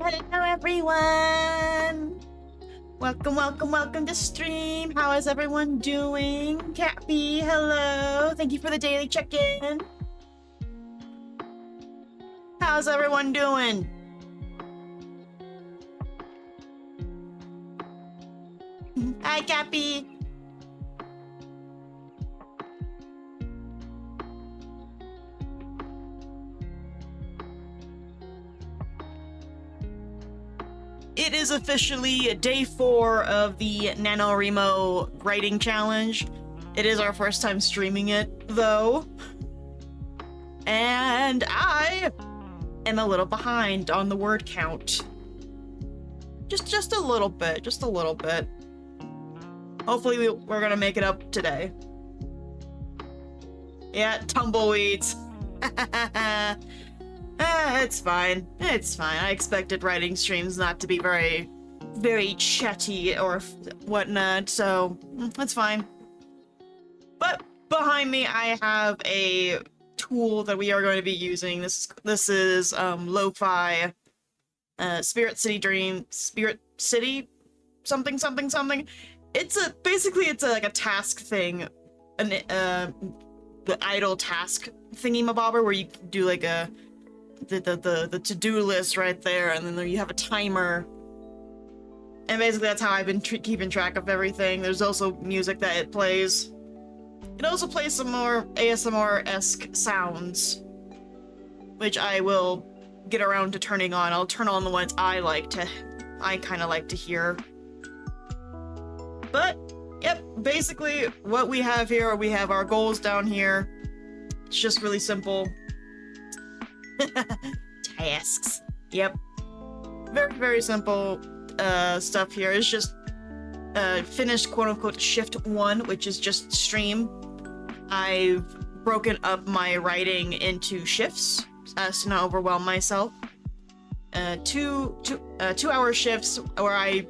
Hello everyone! Welcome to stream. How is everyone doing? Cappy, hello. Thank you for the daily check-in. How's everyone doing? Hi, Cappy. It is officially day 4 of the NaNoWriMo writing challenge. It is our first time streaming it, though. And I am a little behind on the word count. Just a little bit, Hopefully we're gonna make it up today. Yeah, tumbleweeds. It's fine. I expected writing streams not to be very chatty or whatnot, so that's fine. But behind me, I have a tool that we are going to be using. This is Lo-Fi Spirit City something. It's like a task thing, the idle task thingy-mabobber where you can do like the to-do list right there, and then you have a timer. And basically that's how I've been keeping track of everything. There's also music that it plays. It also plays some more ASMR-esque sounds, which I will get around to turning on. I'll turn on the ones I kind of like to hear. But, yep, basically what we have here, we have our goals down here. It's just really simple. Tasks. Yep. Very simple stuff here. It's just finished quote-unquote shift 1, which is just stream. I've broken up my writing into shifts as to not overwhelm myself. 2-hour shifts where I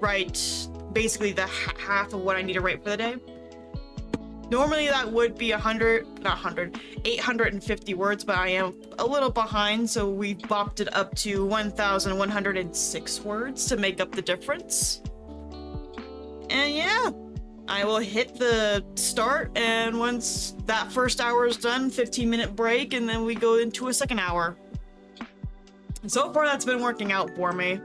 write basically the half of what I need to write for the day. Normally that would be 850 words, but I am a little behind, so we bopped it up to 1,106 words to make up the difference. And yeah, I will hit the start, and once that first hour is done, 15-minute break, and then we go into a second hour. And so far that's been working out for me.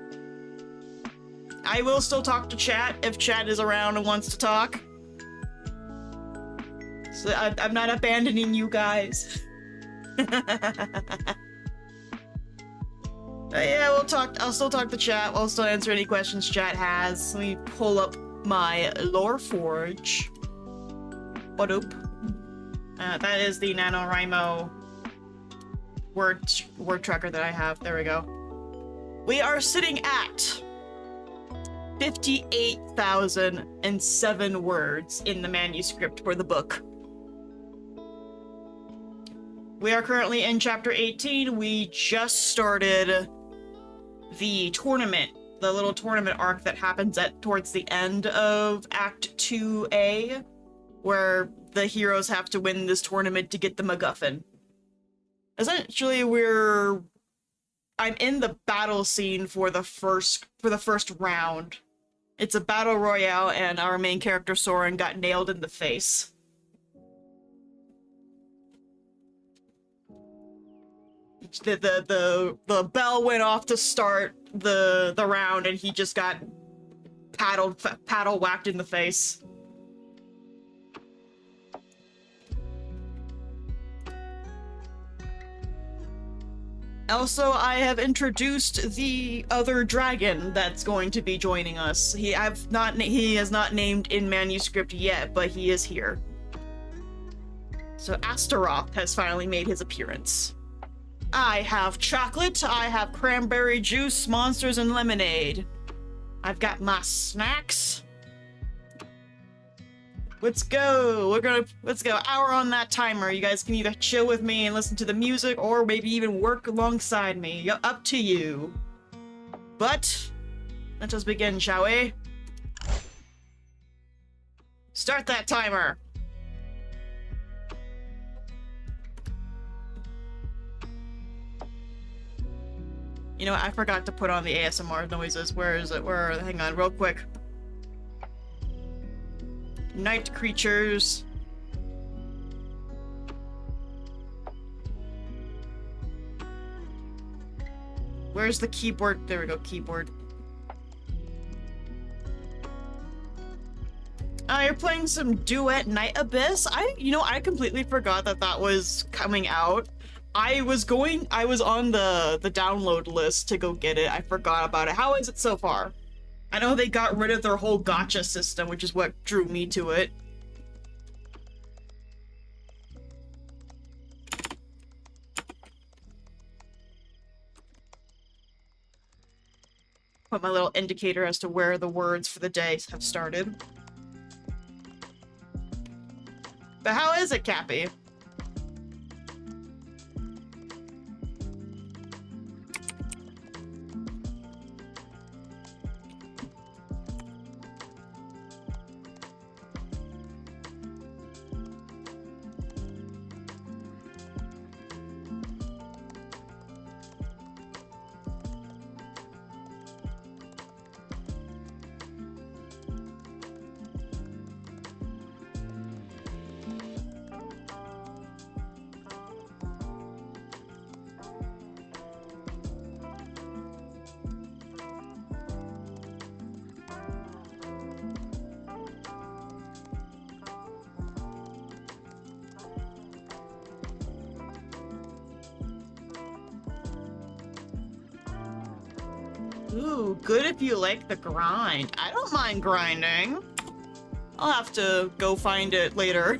I will still talk to chat if chat is around and wants to talk. So I'm not abandoning you guys. Yeah, I'll still talk to chat. I'll still answer any questions chat has. Let me pull up my lore forge. What up? That is the NaNoWriMo word tracker that I have. There we go. We are sitting at 58,007 words in the manuscript for the book. We are currently in chapter 18. We just started the tournament, the little tournament arc that happens towards the end of Act 2A, where the heroes have to win this tournament to get the MacGuffin. Essentially, I'm in the battle scene for the first round. It's a battle royale, and our main character Soren got nailed in the face. The bell went off to start the round, and he just got paddle whacked in the face. Also, I have introduced the other dragon that's going to be joining us. He is not named in manuscript yet, but he is here. So Astaroth has finally made his appearance. I have chocolate, I have cranberry juice, monsters, and lemonade. I've got my snacks. Let's go. Let's go. Hour on that timer. You guys can either chill with me and listen to the music, or maybe even work alongside me. Up to you. But let us begin, shall we? Start that timer. You know, I forgot to put on the ASMR noises. Where is it? Hang on, real quick. Night creatures. Where's the keyboard? There we go, keyboard. You're playing some Duet Night Abyss? I completely forgot that was coming out. I was on the download list to go get it. I forgot about it. How is it so far? I know they got rid of their whole gacha system, which is what drew me to it. Put my little indicator as to where the words for the day have started. But how is it, Cappy? Ooh, good if you like the grind. I don't mind grinding. I'll have to go find it later.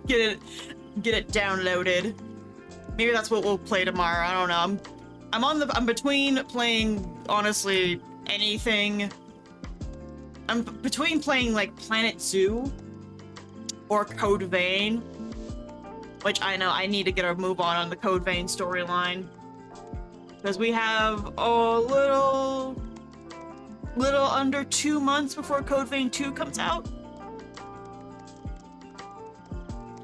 Get it downloaded. Maybe that's what we'll play tomorrow. I don't know. I'm between playing, honestly, anything. I'm between playing like Planet Zoo or Code Vein, which I know I need to get a move on the Code Vein storyline. Because we have a little under 2 months before Code Vein 2 comes out.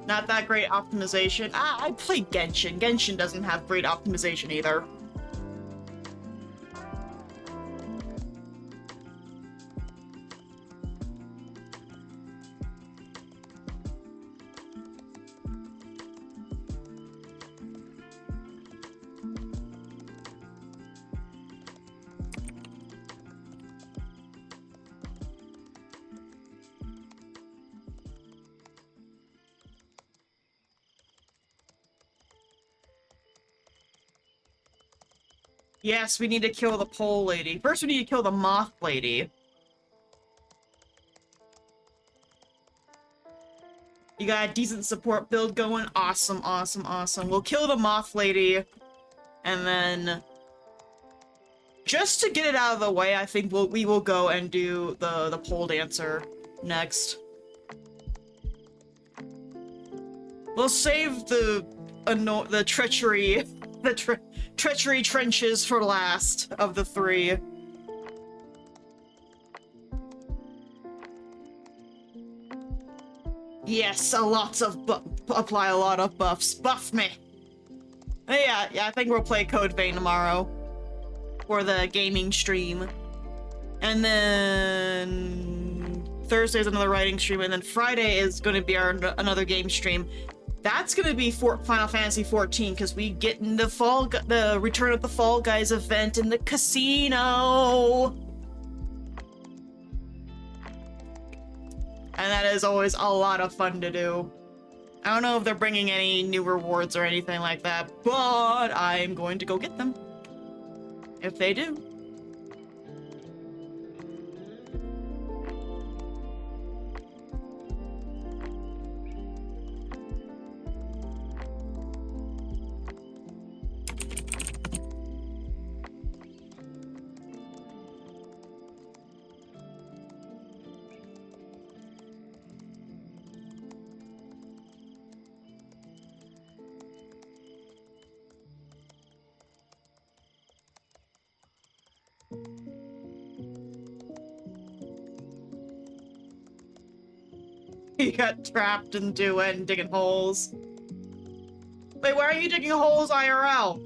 Not that great optimization. I play Genshin. Genshin doesn't have great optimization either. Yes, we need to kill the pole lady. First, we need to kill the moth lady. You got a decent support build going? Awesome, awesome, awesome. We'll kill the moth lady, and then... just to get it out of the way, I think we will go and do the pole dancer next. We'll save the treachery... treachery trenches for last of the three. Yes, apply a lot of buffs. Buff me. Yeah, I think we'll play Code Vein tomorrow for the gaming stream. And then Thursday's another writing stream, and then Friday is going to be another game stream. That's gonna be Final Fantasy 14 because we get in the Return of the Fall Guys event in the casino, and that is always a lot of fun to do. I don't know if they're bringing any new rewards or anything like that, but I'm going to go get them if they do. He got trapped into it and digging holes. Wait, why are you digging holes, IRL?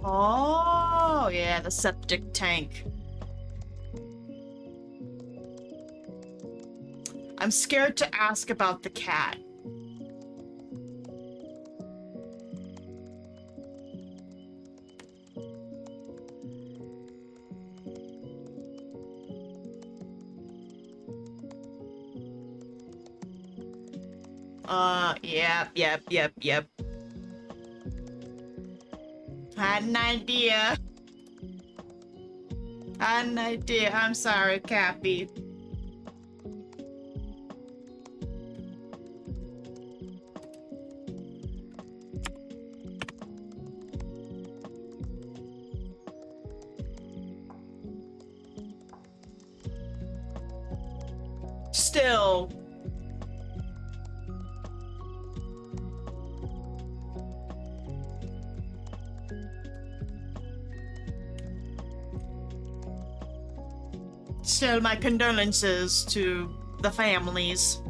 Oh, yeah, the septic tank. I'm scared to ask about the cat. Yep. Had an idea. Had an idea. I'm sorry, Cappy. Still. Still, my condolences to the families.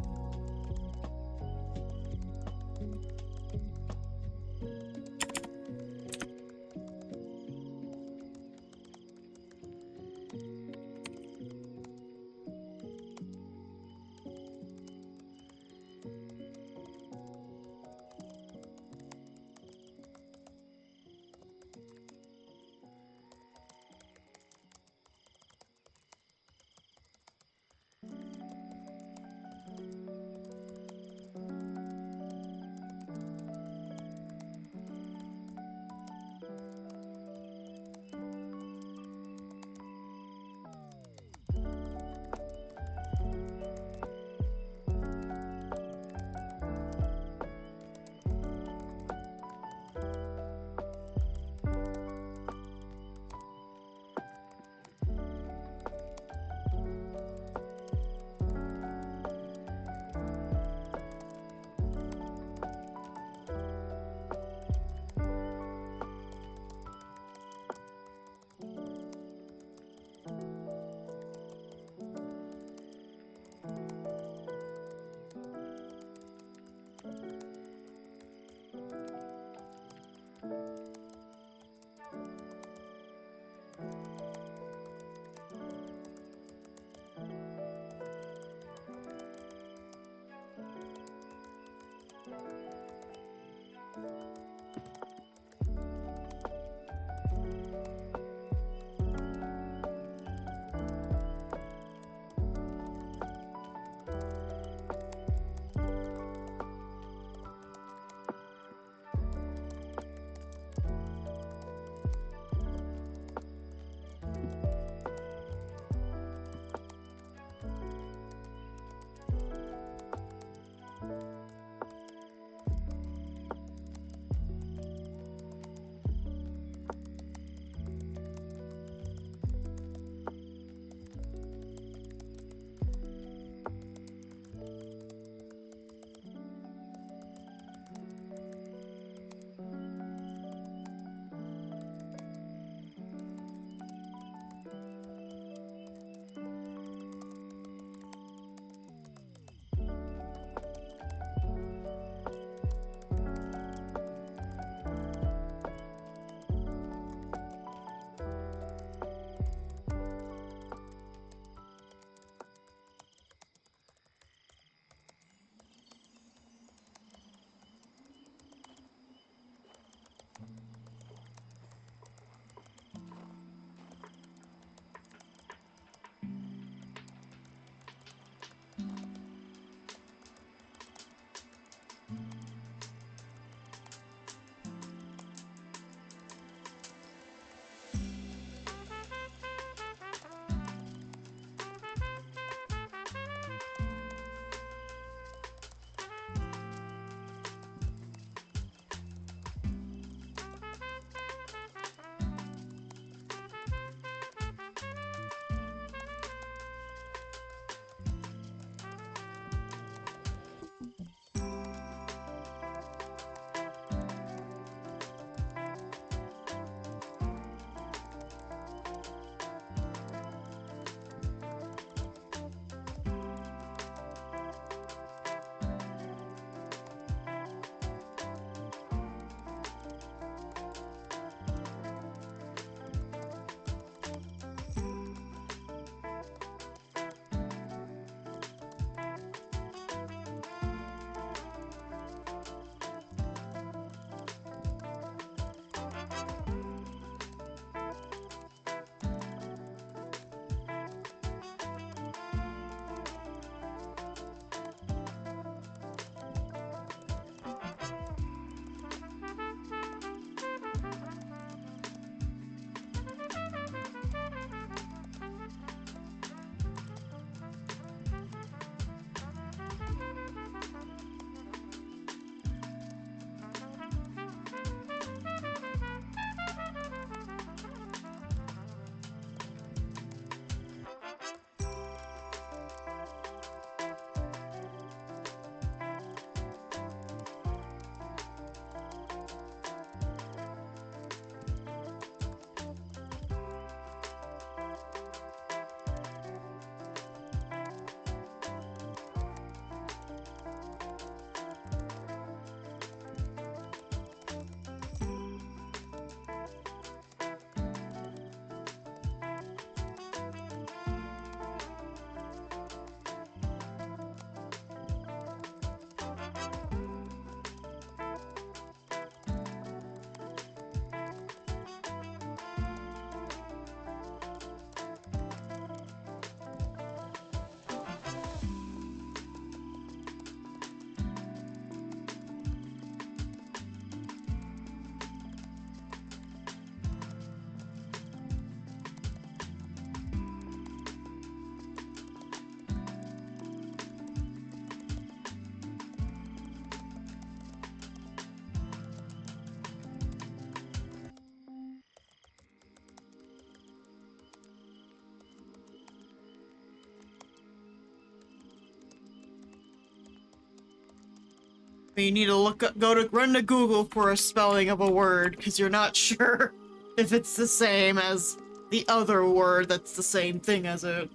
You need to run to Google for a spelling of a word, because you're not sure if it's the same as the other word that's the same thing as it.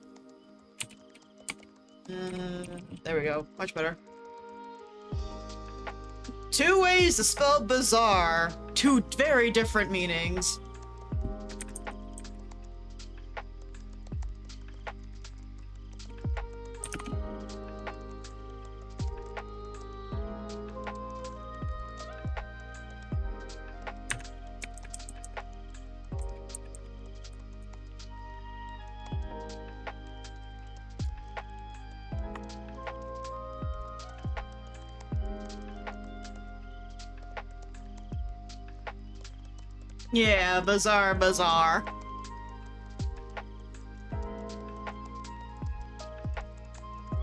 There we go. Much better. 2 ways to spell bizarre. 2 very different meanings. Yeah, bizarre.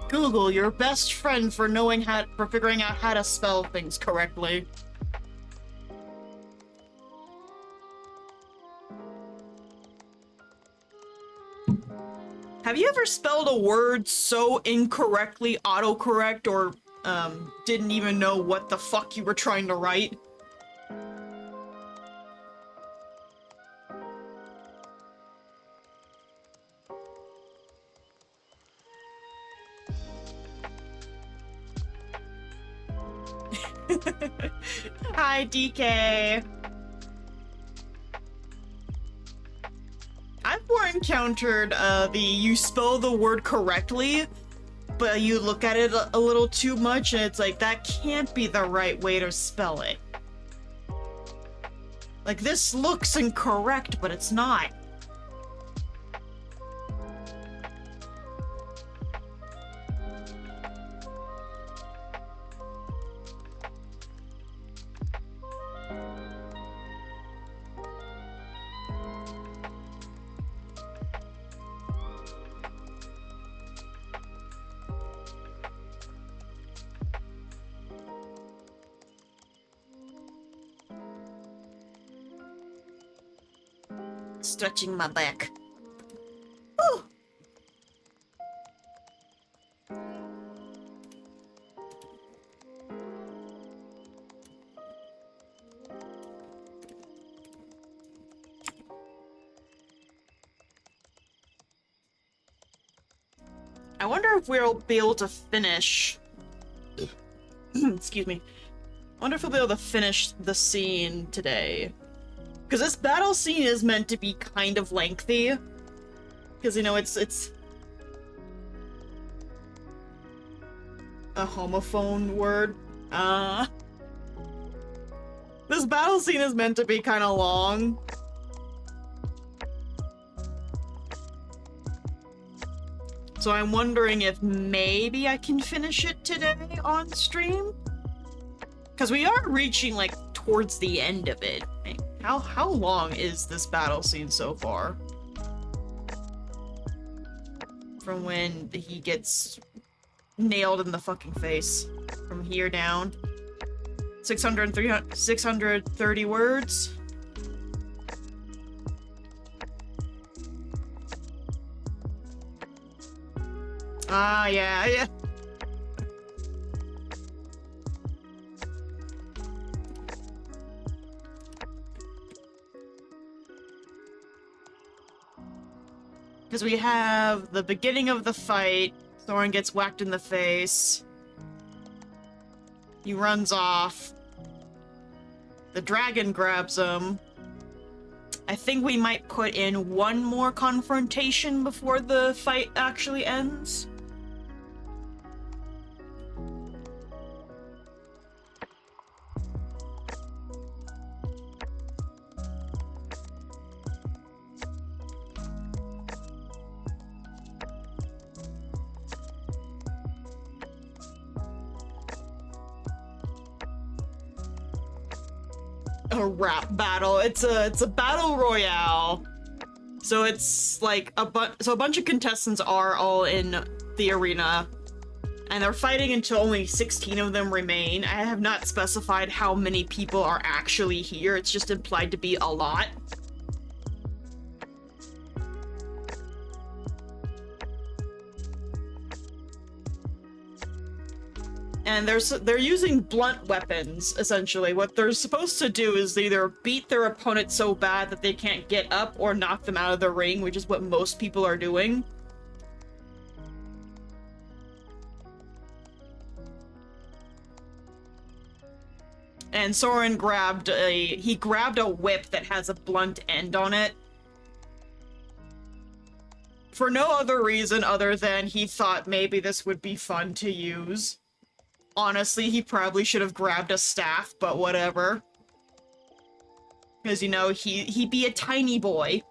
Google, your best friend for figuring out how to spell things correctly. Have you ever spelled a word so incorrectly autocorrect or didn't even know what the fuck you were trying to write? Hi, DK. I've more encountered you spell the word correctly, but you look at it a little too much and it's like, that can't be the right way to spell it. Like, this looks incorrect, but it's not. Stretching my back. Ooh. I wonder if we'll be able to finish. Excuse me. I wonder if we'll be able to finish the scene today. Because this battle scene is meant to be kind of lengthy. Because, you know, it's a homophone word. This battle scene is meant to be kind of long. So I'm wondering if maybe I can finish it today on stream? Because we are reaching, like, towards the end of it. How long is this battle scene so far? From when he gets nailed in the fucking face. From here down. 630 words? Ah, yeah. Because we have the beginning of the fight. Thorin gets whacked in the face. He runs off. The dragon grabs him. I think we might put in one more confrontation before the fight actually ends. A rap battle. It's a battle royale. So it's like a bunch of contestants are all in the arena, and they're fighting until only 16 of them remain. I have not specified how many people are actually here. It's just implied to be a lot. And they're using blunt weapons, essentially. What they're supposed to do is either beat their opponent so bad that they can't get up or knock them out of the ring, which is what most people are doing. And Soren grabbed a whip that has a blunt end on it. For no other reason other than he thought maybe this would be fun to use. Honestly, he probably should have grabbed a staff, but whatever. Because, you know, he'd be a tiny boy.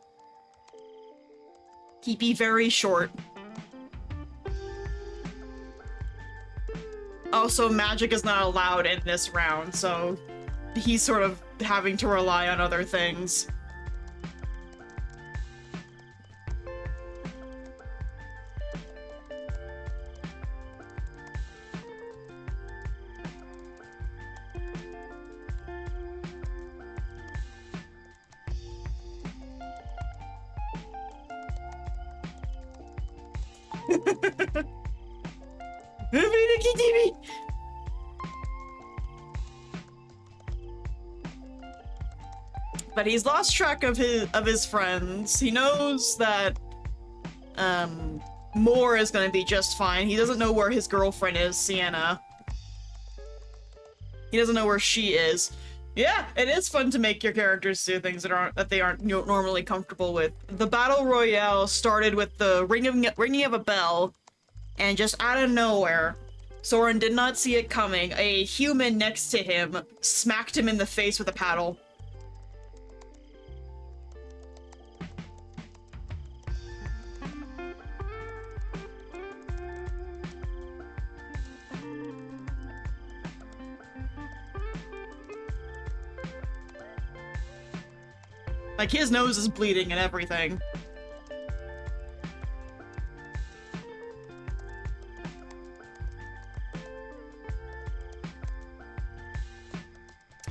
He'd be very short. Also, magic is not allowed in this round, so he's sort of having to rely on other things. But he's lost track of his friends. He knows that Moore is gonna be just fine. He doesn't know where his girlfriend is, Sienna. He doesn't know where she is. Yeah, it is fun to make your characters do things that they aren't normally comfortable with. The battle royale started with the ringing of a bell, and just out of nowhere, Soren did not see it coming. A human next to him smacked him in the face with a paddle. Like, his nose is bleeding and everything.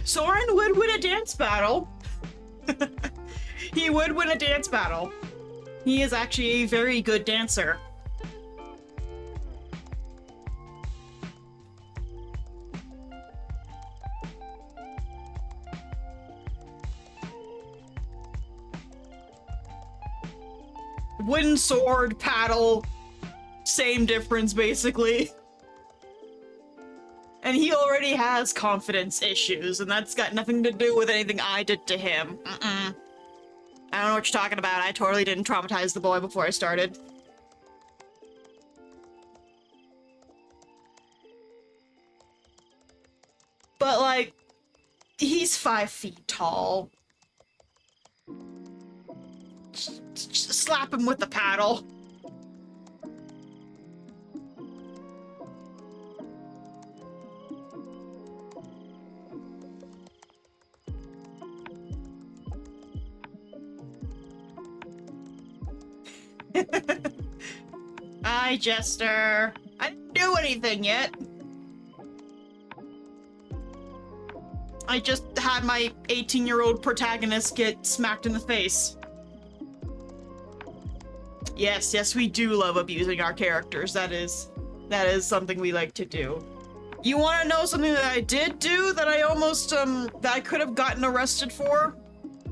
Soren would win a dance battle. He would win a dance battle. He is actually a very good dancer. Wooden sword, paddle, same difference basically. And he already has confidence issues, and that's got nothing to do with anything I did to him. I don't know what you're talking about. I totally didn't traumatize the boy before I started. But, like, he's 5 feet tall. Just slap him with the paddle. Hi, Jester. I didn't do anything yet. I just had my 18-year-old protagonist get smacked in the face. Yes, we do love abusing our characters. That is something we like to do. You want to know something that I did do that I almost, that I could have gotten arrested for?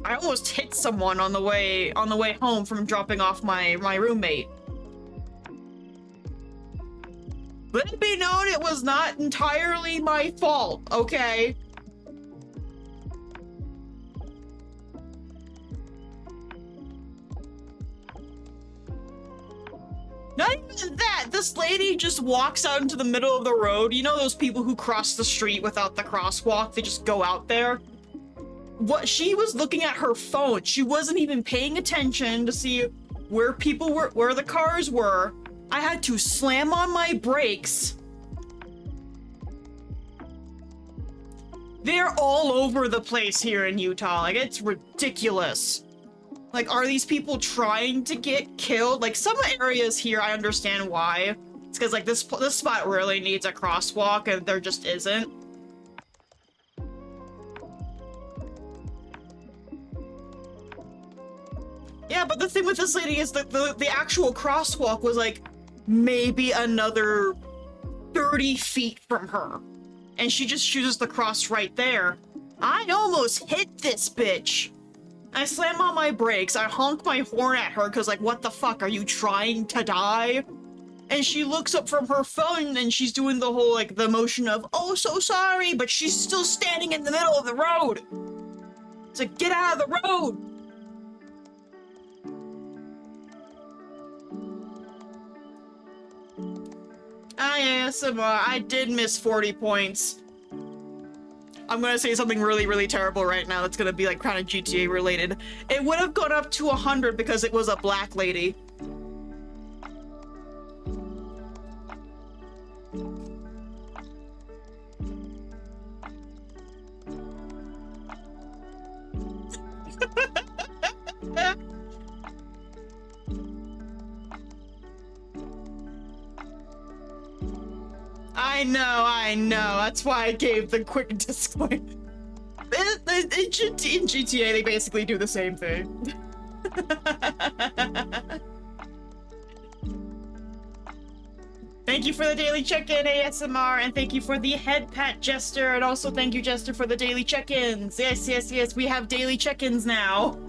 I almost hit someone on the way home from dropping off my roommate. Let it be known it was not entirely my fault, okay? Not even that, this lady just walks out into the middle of the road. You know those people who cross the street without the crosswalk? They just go out there? What, she was looking at her phone. She wasn't even paying attention to see where people were, where the cars were. I had to slam on my brakes. They're all over the place here in Utah. Like, it's ridiculous. Like, are these people trying to get killed? Like, some areas here, I understand why. It's because, like, this spot really needs a crosswalk, and there just isn't. Yeah, but the thing with this lady is that the actual crosswalk was, like, maybe another 30 feet from her. And she just chooses to cross right there. I almost hit this bitch. I slam on my brakes. I honk my horn at her because, like, what the fuck? Are you trying to die? And she looks up from her phone and she's doing the whole, like, the motion of, oh, so sorry, but she's still standing in the middle of the road. It's like, get out of the road. I did miss 40 points. I'm gonna say something really, really terrible right now that's gonna be, like, kind of GTA related. It would have gone up to 100 because it was a black lady. I know. That's why I gave the quick disclaimer. In GTA, they basically do the same thing. Thank you for the daily check-in, ASMR, and thank you for the head pat, Jester, and also thank you, Jester, for the daily check-ins. Yes, we have daily check-ins now.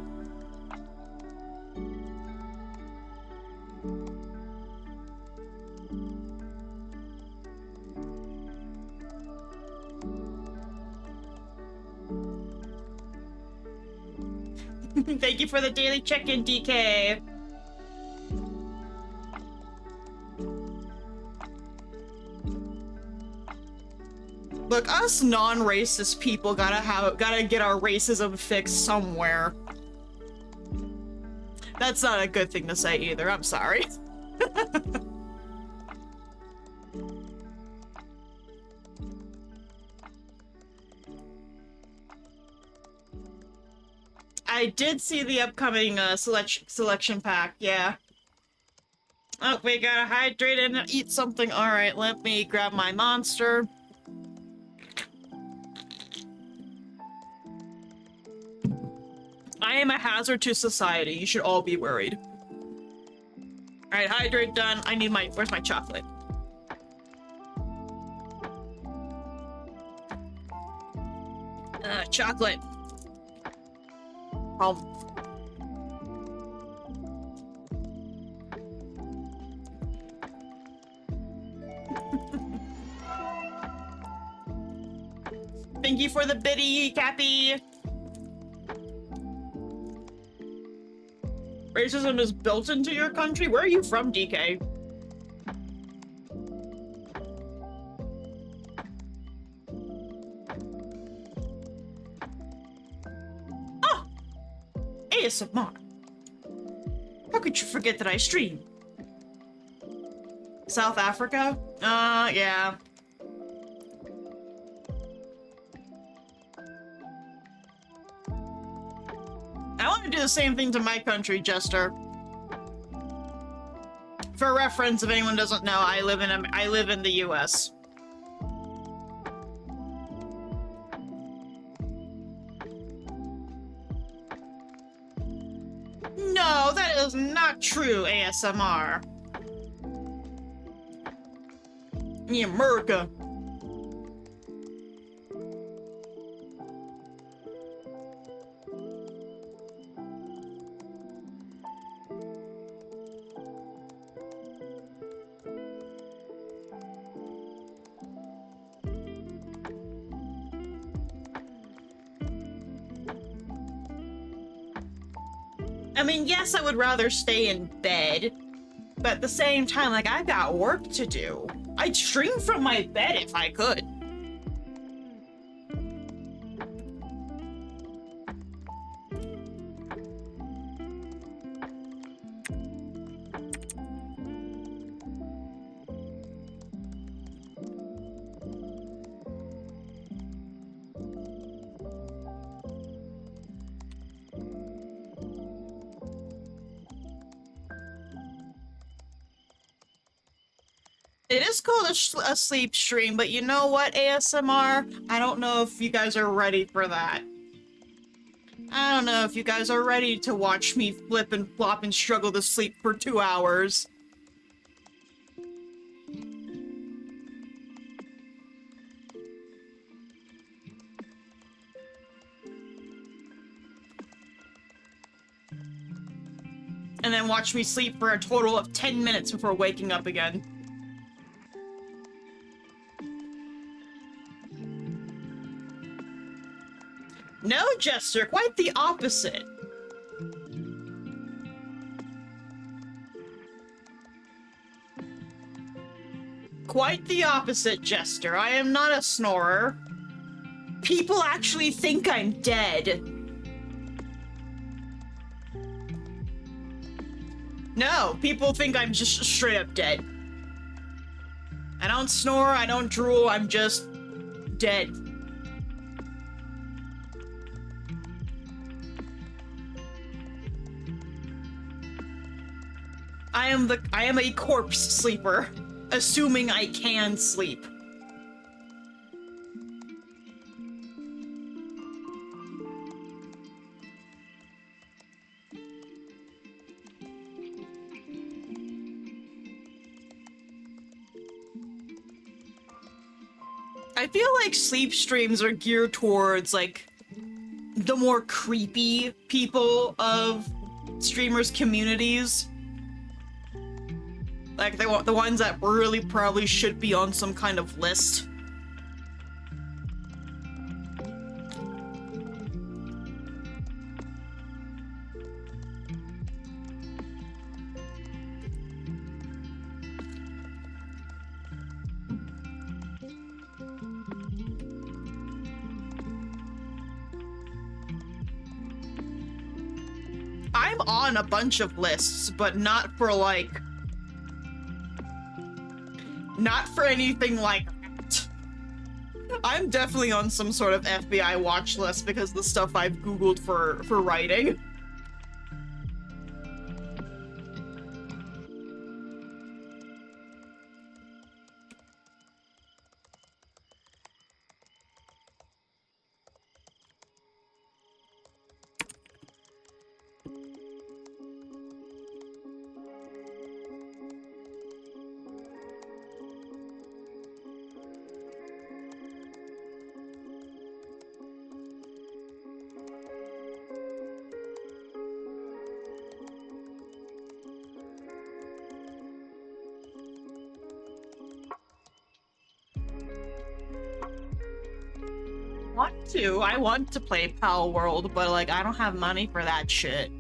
Thank you for the daily check-in, DK. Look, us non-racist people gotta get our racism fixed somewhere. That's not a good thing to say either, I'm sorry. I did see the upcoming selection pack, yeah. Oh, we gotta hydrate and eat something. Alright, let me grab my monster. I am a hazard to society. You should all be worried. Alright, hydrate done. I need where's my chocolate? Chocolate. Thank you for the biddy, Cappy. Racism is built into your country? Where are you from, DK? Oh! ASMR. How could you forget that I stream? South Africa? Yeah. I want to do the same thing to my country, Jester. For reference, if anyone doesn't know, I live in the US. No, that is not true, ASMR. In America. I mean, yes, I would rather stay in bed, but at the same time, like, I've got work to do. I'd stream from my bed if I could. It is called a sleep stream, but you know what, ASMR? I don't know if you guys are ready for that. I don't know if you guys are ready to watch me flip and flop and struggle to sleep for 2 hours. and then watch me sleep for a total of 10 minutes before waking up again. No, Jester, quite the opposite. Quite the opposite, Jester. I am not a snorer. People actually think I'm dead. No, people think I'm just straight up dead. I don't snore, I don't drool, I'm just dead. I am a corpse sleeper, assuming I can sleep. I feel like sleep streams are geared towards, like, the more creepy people of streamers' communities. Like, they want the ones that really probably should be on some kind of list. I'm on a bunch of lists, but not for, like... not for anything like that. I'm definitely on some sort of FBI watch list because of the stuff I've Googled for writing. I want to play Pal World, but like I don't have money for that shit.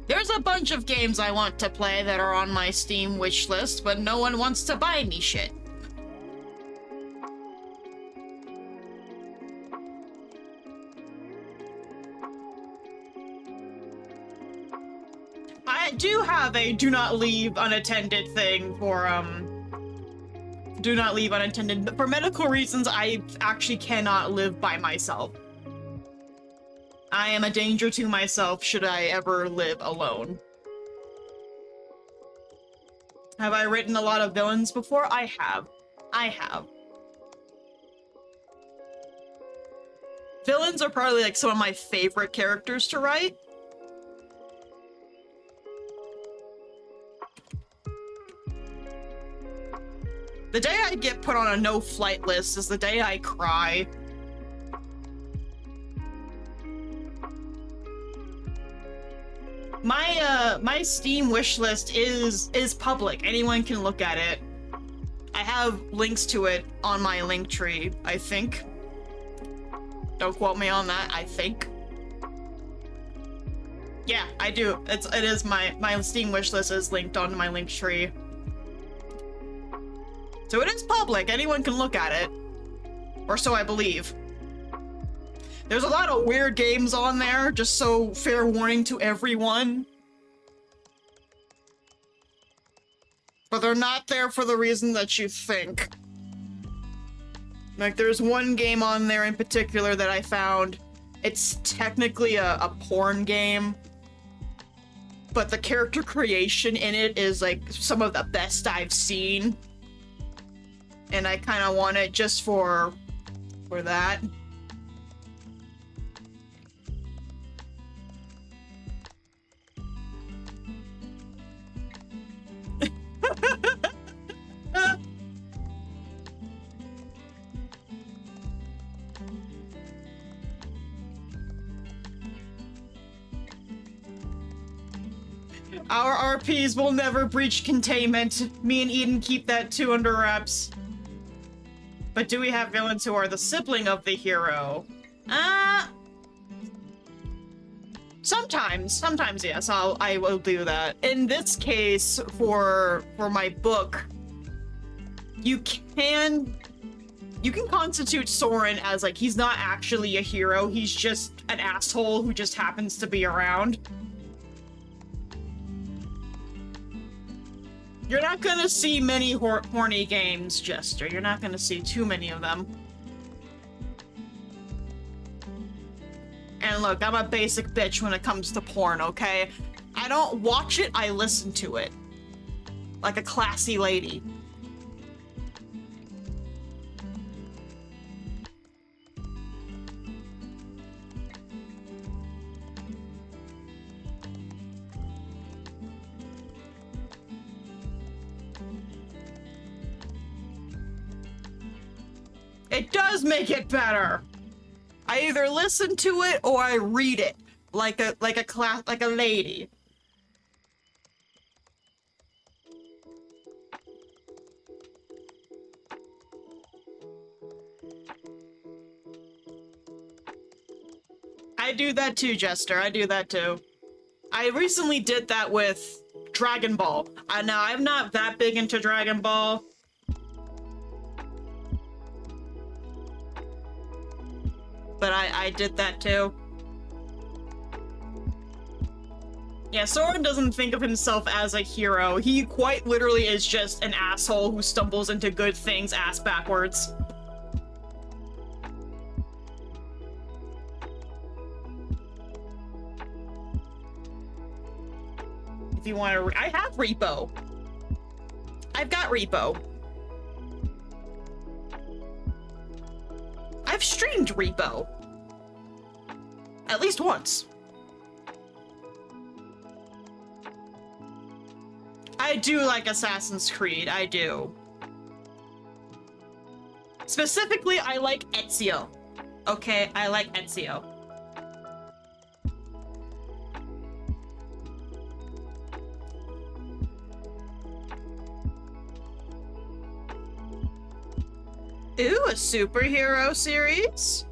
There's a bunch of games I want to play that are on my Steam wish list, but no one wants to buy me shit. I do have a do not leave unattended thing for, do not leave unattended. For medical reasons, I actually cannot live by myself. I am a danger to myself should I ever live alone. Have I written a lot of villains before? I have. I have. Villains are probably like some of my favorite characters to write. The day I get put on a no-flight list is the day I cry. My Steam wishlist is public. Anyone can look at it. I have links to it on my link tree, I think. Don't quote me on that, I think. Yeah, I do. It is my Steam wishlist is linked onto my link tree. So it is public, anyone can look at it. Or so I believe. There's a lot of weird games on there, just so fair warning to everyone. But they're not there for the reason that you think. Like, there's one game on there in particular that I found. It's technically a porn game. But the character creation in it is, like, some of the best I've seen. And I kind of want it just for that. Our RPs will never breach containment. Me and Eden keep that too under wraps. But do we have villains who are the sibling of the hero? Sometimes yes, I will do that. In this case, for my book, you can constitute Soren as like he's not actually a hero, he's just an asshole who just happens to be around. You're not gonna see many horny games, Jester. You're not gonna see too many of them. And look, I'm a basic bitch when it comes to porn, okay? I don't watch it, I listen to it. Like a classy lady. It does make it better. I either listen to it or I read it like a lady. I do that too, Jester. I do that too. I recently did that with Dragon Ball. Now, I'm not that big into Dragon Ball. But I did that too. Yeah, Soren doesn't think of himself as a hero. He quite literally is just an asshole who stumbles into good things ass backwards. If you want to, I have Repo. I've got Repo. I've streamed Repo. At least once. I do like Assassin's Creed, I do. Specifically, I like Ezio. Okay, I like Ezio. Ooh, a superhero series?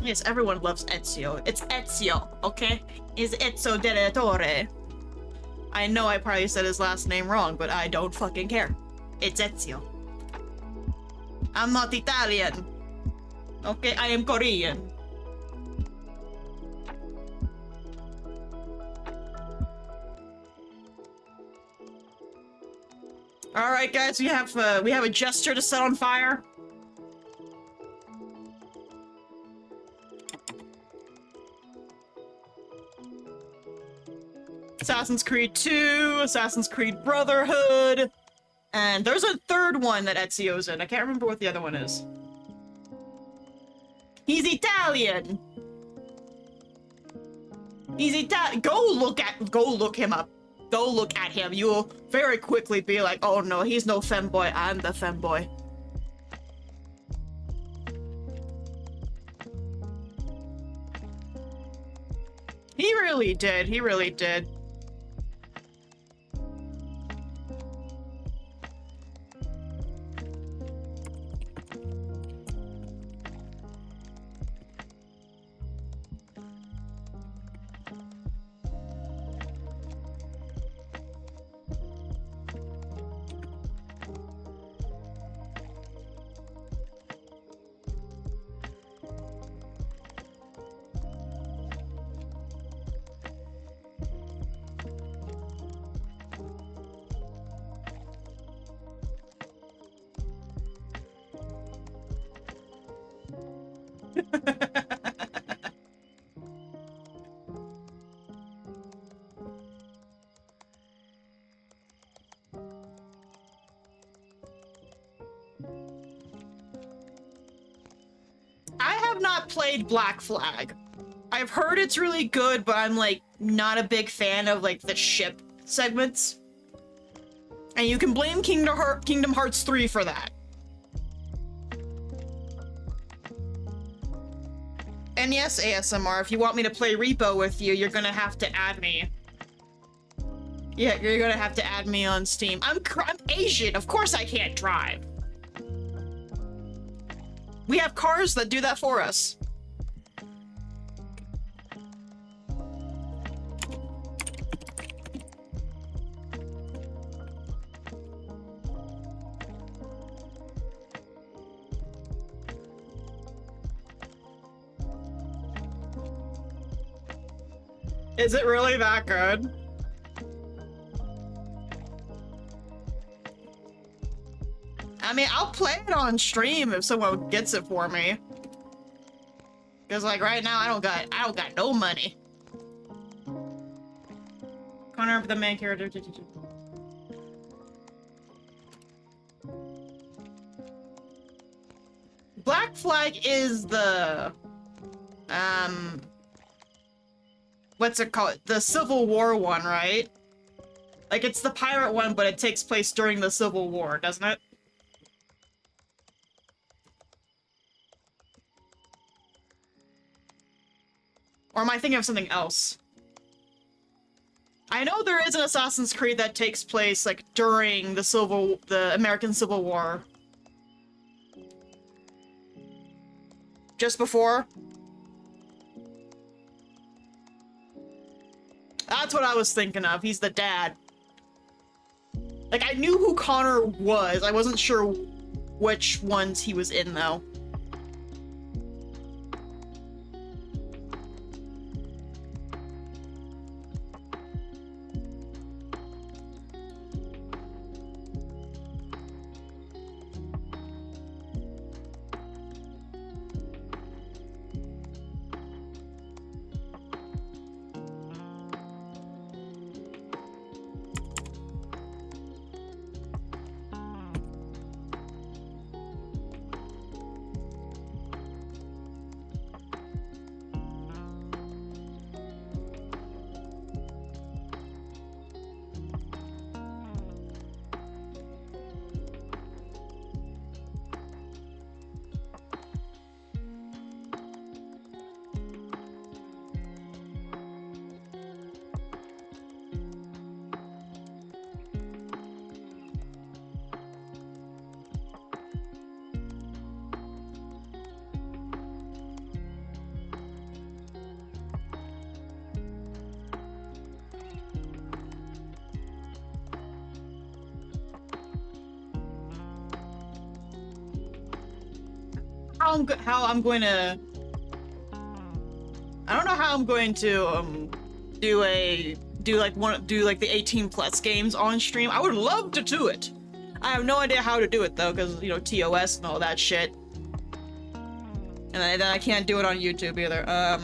Yes, everyone loves Ezio. It's Ezio, okay? It's Ezio Direttore. I know I probably said his last name wrong, but I don't fucking care. It's Ezio. I'm not Italian. Okay, I am Korean. All right, guys, we have a Jester to set on fire. Assassin's Creed 2, Assassin's Creed Brotherhood, and there's a third one that Ezio's in. I can't remember what the other one is. He's Italian. He's Italian. Go look him up. Go look at him. You'll very quickly be like, oh no, he's no femboy. I'm the femboy. He really did. He really did. I have not played Black Flag. I've heard it's really good, but I'm like not a big fan of like the ship segments. And you can blame Kingdom Hearts 3 for that. And yes, ASMR, if you want me to play Repo with you, you're gonna have to add me. Yeah, you're gonna have to add me on Steam. I'm Asian, of course I can't drive. We have cars that do that for us. Is it really that good? I mean, I'll play it on stream if someone gets it for me. Cause like right now, I don't got no money. Connor, the main character. Black Flag is the what's it called? The Civil War one, right? Like it's the pirate one, but it takes place during the Civil War, doesn't it? Or am I thinking of something else? I know there is an Assassin's Creed that takes place like during the American Civil War. Just before? That's what I was thinking of. He's the dad. Like, I knew who Connor was. I wasn't sure which ones he was in, though. I don't know how I'm going to do like the 18+ games on stream. I would love to do it. I have no idea how to do it though, because you know TOS and all that shit. And then I can't do it on YouTube either. I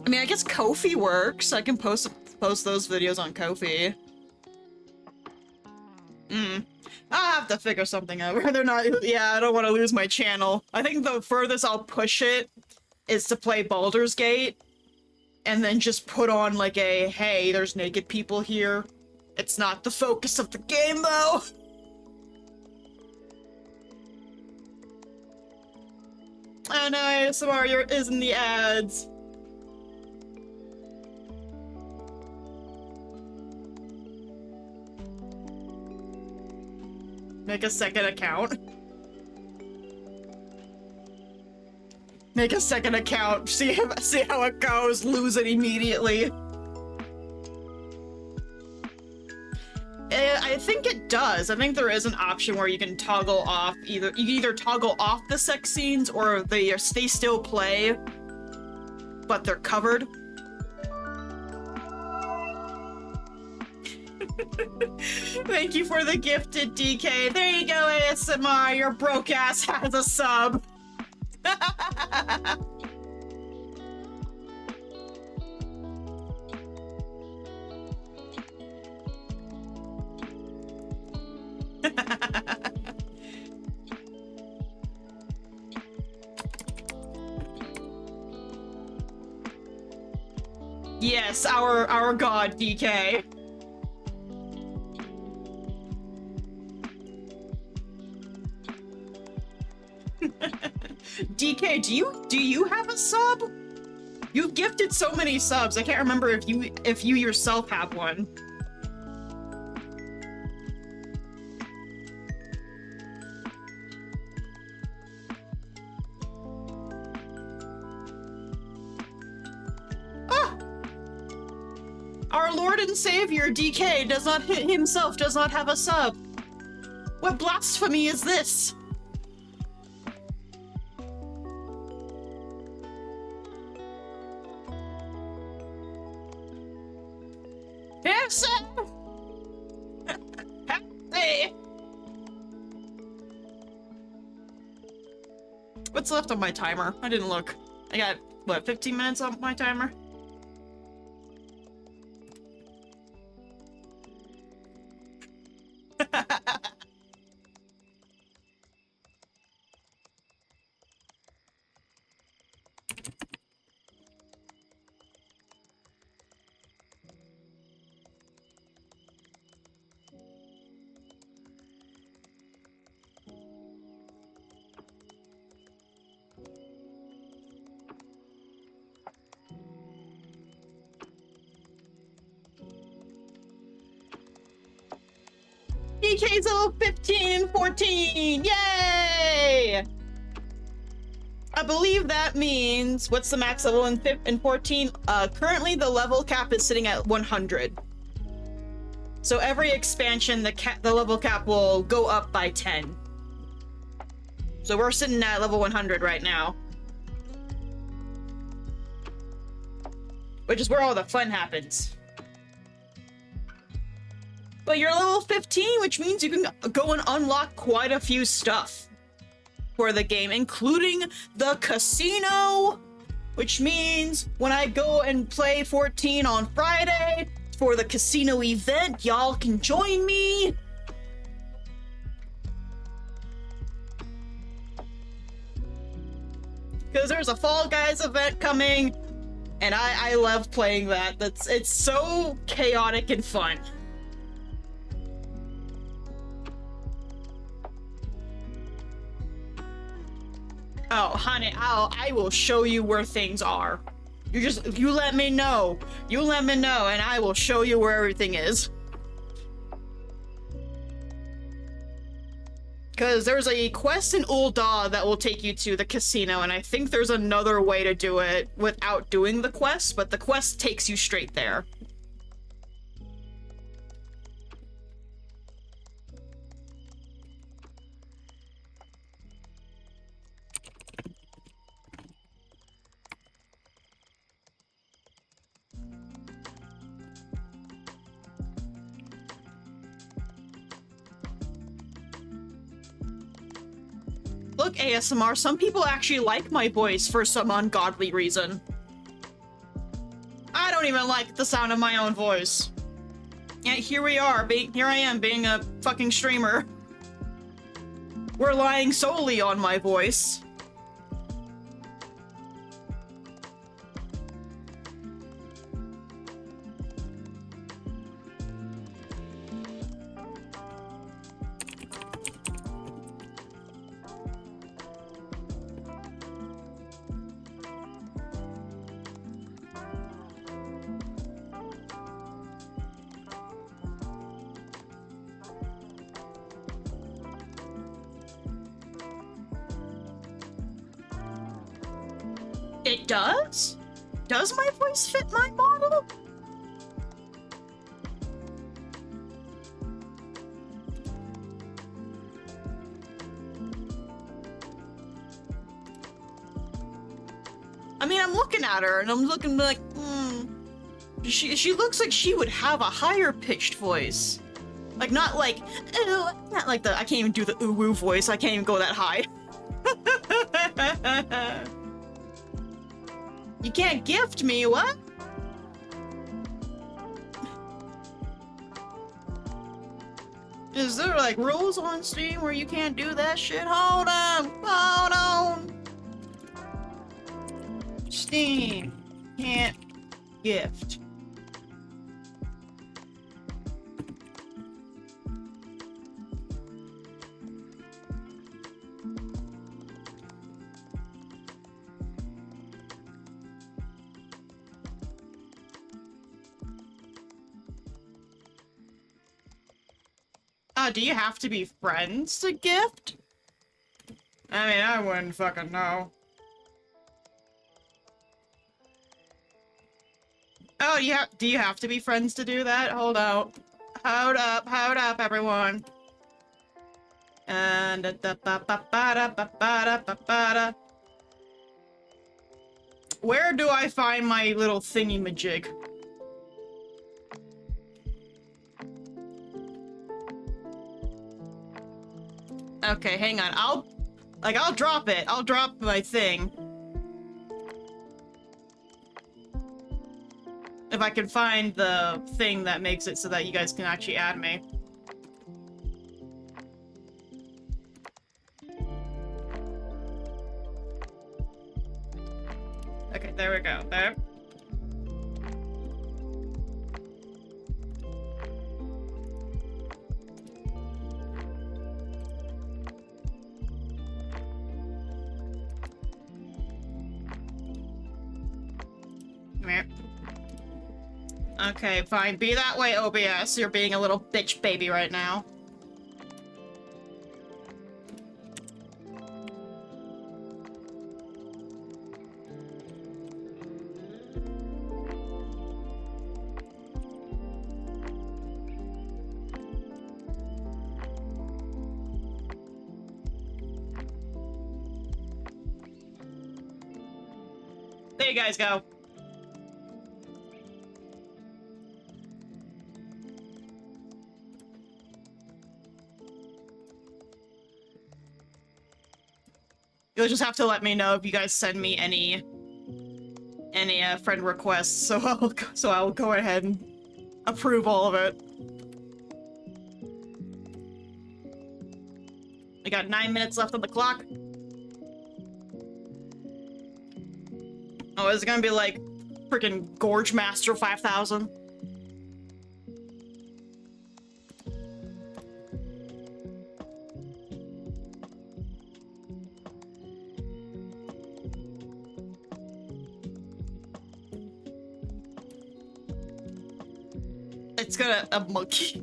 mean, I guess Ko-fi works. I can post those videos on Ko-fi. I'll have to figure something out. Whether not, yeah, I don't want to lose my channel. I think the furthest I'll push it is to play Baldur's Gate, and then just put on like a, hey, there's naked people here. It's not the focus of the game, though. I know, ASMR is in the ads. Make a second account. Make a second account. See how it goes. Lose it immediately. I think it does. I think there is an option where you can toggle off you can either toggle off the sex scenes or they still play, but they're covered. Thank you for the gifted DK. There you go, ASMR. Your broke ass has a sub. Yes, our god DK. DK, do you have a sub? You've gifted so many subs. I can't remember if you yourself have one. Ah! Our Lord and Savior DK himself does not have a sub. What blasphemy is this? Yes, sir. Hey. What's left on my timer? I didn't look. I got, what, 15 minutes on my timer? DK's level 15 and 14! Yay! I believe that means, what's the max level in 14? Currently the level cap is sitting at 100. So every expansion, the level cap will go up by 10. So we're sitting at level 100 right now. Which is where all the fun happens. But you're level 15, which means you can go and unlock quite a few stuff for the game, including the casino, which means when I go and play 14 on Friday for the casino event, y'all can join me. Because there's a Fall Guys event coming, and I love playing that. It's so chaotic and fun. Oh, honey, I will show you where things are. You let me know. You let me know, and I will show you where everything is. Because there's a quest in Ul'dah that will take you to the casino, and I think there's another way to do it without doing the quest, but the quest takes you straight there. Look, ASMR, some people actually like my voice for some ungodly reason. I don't even like the sound of my own voice. And here we are, here I am being a fucking streamer. We're relying solely on my voice. It does? Does my voice fit my model? I mean, I'm looking at her and I'm looking like, she looks like she would have a higher pitched voice. Like, not like, ooh, not like the, I can't even do the ooh-woo voice. I can't even go that high. You can't gift me, what? Is there like rules on Steam where you can't do that shit? Hold on. Steam can't gift. Do you have to be friends to gift? I mean, I wouldn't fucking know. Oh, yeah. Do you have to be friends to do that? Hold out. Hold up, everyone. And where do I find my little thingy-majig? Okay, hang on. I'll drop it. I'll drop my thing. If I can find the thing that makes it so that you guys can actually add me. Okay, there we go. There. Come here. Okay, fine. Be that way, OBS. You're being a little bitch baby right now. There you guys go. You'll just have to let me know if you guys send me any friend requests, so I'll go ahead and approve all of it. We got 9 minutes left on the clock. Oh, is it gonna be like freaking Gorge Master 5000? It's gonna a monkey.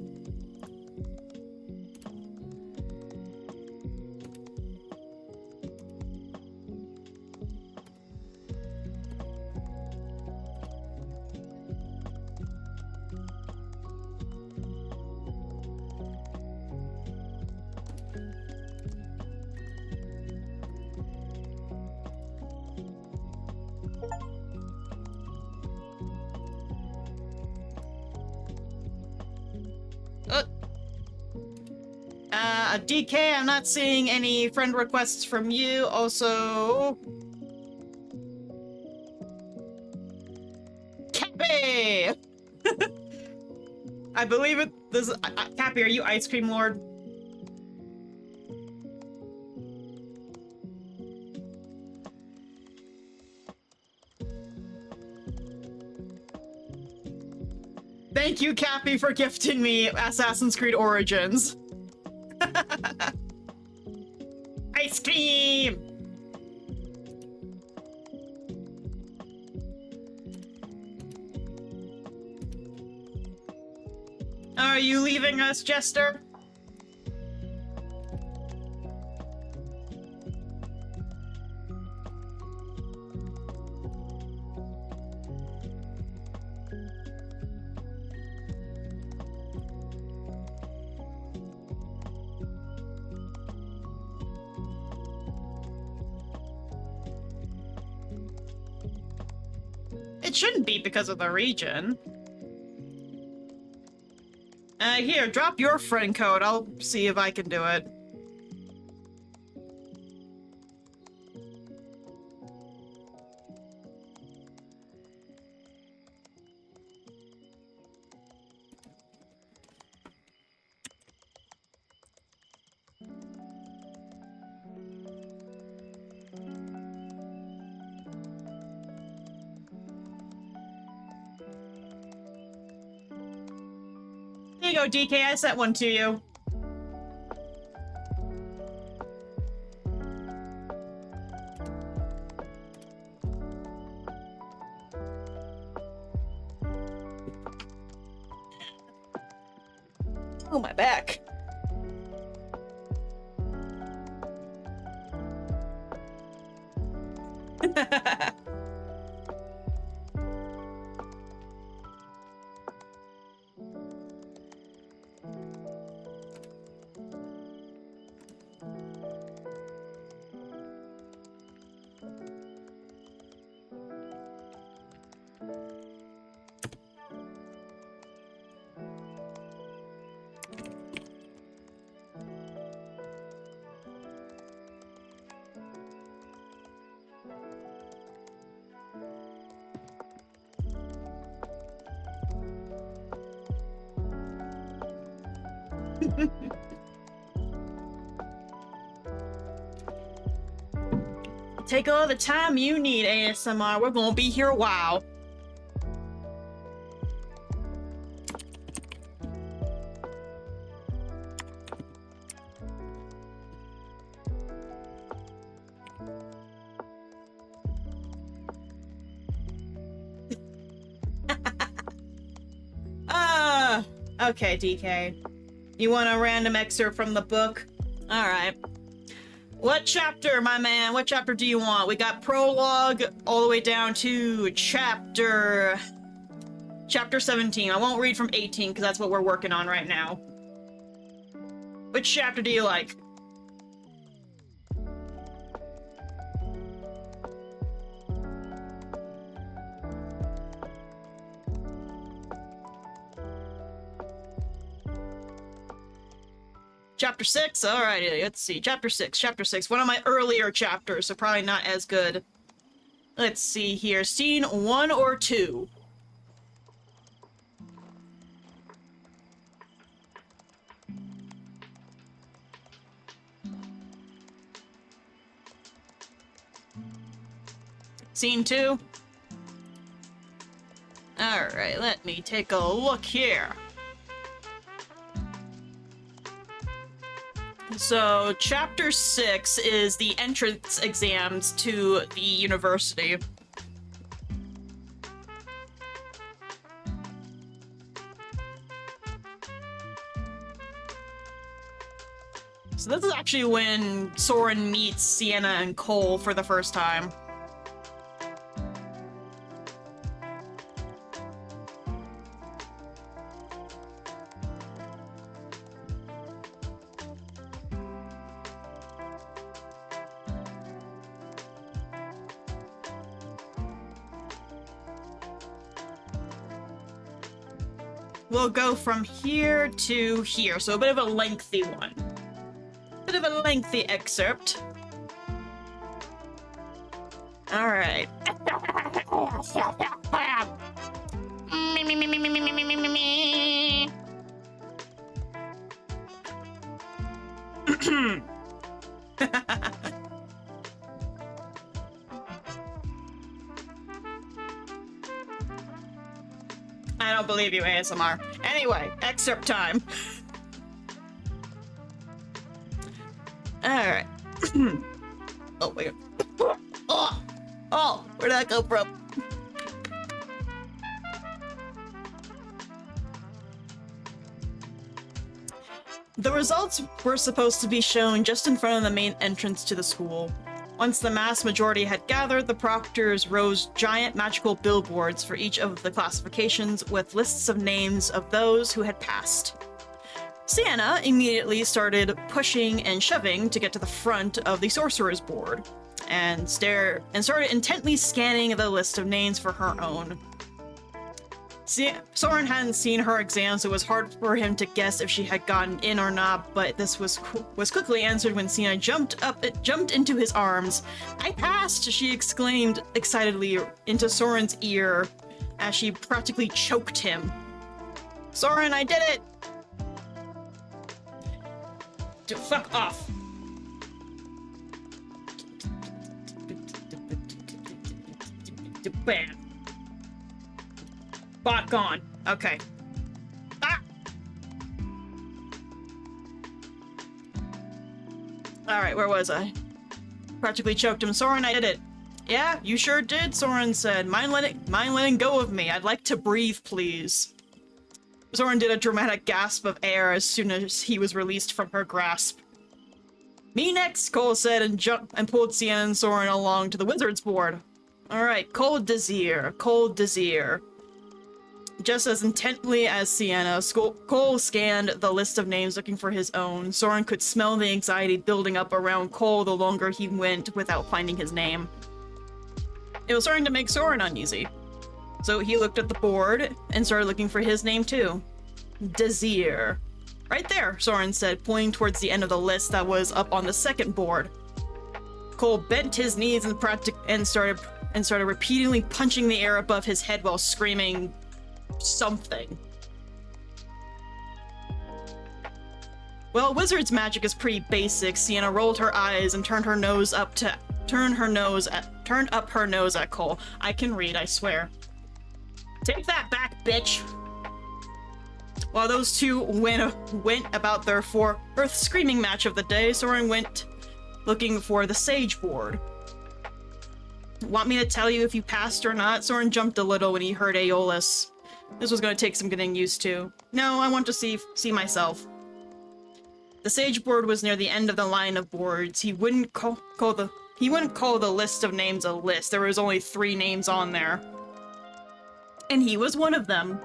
DK, I'm not seeing any friend requests from you. Also... Cappy! I believe it... This, Cappy, are you Ice Cream Lord? Thank you, Cappy, for gifting me Assassin's Creed Origins. Ice cream! Are you leaving us, Jester? It shouldn't be because of the region. Here, drop your friend code. I'll see if I can do it. There you go, DK. I sent one to you. Oh, my back. Take all the time you need, ASMR. We're gonna be here a while. Okay, DK. You want a random excerpt from the book? Alright. What chapter, my man? What chapter do you want? We got prologue all the way down to chapter 17. I won't read from 18 because that's what we're working on right now. Which chapter do you like? Chapter 6? Alrighty, let's see. Chapter 6. One of my earlier chapters, so probably not as good. Let's see here. Scene 1 or 2? Scene 2? Alright, let me take a look here. So, chapter 6 is the entrance exams to the university. So this is actually when Soren meets Sienna and Cole for the first time. We'll go from here to here, so a bit of a lengthy one. Bit of a lengthy excerpt. Alright. I don't believe you, ASMR. Anyway, excerpt time. Alright. Oh, wait. Oh, where'd that go from? The results were supposed to be shown just in front of the main entrance to the school. Once the mass majority had gathered, the proctors rose giant magical billboards for each of the classifications with lists of names of those who had passed. Sienna immediately started pushing and shoving to get to the front of the sorcerer's board and started intently scanning the list of names for her own. Soren hadn't seen her exam, so it was hard for him to guess if she had gotten in or not, but this was quickly answered when Sienna jumped into his arms. "I passed!" she exclaimed excitedly into Soren's ear as she practically choked him. "Soren, I did it!" Fuck off. Bam. Bot gone. Okay. Ah! Alright, where was I? Practically choked him. Soren, I did it. "Yeah, you sure did," Soren said. Mind letting go of me. I'd like to breathe, please." Soren did a dramatic gasp of air as soon as he was released from her grasp. "Me next," Cole said and pulled Sienna and Soren along to the wizard's board. Alright, Cold Desir. Just as intently as Sienna, Cole scanned the list of names looking for his own. Soren could smell the anxiety building up around Cole the longer he went without finding his name. It was starting to make Soren uneasy. So he looked at the board and started looking for his name too. Desir. "Right there," Soren said, pointing towards the end of the list that was up on the second board. Cole bent his knees and started repeatedly punching the air above his head while screaming something. Well, wizard's magic is pretty basic. Sienna rolled her eyes and turned up her nose at Cole. I can read, I swear. Take that back, bitch! While those two went about their fourth screaming match of the day, Soren went looking for the sage board. Want me to tell you if you passed or not? Soren jumped a little when he heard Aeolus. This was going to take some getting used to. No, I want to see myself. The sage board was near the end of the line of boards. He wouldn't call the list of names a list. There was only 3 names on there. And he was one of them.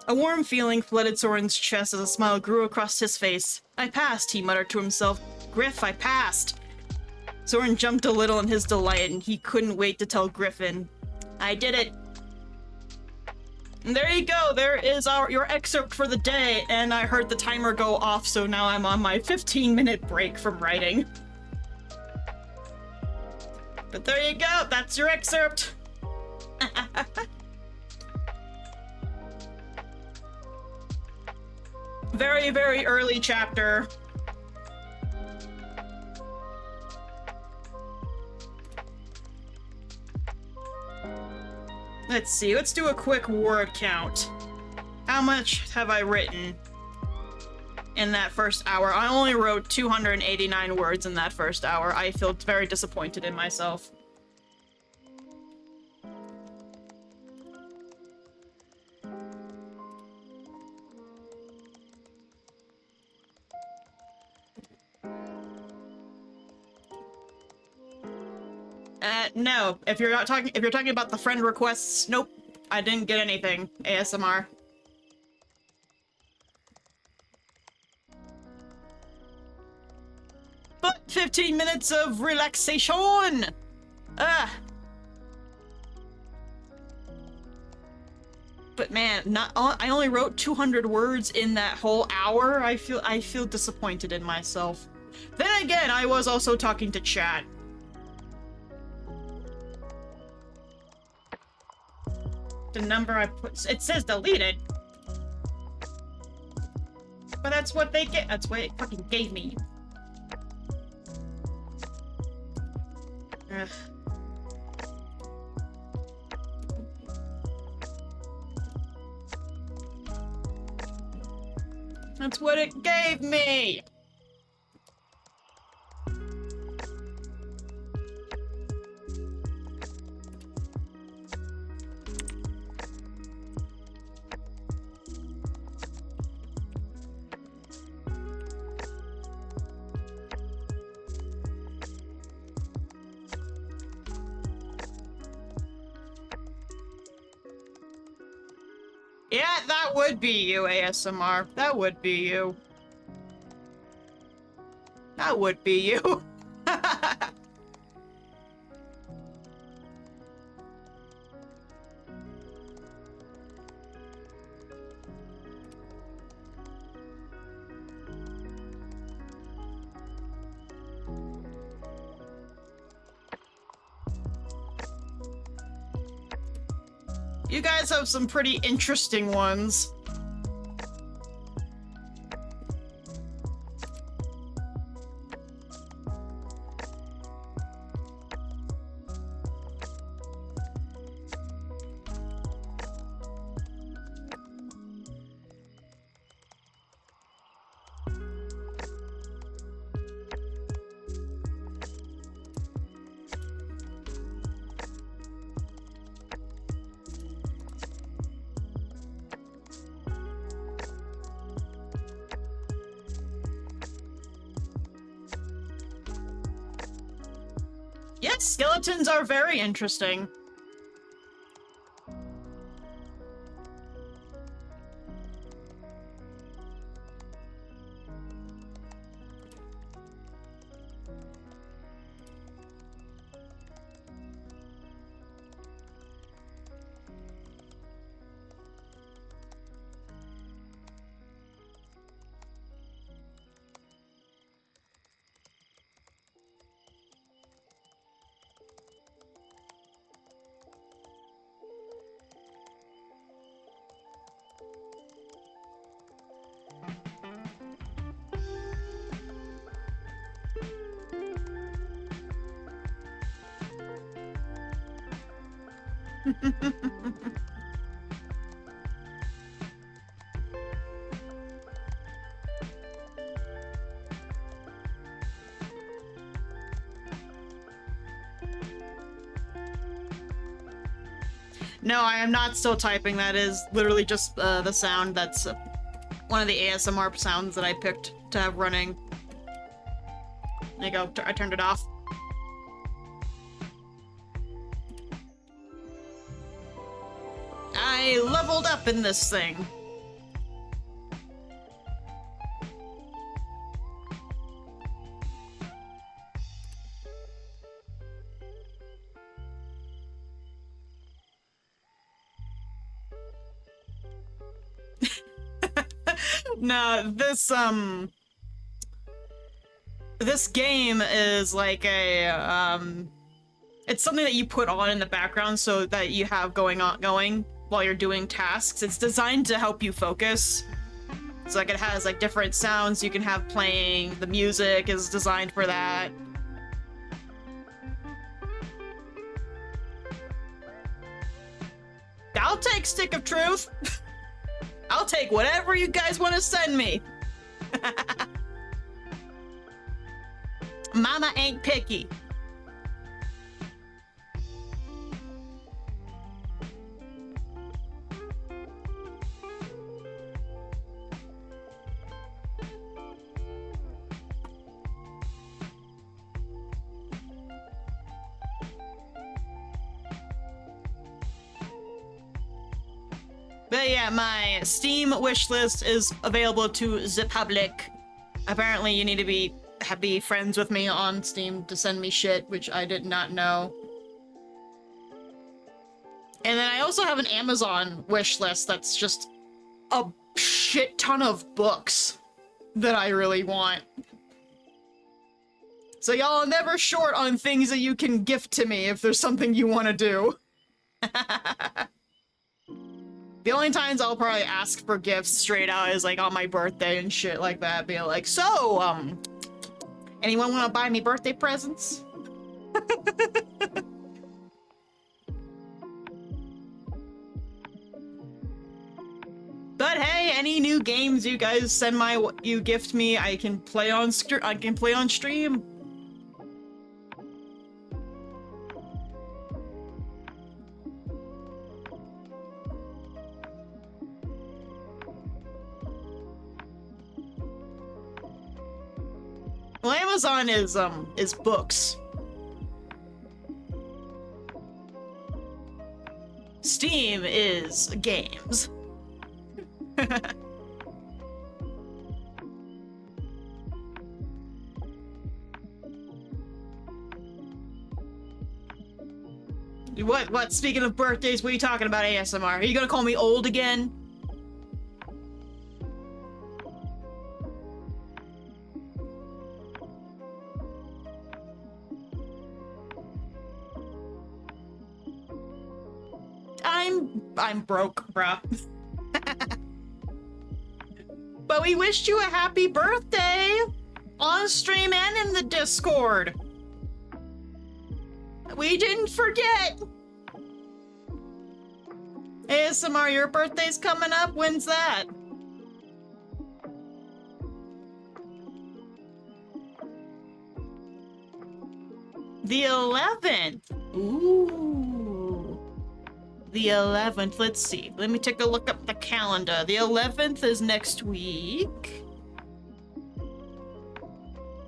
A warm feeling flooded Soren's chest as a smile grew across his face. I passed, he muttered to himself. Griff, I passed! Soren jumped a little in his delight, and he couldn't wait to tell Griffin. I did it! And there you go, there is your excerpt for the day, and I heard the timer go off, so now I'm on my 15-minute break from writing. But there you go, that's your excerpt! Very, very early chapter. Let's see, let's do a quick word count. How much have I written in that first hour? I only wrote 289 words in that first hour. I feel very disappointed in myself. No. If you're talking about the friend requests, nope. I didn't get anything. ASMR. But 15 minutes of relaxation! But man, I only wrote 200 words in that whole hour. I feel disappointed in myself. Then again, I was also talking to chat. The number I put, it says deleted. But that's what they get. That's what it fucking gave me. Ugh. That's what it gave me. Yeah, that would be you, ASMR. That would be you. That would be you. You guys have some pretty interesting ones. Yes, skeletons are very interesting. No, I am not still typing. That is literally just the sound. That's one of the ASMR sounds that I picked to have running. There you go. I turned it off. I leveled up in this thing. No, this game is like a, it's something that you put on in the background so that you have going while you're doing tasks. It's designed to help you focus. So like it has like different sounds you can have playing. The music is designed for that. I'll take Stick of Truth. I'll take whatever you guys want to send me. Mama ain't picky. But yeah, my Steam wishlist is available to the public. Apparently you need to be friends with me on Steam to send me shit, which I did not know. And then I also have an Amazon wishlist that's just a shit ton of books that I really want. So y'all are never short on things that you can gift to me if there's something you want to do. The only times I'll probably ask for gifts straight out is like on my birthday and shit like that. Being like, so, anyone want to buy me birthday presents? But hey, any new games you guys you gift me, I can play on stream. Well, Amazon is books. Steam is games. What? Speaking of birthdays, what are you talking about, ASMR? Are you gonna call me old again? I'm broke, bruh. But we wished you a happy birthday on stream and in the Discord. We didn't forget. ASMR, your birthday's coming up. When's that? The 11th. Ooh. The 11th. Let's see. Let me take a look up the calendar. The 11th is next week.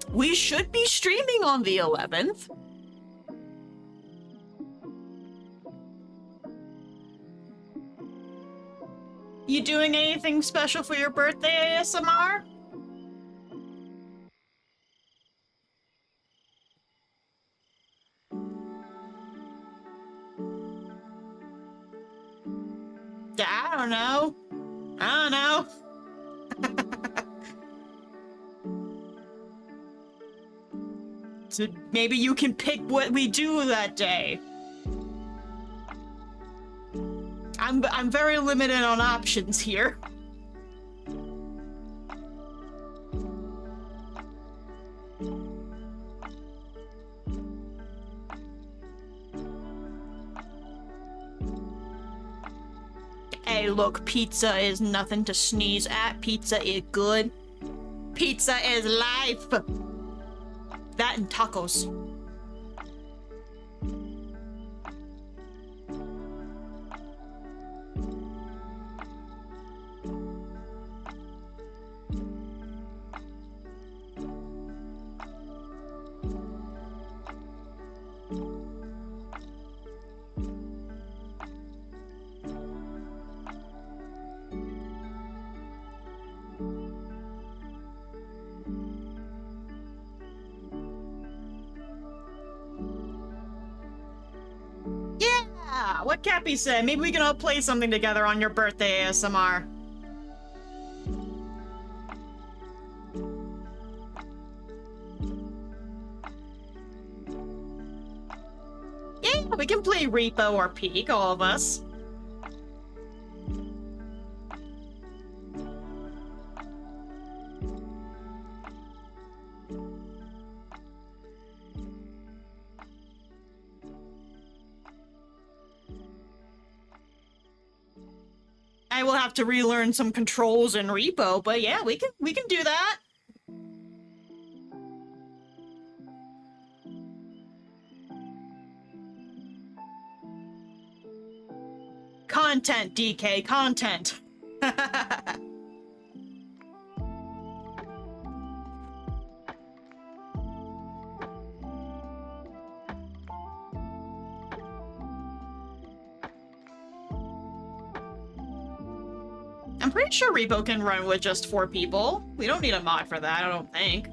We should be streaming on the 11th. You doing anything special for your birthday, ASMR? I don't know. I don't know. So maybe you can pick what we do that day. I'm very limited on options here. Hey, look, pizza is nothing to sneeze at. Pizza is good. Pizza is life. That and tacos. Yeah, what Cappy said. Maybe we can all play something together on your birthday, ASMR. Yeah, we can play Repo or Peak, all of us. I will have to relearn some controls in Repo, but yeah, we can do that. Content, DK, content. I'm pretty sure Repo can run with just 4 people. We don't need a mod for that, I don't think.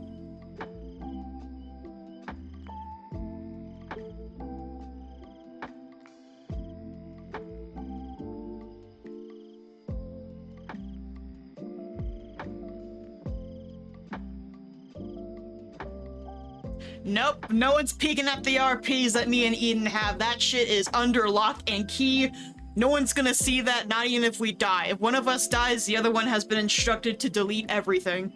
Nope, no one's peeking at the RPs that me and Eden have. That shit is under lock and key. No one's gonna see that, not even if we die. If one of us dies, the other one has been instructed to delete everything.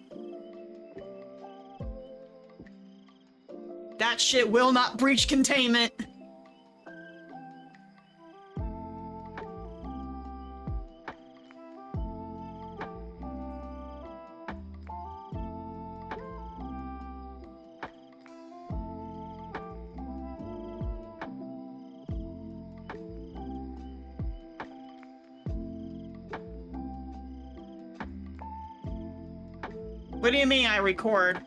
That shit will not breach containment. What do you mean I record?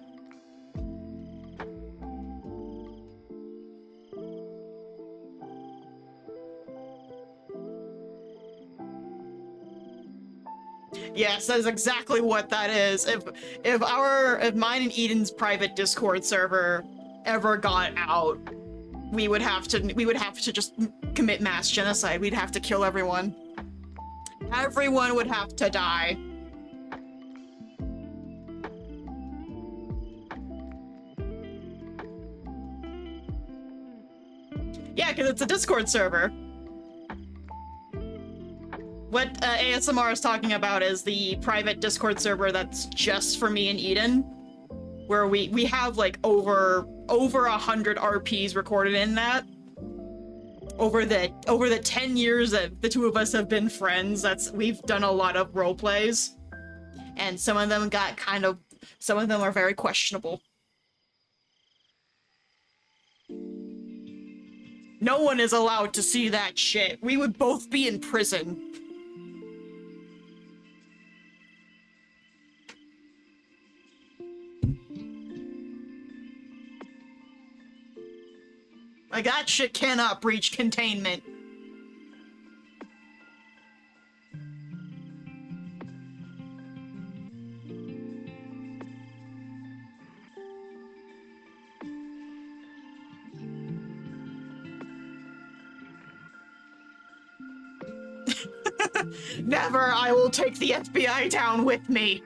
Yes, that is exactly what that is. If mine and Eden's private Discord server ever got out, we would have to just commit mass genocide. We'd have to kill everyone. Everyone would have to die. Yeah, because it's a Discord server. What ASMR is talking about is the private Discord server that's just for me and Eden, where we have like over 100 RPs recorded in that. Over the 10 years that the two of us have been friends, we've done a lot of role plays, and some of them are very questionable. No one is allowed to see that shit. We would both be in prison. Like, that shit cannot breach containment. Never, I will take the FBI down with me.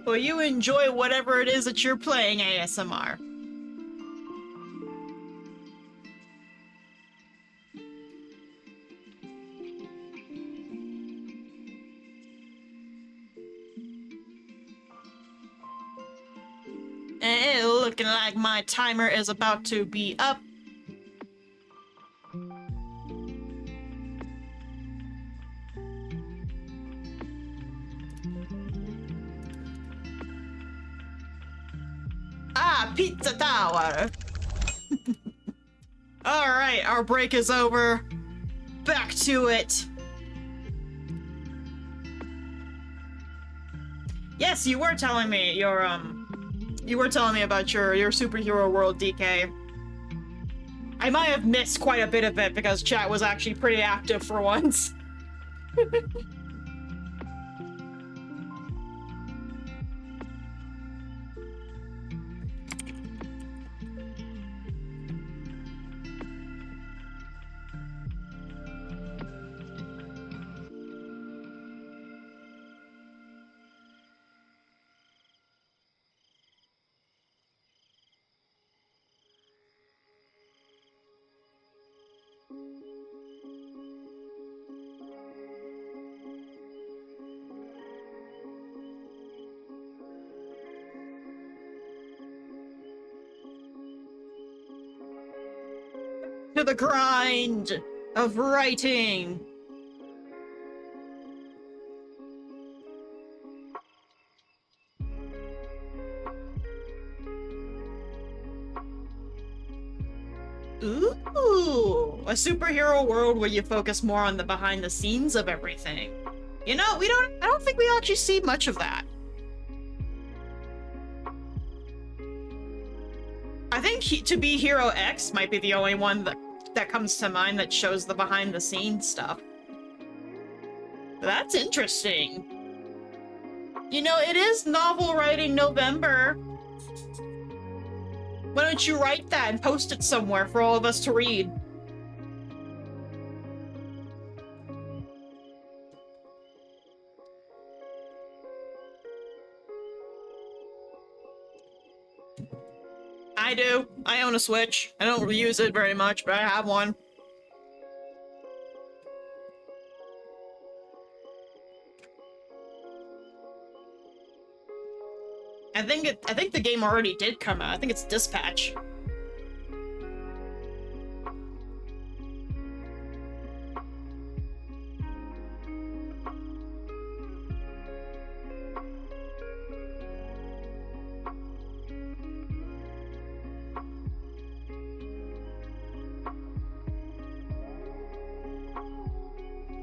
Well, you enjoy whatever it is that you're playing, ASMR. Looking like my timer is about to be up. Ah, pizza tower! Alright, our break is over. Back to it. Yes, you were telling me you were telling me about your superhero world, DK. I might have missed quite a bit of it because chat was actually pretty active for once. To the grind of writing. Ooh, a superhero world where you focus more on the behind the scenes of everything. You know, I don't think we actually see much of that. I think To Be Hero X might be the only one that comes to mind that shows the behind the scenes stuff. That's interesting. You know, it is novel writing November. Why don't you write that and post it somewhere for all of us to read? I do. I own a Switch. I don't use it very much, but I have one. I think the game already did come out. I think it's Dispatch.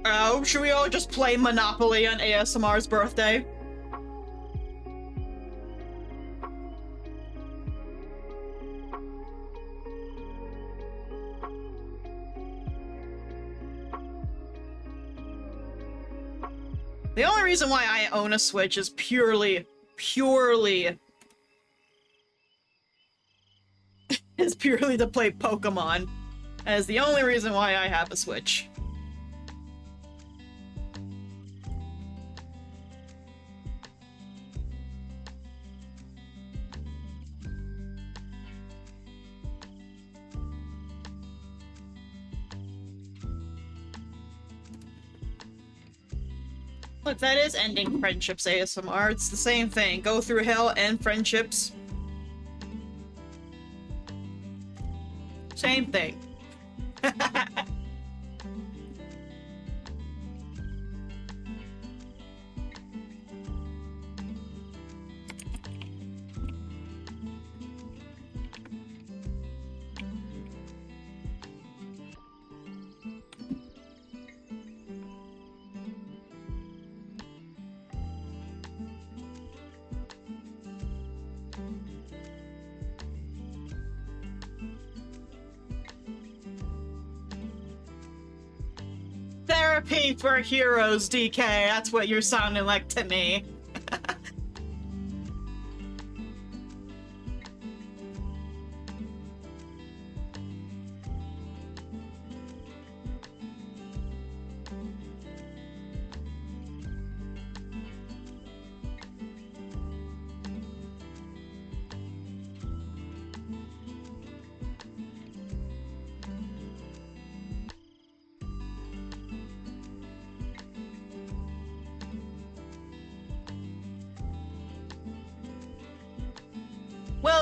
Oh, should we all just play Monopoly on ASMR's birthday? The only reason why I own a Switch is purely to play Pokemon. That is the only reason why I have a Switch. Look, that is ending friendships ASMR. It's the same thing. Go through hell and friendships. Same thing. Therapy for heroes, DK. That's what you're sounding like to me.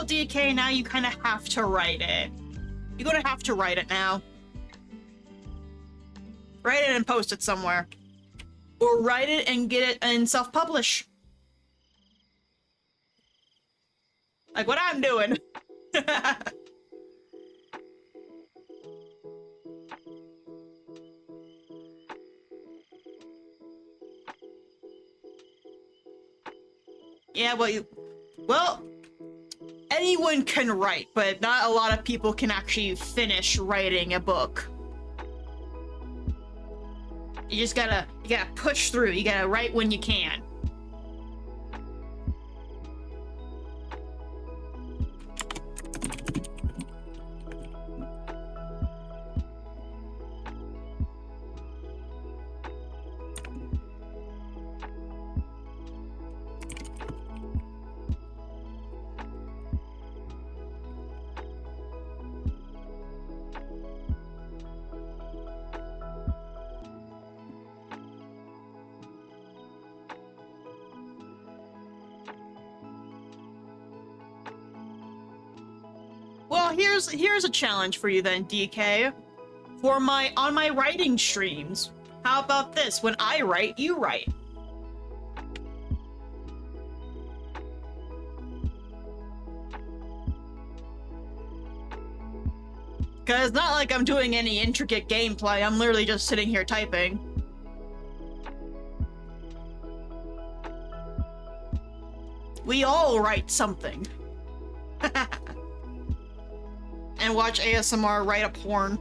well, DK, now you kind of have to write it. You're gonna have to write it now. Write it and post it somewhere. Or write it and get it and self-publish. Like what I'm doing. Yeah, well, anyone can write, but not a lot of people can actually finish writing a book. You gotta push through. You gotta write when you can. Well, here's a challenge for you then, DK. On my writing streams, how about this? When I write, you write. Cause it's not like I'm doing any intricate gameplay, I'm literally just sitting here typing. We all write something. And watch ASMR write a porn.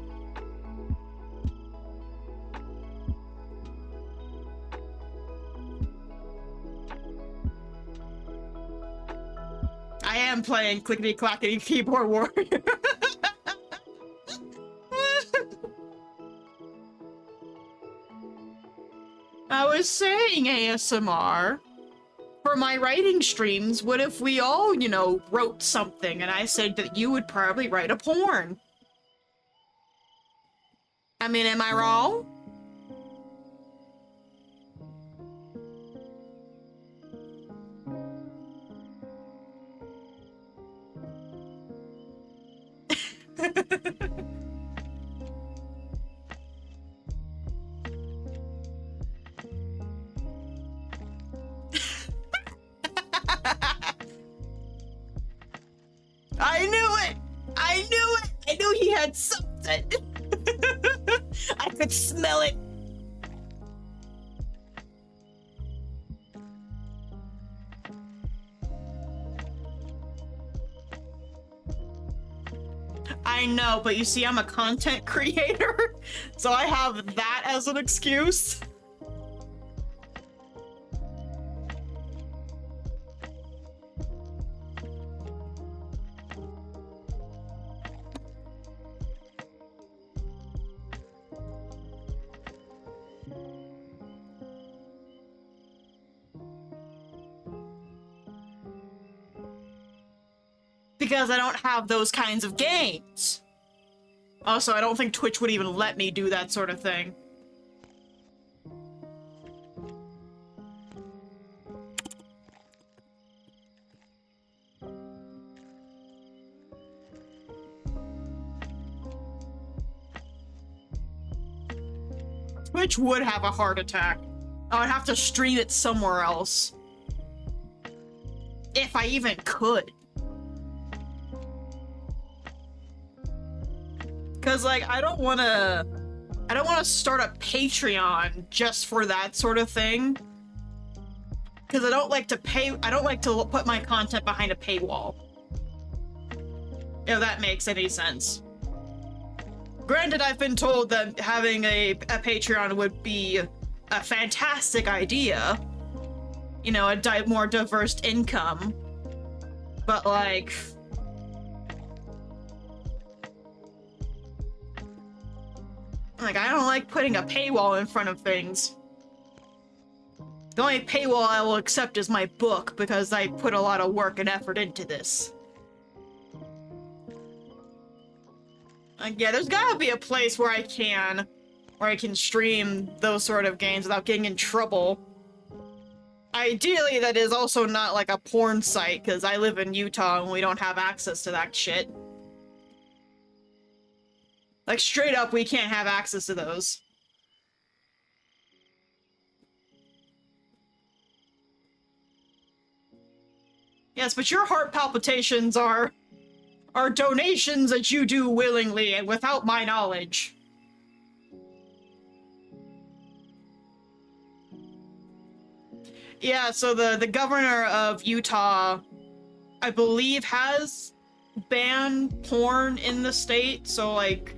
I am playing Clickety Clackety Keyboard Warrior. I was saying, ASMR, for my writing streams, what if we all, you know, wrote something, and I said that you would probably write a porn? I mean, am I wrong? I knew it! I knew it! I knew he had something! I could smell it! I know, but you see, I'm a content creator, so I have that as an excuse. Because I don't have those kinds of games. Also, I don't think Twitch would even let me do that sort of thing. Twitch would have a heart attack. I would have to stream it somewhere else. If I even could. Cause like I don't wanna start a Patreon just for that sort of thing. Cause I don't like to put my content behind a paywall. If that makes any sense. Granted, I've been told that having a Patreon would be a fantastic idea. You know, a more diverse income. But like... I don't like putting a paywall in front of things. The only paywall I will accept is my book, because I put a lot of work and effort into this. Yeah, there's gotta be a place where I can stream those sort of games without getting in trouble. Ideally, that is also not like a porn site, because I live in Utah and we don't have access to that shit. Like, straight up, we can't have access to those. Yes, but your heart palpitations are donations that you do willingly and without my knowledge. Yeah, so the governor of Utah, I believe, has banned porn in the state, so like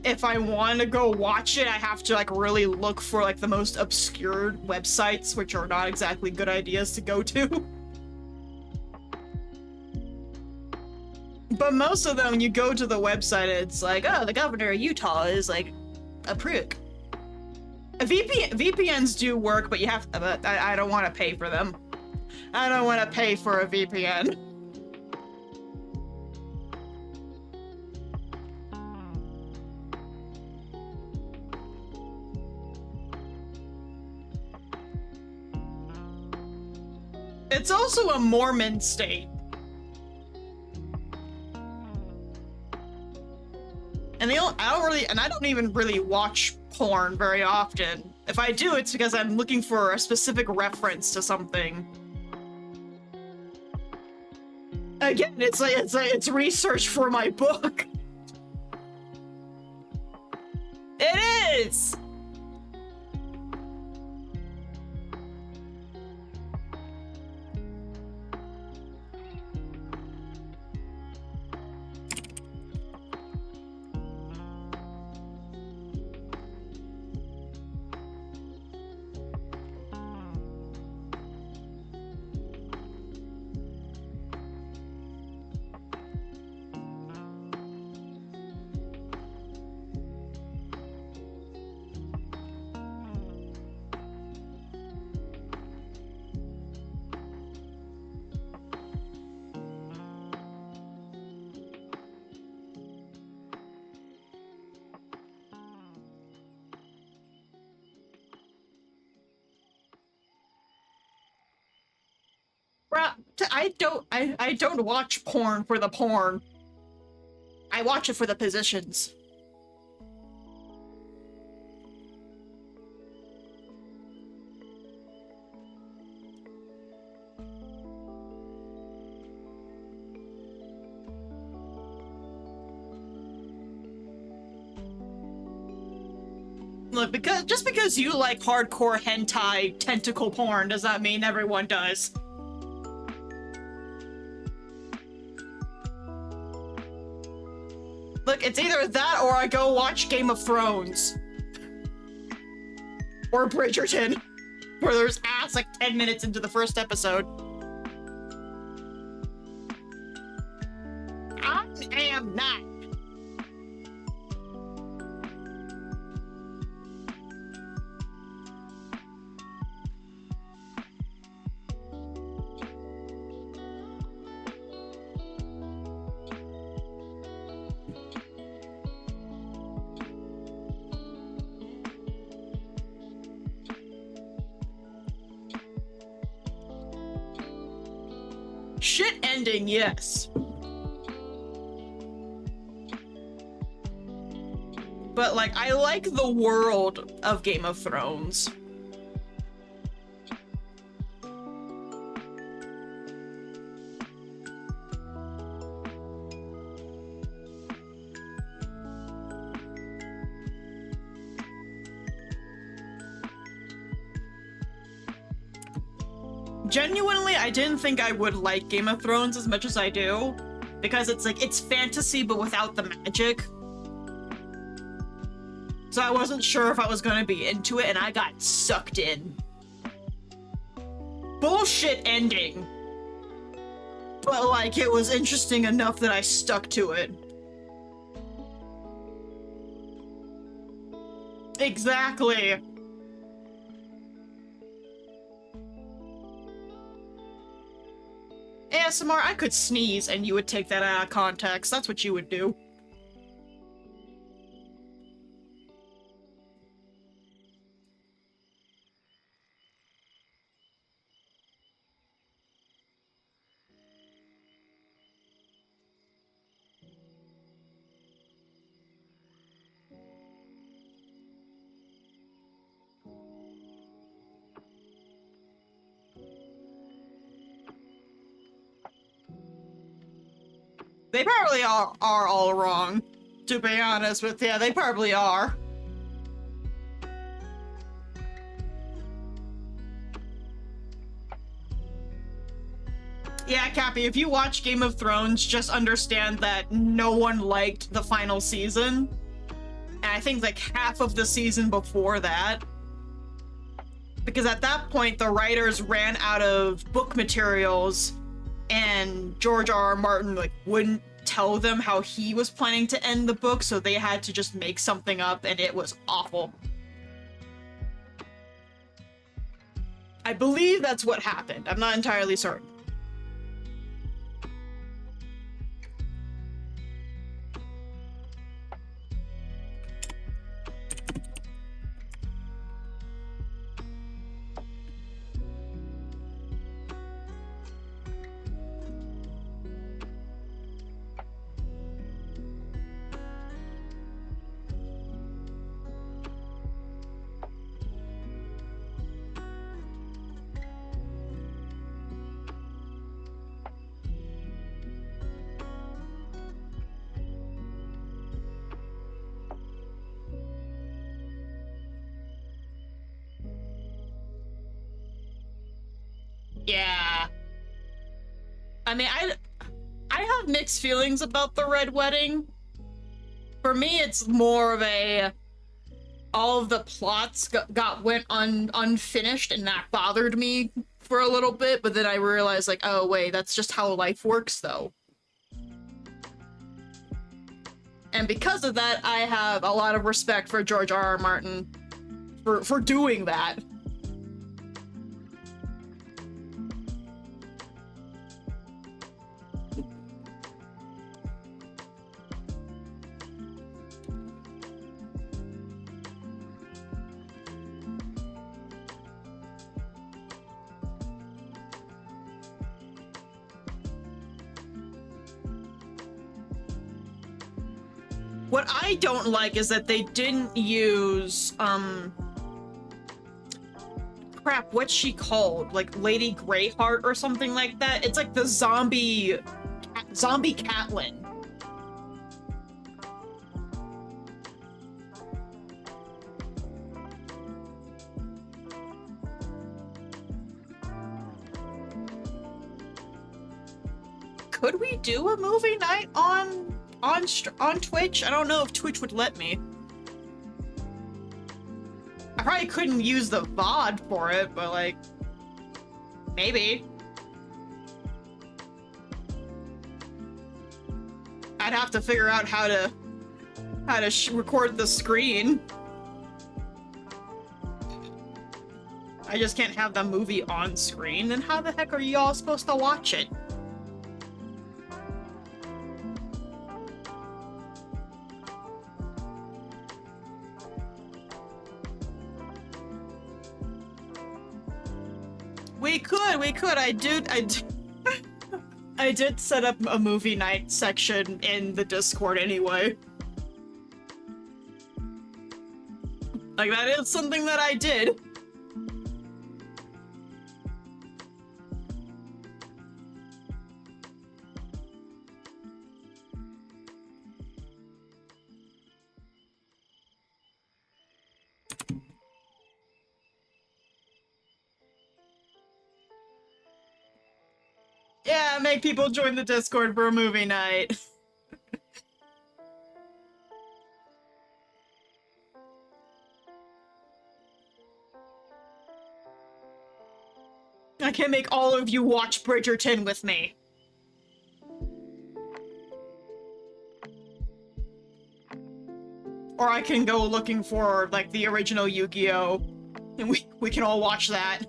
if I want to go watch it, I have to like really look for like the most obscure websites, which are not exactly good ideas to go to. But most of them, when you go to the website, it's like, oh, the governor of Utah is like a prick. VPNs do work, but you have. But I don't want to pay for them. I don't want to pay for a VPN. It's also a Mormon state. And I don't even really watch porn very often. If I do, it's because I'm looking for a specific reference to something. Again, it's research for my book. It is! I don't watch porn for the porn. I watch it for the positions. Look, just because you like hardcore hentai tentacle porn does not mean everyone does. Look, it's either that or I go watch Game of Thrones. Or Bridgerton, where there's ass like 10 minutes into the first episode. I am not. Shit ending, yes. But, like, I like the world of Game of Thrones. Genuinely, I didn't think I would like Game of Thrones as much as I do, because it's like, it's fantasy but without the magic. So I wasn't sure if I was gonna be into it, and I got sucked in. Bullshit ending. But like, it was interesting enough that I stuck to it. Exactly. ASMR, I could sneeze and you would take that out of context. That's what you would do. They probably are all wrong, to be honest with you. They probably are. Yeah, Cappy, if you watch Game of Thrones, just understand that no one liked the final season. And I think like half of the season before that. Because at that point, the writers ran out of book materials and George R.R. Martin like wouldn't tell them how he was planning to end the book, so they had to just make something up, and it was awful. I believe that's what happened. I'm not entirely certain. Yeah. I mean, I have mixed feelings about the Red Wedding. For me, it's more of a all of the plots went unfinished, and that bothered me for a little bit, but then I realized like, oh wait, that's just how life works though. And because of that, I have a lot of respect for George R.R. Martin for doing that. What I don't like is that they didn't use, crap, what's she called? Like Lady Greyheart or something like that? It's like the zombie Catelyn. Could we do a movie night on Twitch? I don't know if Twitch would let me. I probably couldn't use the VOD for it, but like, maybe. I'd have to figure out how to record the screen. I just can't have the movie on screen. Then how the heck are you all supposed to watch it? We could. I did set up a movie night section in the Discord anyway. Like, that is something that I did. Yeah, make people join the Discord for a movie night. I can make all of you watch Bridgerton with me. Or I can go looking for, like, the original Yu-Gi-Oh! And we can all watch that.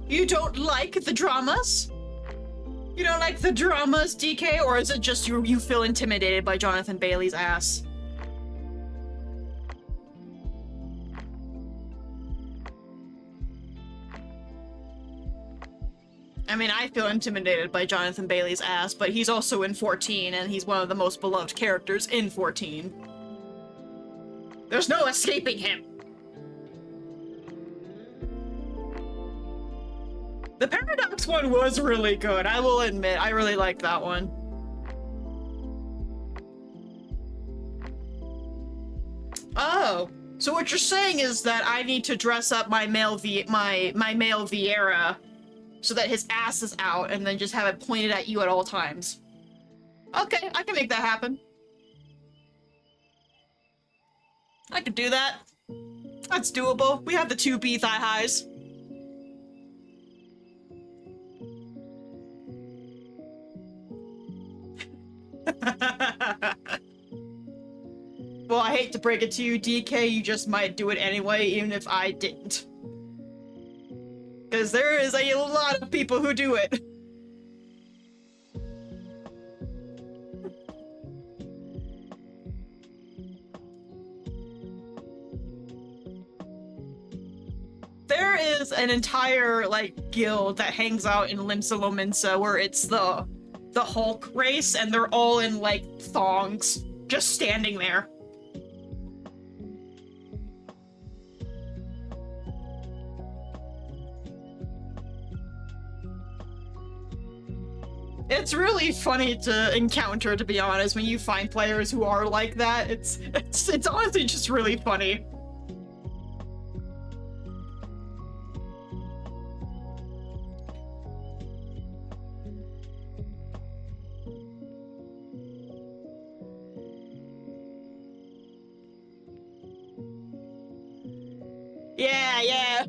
You don't like the dramas? You don't like the dramas, DK? Or is it just you feel intimidated by Jonathan Bailey's ass? I mean, I feel intimidated by Jonathan Bailey's ass, but he's also in 14, and he's one of the most beloved characters in 14. There's no escaping him! The Paradox one was really good, I will admit. I really liked that one. Oh, so what you're saying is that I need to dress up my male male Vieira so that his ass is out and then just have it pointed at you at all times. Okay, I can make that happen. I could do that. That's doable. We have the 2B thigh highs. Well, I hate to break it to you, DK, you just might do it anyway, even if I didn't. Because there is a lot of people who do it. There is an entire, like, guild that hangs out in Limsa Lominsa where it's the Hulk race, and they're all in, like, thongs, just standing there. It's really funny to encounter, to be honest, when you find players who are like that. It's honestly just really funny. Yeah.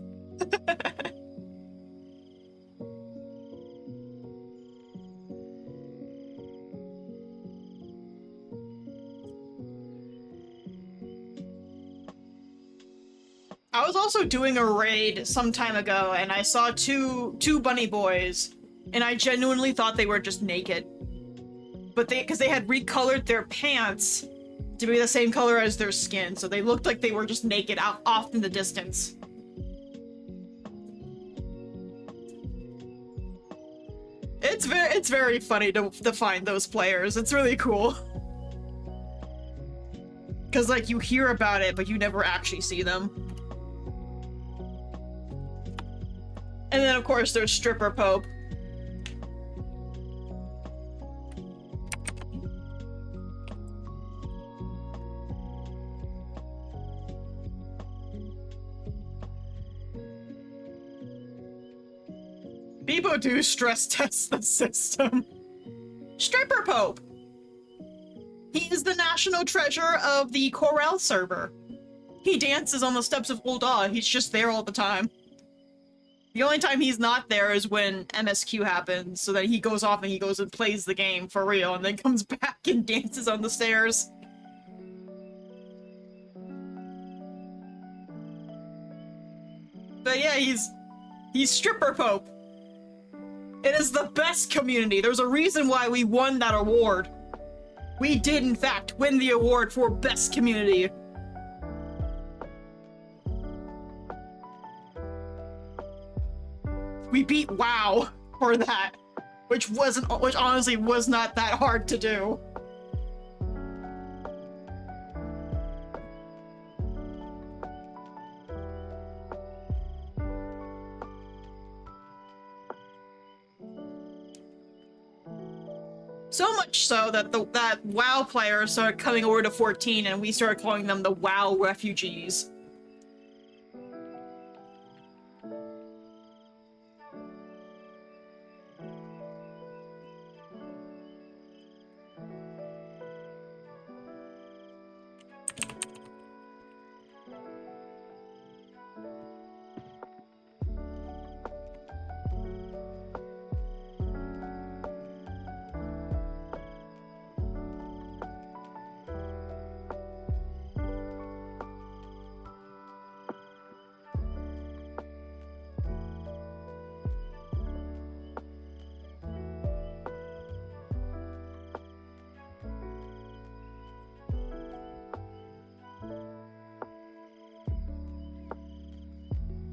I was also doing a raid some time ago, and I saw two bunny boys, and I genuinely thought they were just naked. But because they had recolored their pants to be the same color as their skin, so they looked like they were just naked off in the distance. It's very funny to find those players. It's really cool. Because, like, you hear about it, but you never actually see them. And then, of course, there's Stripper Pope. People do stress test the system. Stripper Pope! He is the national treasure of the Corel server. He dances on the steps of Ul'dah. He's just there all the time. The only time he's not there is when MSQ happens, so that he goes off and he goes and plays the game for real, and then comes back and dances on the stairs. But yeah, he's Stripper Pope. It is the best community. There's a reason why we won that award. We did, in fact, win the award for best community. We beat WoW for that, which honestly was not that hard to do. So much so that that WoW players started coming over to 14, and we started calling them the WoW refugees.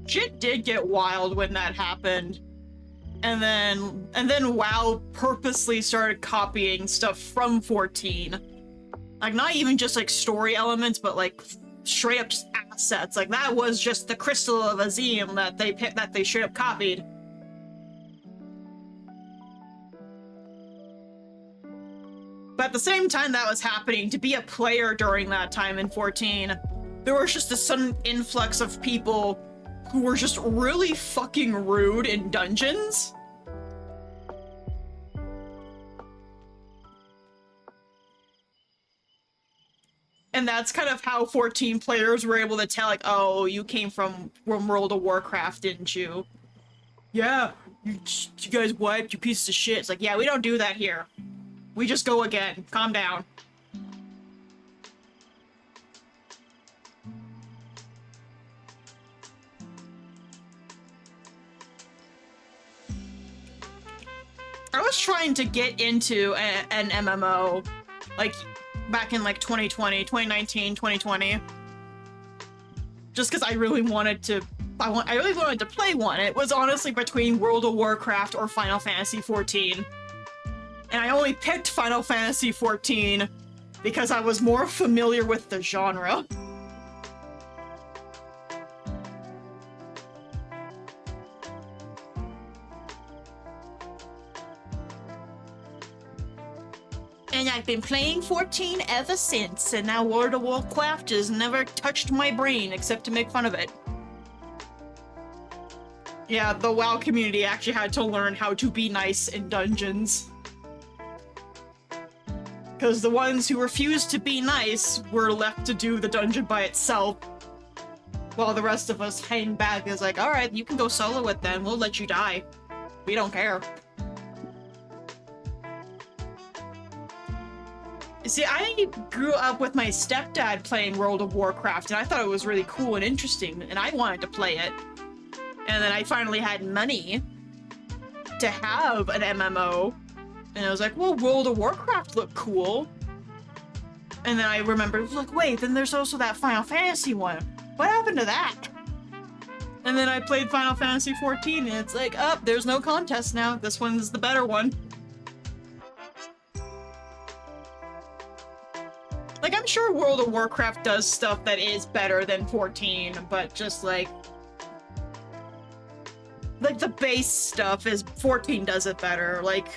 Shit did get wild when that happened. and then WoW purposely started copying stuff from 14. Like, not even just like story elements, but like straight up just assets. Like, that was just the Crystal of Azim that they straight up copied. But at the same time that was happening, to be a player during that time in 14, there was just a sudden influx of people who were just really fucking rude in dungeons. And that's kind of how 14 players were able to tell, like, oh, you came from World of Warcraft, didn't you? Yeah, you guys wiped, you pieces of shit. It's like, yeah, we don't do that here. We just go again. Calm down. I was trying to get into an MMO, like, back in, like, 2020, 2019, 2020. Just because I really wanted to... I really wanted to play one. It was honestly between World of Warcraft or Final Fantasy XIV. And I only picked Final Fantasy XIV because I was more familiar with the genre. And I've been playing 14 ever since, and now World of Warcraft has never touched my brain except to make fun of it. Yeah, the WoW community actually had to learn how to be nice in dungeons. Because the ones who refused to be nice were left to do the dungeon by itself, while the rest of us hang back as like, alright, you can go solo it then, we'll let you die. We don't care. See, I grew up with my stepdad playing World of Warcraft, and I thought it was really cool and interesting, and I wanted to play it. And then I finally had money to have an MMO, and I was like, well, World of Warcraft looked cool. And then I remembered, like, wait, then there's also that Final Fantasy one. What happened to that? And then I played Final Fantasy XIV, and it's like, oh, there's no contest now. This one's the better one. Like, I'm sure World of Warcraft does stuff that is better than 14, but just, like, the base stuff is 14 does it better. Like,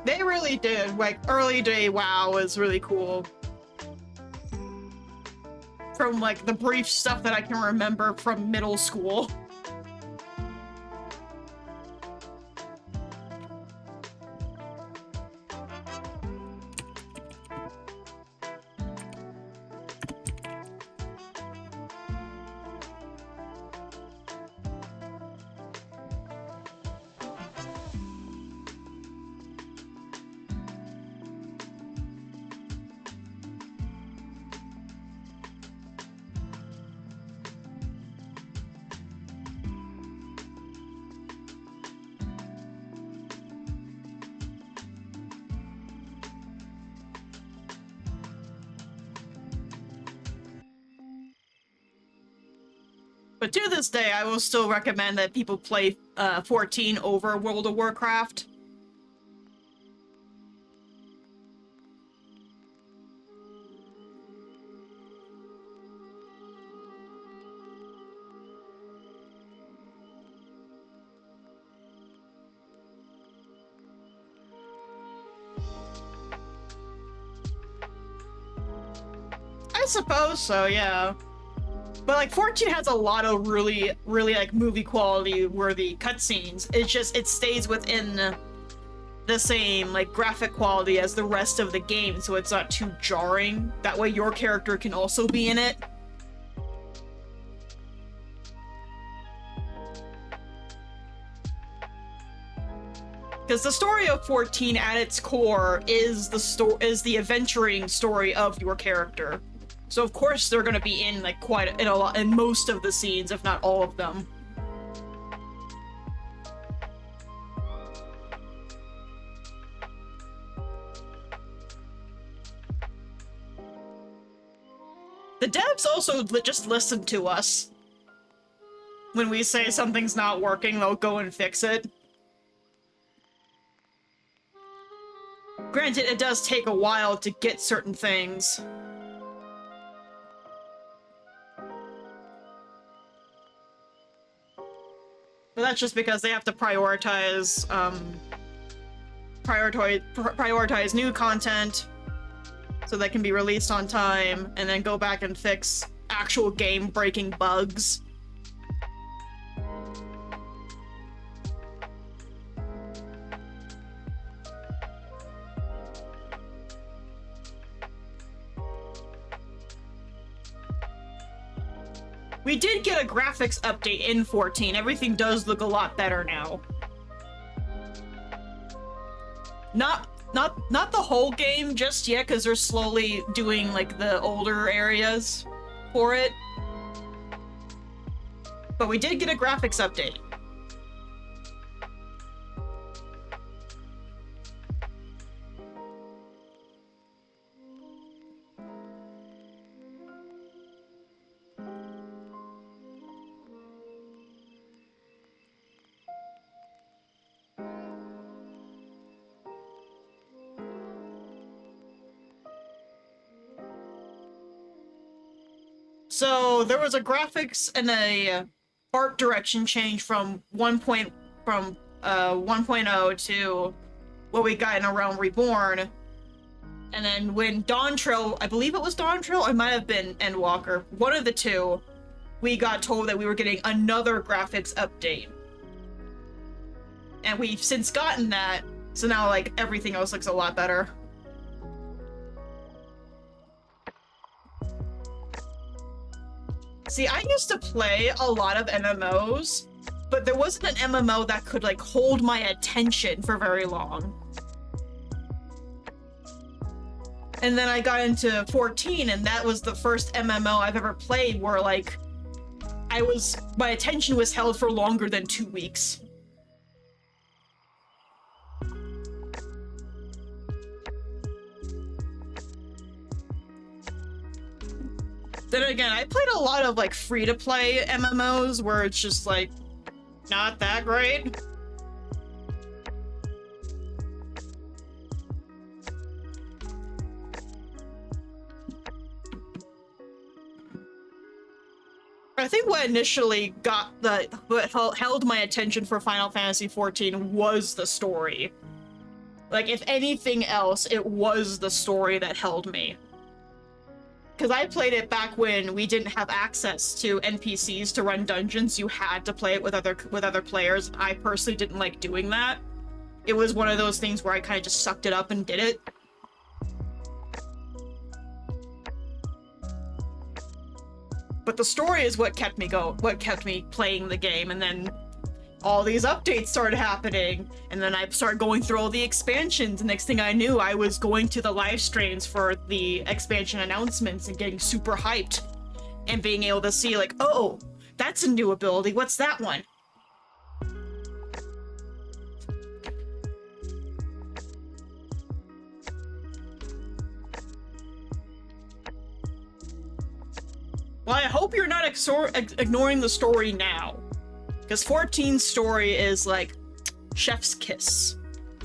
they really did. Like, early day WoW was really cool. From, like, the brief stuff that I can remember from middle school. But to this day, I will still recommend that people play 14 over World of Warcraft. I suppose so, yeah. But, like, 14 has a lot of really, like, movie quality worthy cutscenes. It's just, it stays within the same, like, graphic quality as the rest of the game, so it's not too jarring. That way your character can also be in it. Because the story of 14 at its core is the adventuring story of your character. So of course they're gonna be in, like, in most of the scenes, if not all of them. The devs also just listen to us. When we say something's not working, they'll go and fix it. Granted, it does take a while to get certain things. But that's just because they have to prioritize new content so that can be released on time, and then go back and fix actual game-breaking bugs. We did get a graphics update in 14. Everything does look a lot better now. Not the whole game just yet, because they're slowly doing like the older areas for it. But we did get a graphics update. So there was a graphics and a art direction change from 1.0 to what we got in A Realm Reborn. And then when Dawn Trail, I believe it was Dawn Trail, or it might have been Endwalker, one of the two, we got told that we were getting another graphics update. And we've since gotten that, so now like everything else looks a lot better. See, I used to play a lot of MMOs, but there wasn't an MMO that could, like, hold my attention for very long. And then I got into 14, and that was the first MMO I've ever played where, like, my attention was held for longer than 2 weeks. Then again, I played a lot of, like, free-to-play MMOs where it's just, like, not that great. I think what initially what held my attention for Final Fantasy XIV was the story. Like, if anything else, it was the story that held me. Because I played it back when we didn't have access to NPCs to run dungeons. You had to play it with other players. I personally didn't like doing that. It was one of those things where I kind of just sucked it up and did it. But the story is what kept me playing the game, and then all these updates started happening, and then I started going through all the expansions, and next thing I knew, I was going to the live streams for the expansion announcements and getting super hyped, and being able to see, like, oh, that's a new ability, what's that one? Well, I hope you're not ignoring the story now. Because 14's story is, like, chef's kiss,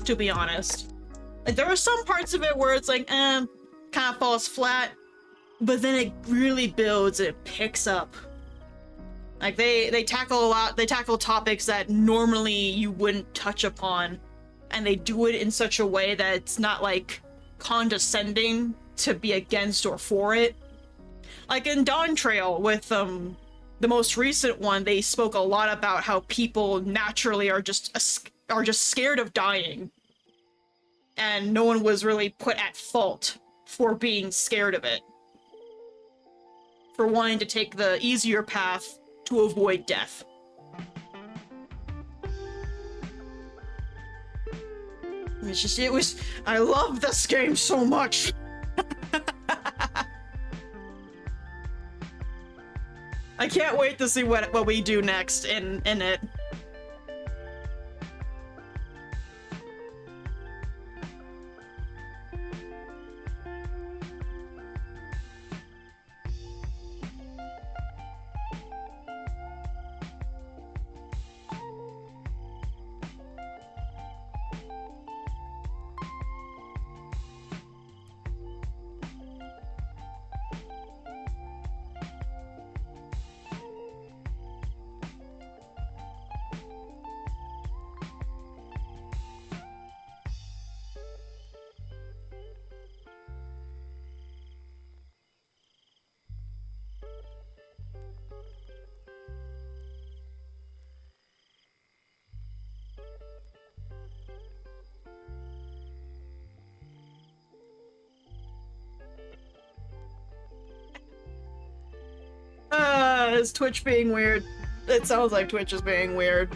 to be honest. Like, there are some parts of it where it's like, kind of falls flat, but then it really builds, it picks up. Like, they tackle topics that normally you wouldn't touch upon, and they do it in such a way that it's not, like, condescending to be against or for it. Like in Dawn Trail with, the most recent one, they spoke a lot about how people naturally are just scared of dying. And no one was really put at fault for being scared of it. For wanting to take the easier path to avoid death. I love this game so much! I can't wait to see what we do next in it. Is Twitch being weird? It sounds like Twitch is being weird.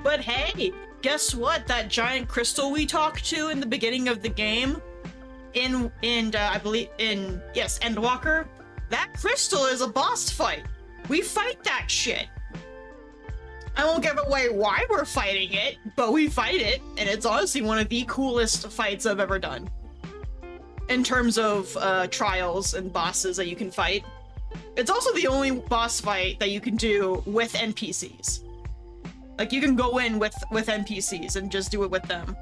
But hey, guess what? That giant crystal we talked to in the beginning of the game, I believe Endwalker, that crystal is a boss fight. We fight that shit. I won't give away why we're fighting it, but we fight it, and it's honestly one of the coolest fights I've ever done. In terms of trials and bosses that you can fight. It's also the only boss fight that you can do with NPCs. Like, you can go in with NPCs and just do it with them.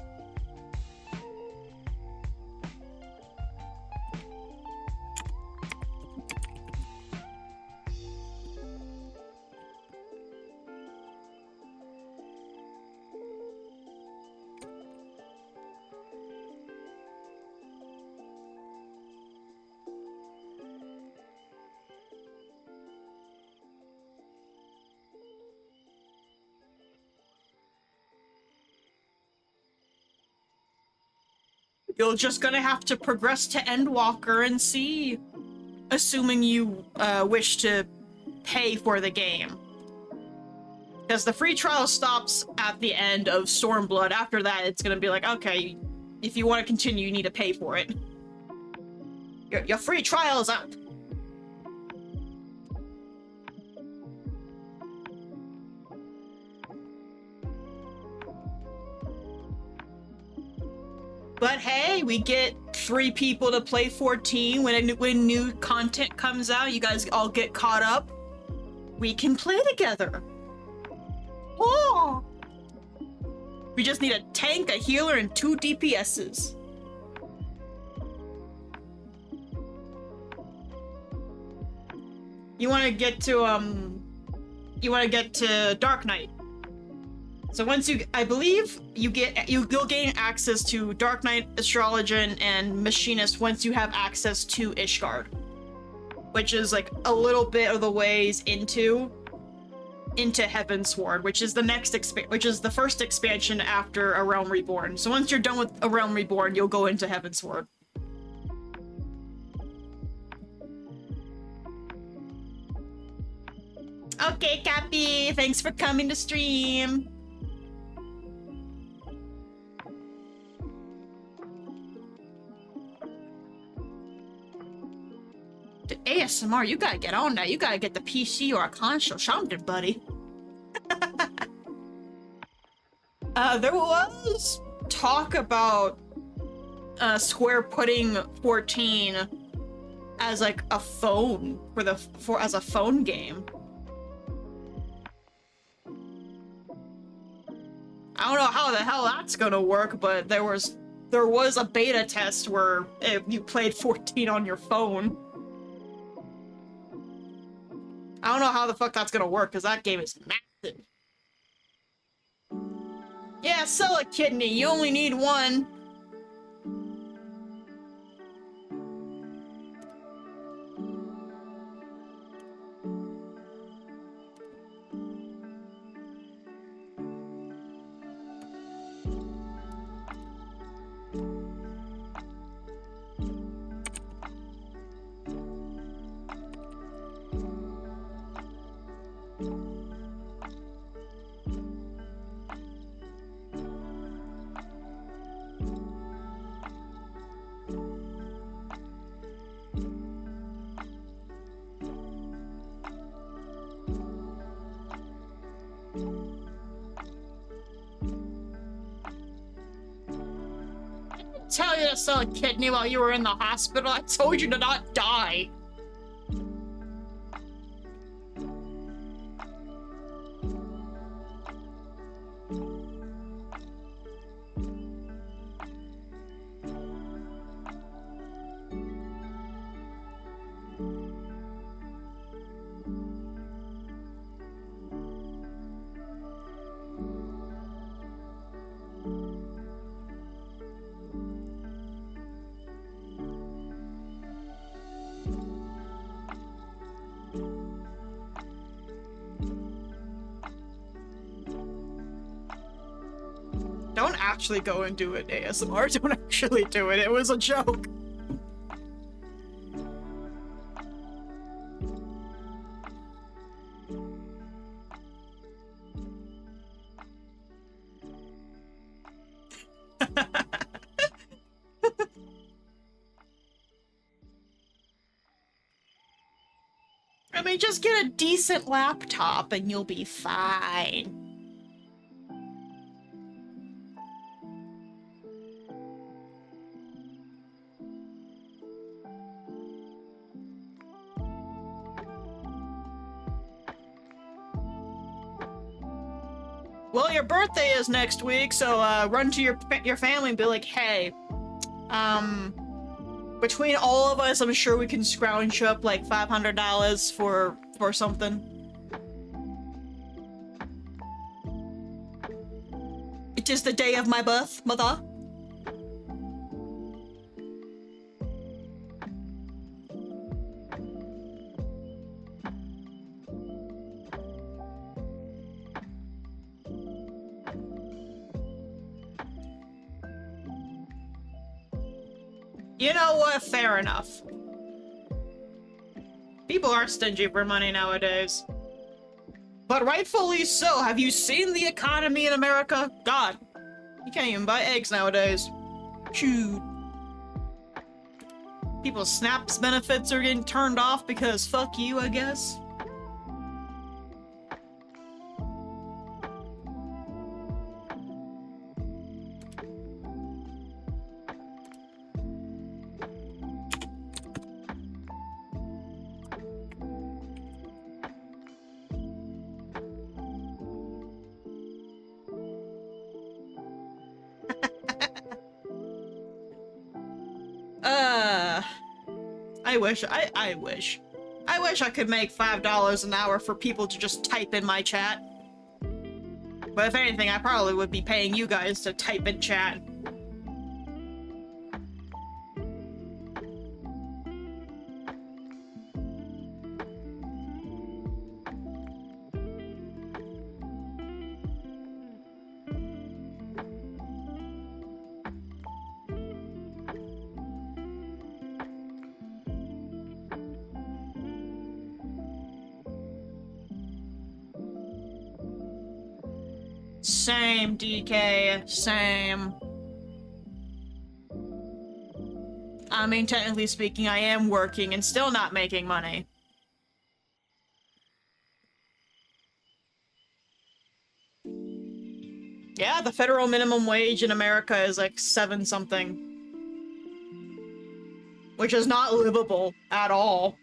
You're just gonna have to progress to Endwalker and see, assuming you wish to pay for the game. Because the free trial stops at the end of Stormblood. After that, it's gonna be like, okay, if you want to continue, you need to pay for it. Your free trial is up. But hey, we get 3 people to play 14. When new content comes out, you guys all get caught up. We can play together. Oh! We just need a tank, a healer, and 2 DPSs. You want to get to Dark Knight. So once I believe you'll gain access to Dark Knight, Astrologian, and Machinist once you have access to Ishgard, which is like a little bit of the ways into Heavensward, which is the first expansion after A Realm Reborn. So once you're done with A Realm Reborn, you'll go into Heavensward. Okay, Cappy, thanks for coming to stream. ASMR, you gotta get on that. You gotta get the PC or a console, something, buddy. There was talk about Square putting 14 as like a phone as a phone game. I don't know how the hell that's gonna work, but there was a beta test where you played 14 on your phone. I don't know how the fuck that's gonna work, because that game is massive. Yeah, sell a kidney. You only need one. Tell you to sell a kidney while you were in the hospital. I told you to not die. Don't actually go and do it, ASMR. Don't actually do it. It was a joke. just get a decent laptop and you'll be fine. Well, your birthday is next week, so run to your family and be like, hey, between all of us, I'm sure we can scrounge up like $500 for something. It is the day of my birth, mother. You know what? Fair enough. People are stingy for money nowadays. But rightfully so. Have you seen the economy in America? God, you can't even buy eggs nowadays. Shoot. People's SNAP's benefits are getting turned off because fuck you, I guess. I wish I could make $5 an hour for people to just type in my chat. But if anything, I probably would be paying you guys to type in chat. Same, DK, same. I mean, technically speaking, I am working and still not making money. Yeah, the federal minimum wage in America is like 7 something. Which is not livable at all.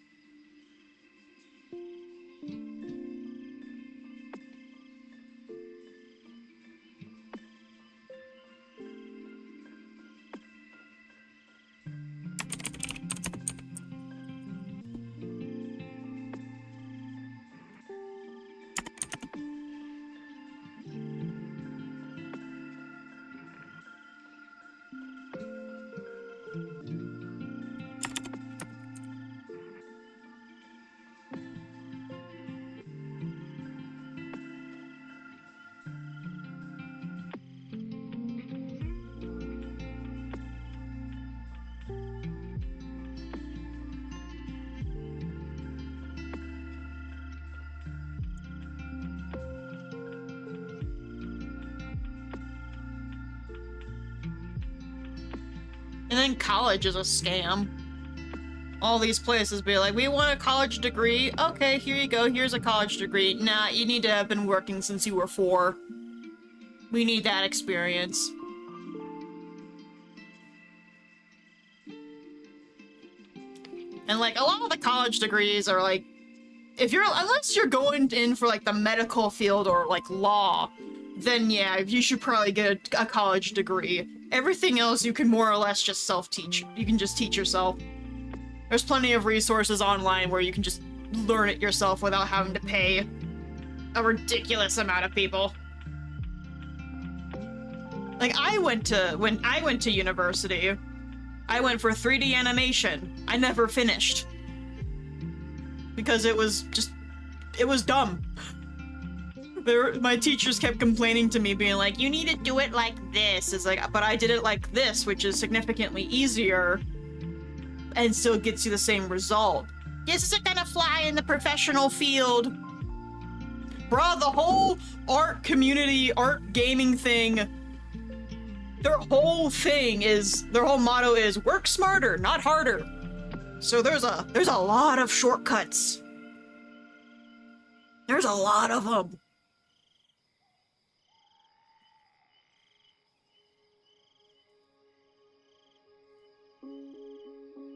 And then college is a scam. All these places be like, we want a college degree. Okay, here you go. Here's a college degree. Nah, you need to have been working since you were 4. We need that experience. And like, a lot of the college degrees are like, unless you're going in for like the medical field or like law, then yeah, you should probably get a college degree. Everything else you can more or less just self-teach. You can just teach yourself. There's plenty of resources online where you can just learn it yourself without having to pay a ridiculous amount of people. Like, when I went to university, I went for 3D animation. I never finished. Because it was dumb. My teachers kept complaining to me, being like, you need to do it like this. It's like, but I did it like this, which is significantly easier and still gets you the same result. This isn't gonna fly in the professional field. Bruh, the whole art community, art gaming thing, their whole motto is work smarter, not harder. So there's a lot of shortcuts. There's a lot of them.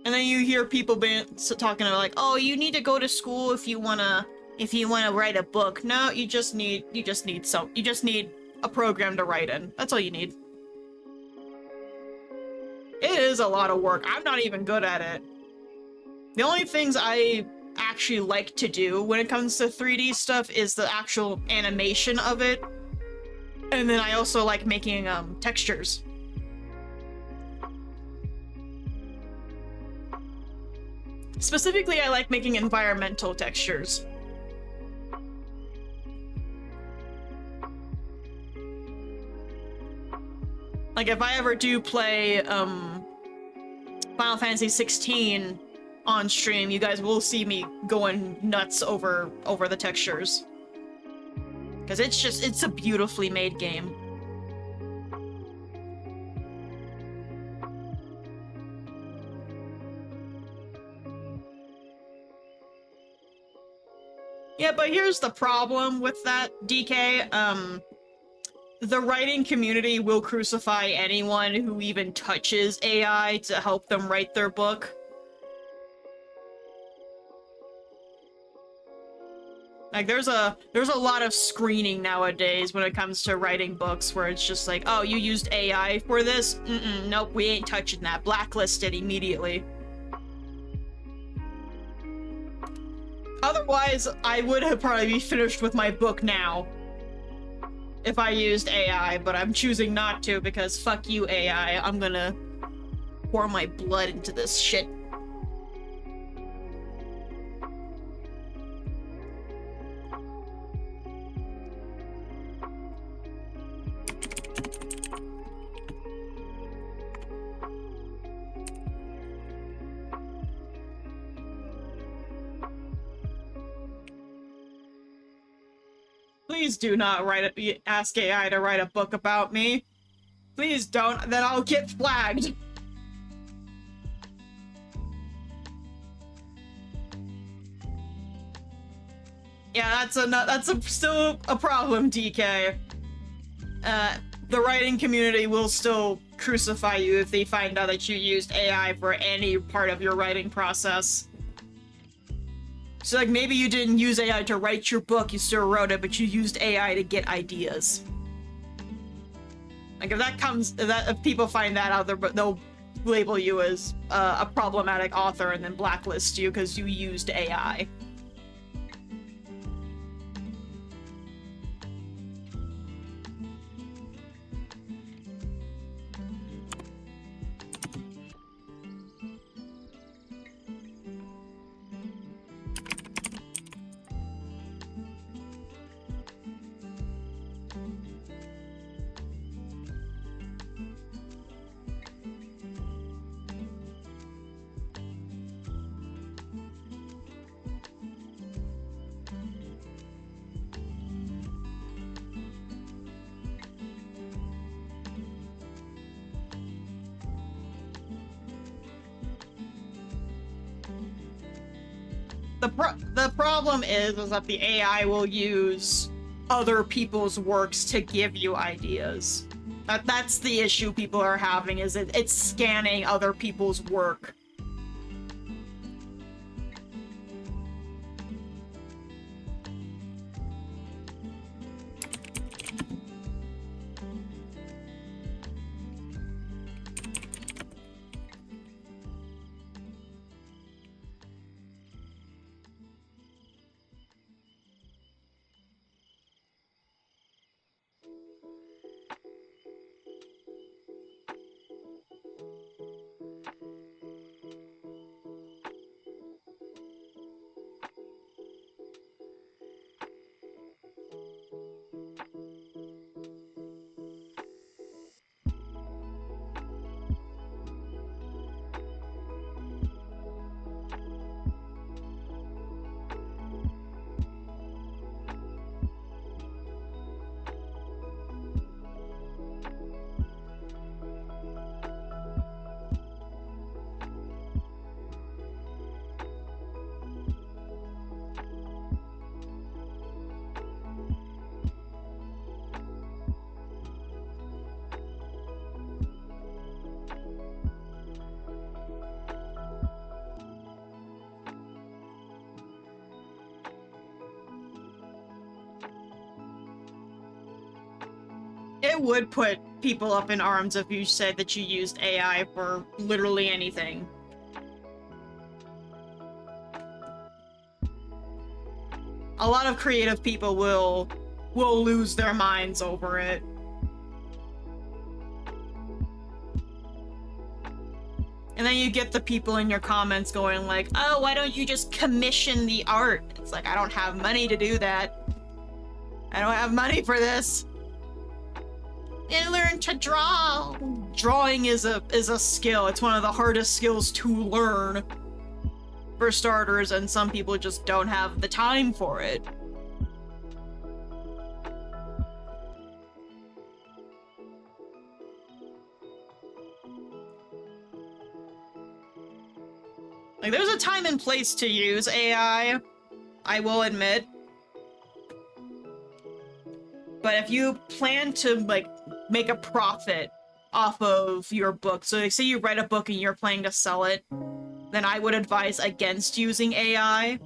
And then you hear people talking about like, oh, you need to go to school if you wanna write a book. No, you just need a program to write in. That's all you need. It is a lot of work. I'm not even good at it. The only things I actually like to do when it comes to 3D stuff is the actual animation of it. And then I also like making textures. Specifically, I like making environmental textures. Like if I ever do play Final Fantasy 16 on stream, you guys will see me going nuts over the textures. Because it's a beautifully made game. Yeah, but here's the problem with that, DK. The writing community will crucify anyone who even touches AI to help them write their book. Like, there's a lot of screening nowadays when it comes to writing books where it's just like, oh, you used AI for this? Nope, we ain't touching that. Blacklisted immediately. Otherwise, I would have probably be finished with my book now if I used AI, but I'm choosing not to because fuck you, AI. I'm gonna pour my blood into this shit. Please do not ask AI to write a book about me. Please don't, then I'll get flagged. Yeah, that's still a problem, DK. The writing community will still crucify you if they find out that you used AI for any part of your writing process. So, like, maybe you didn't use AI to write your book, you still wrote it, but you used AI to get ideas. Like, if people find that out, they'll label you as a problematic author and then blacklist you because you used AI. The problem is that the AI will use other people's works to give you ideas. That's the issue people are having, is it's scanning other people's work. I would put people up in arms if you said that you used AI for literally anything. A lot of creative people will lose their minds over it. And then you get the people in your comments going like, oh, why don't you just commission the art? It's like, I don't have money to do that. I don't have money for this. And learn to draw. Drawing is a skill. It's one of the hardest skills to learn for starters, and some people just don't have the time for it. Like, there's a time and place to use AI, I will admit. But if you plan to, like, make a profit off of your book, so like, say you write a book and you're planning to sell it, then I would advise against using AI.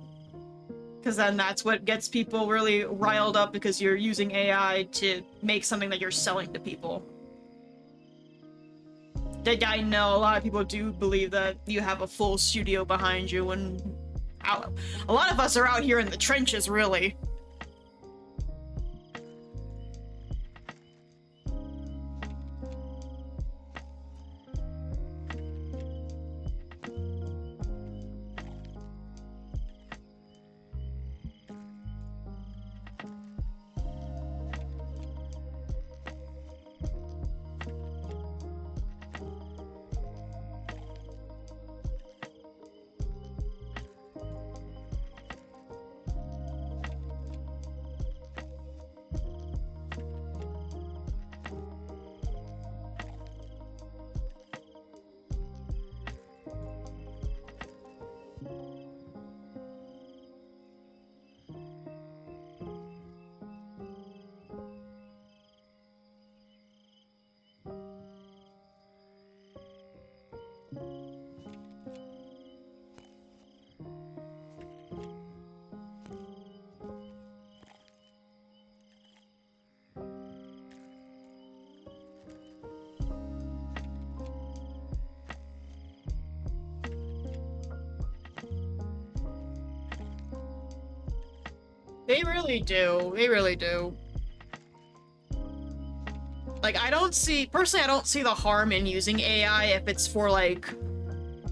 Because then that's what gets people really riled up, because you're using AI to make something that you're selling to people. I know a lot of people do believe that you have a full studio behind you, and a lot of us are out here in the trenches, really. They really do. They really do. Like, personally, I don't see the harm in using AI if it's for, like,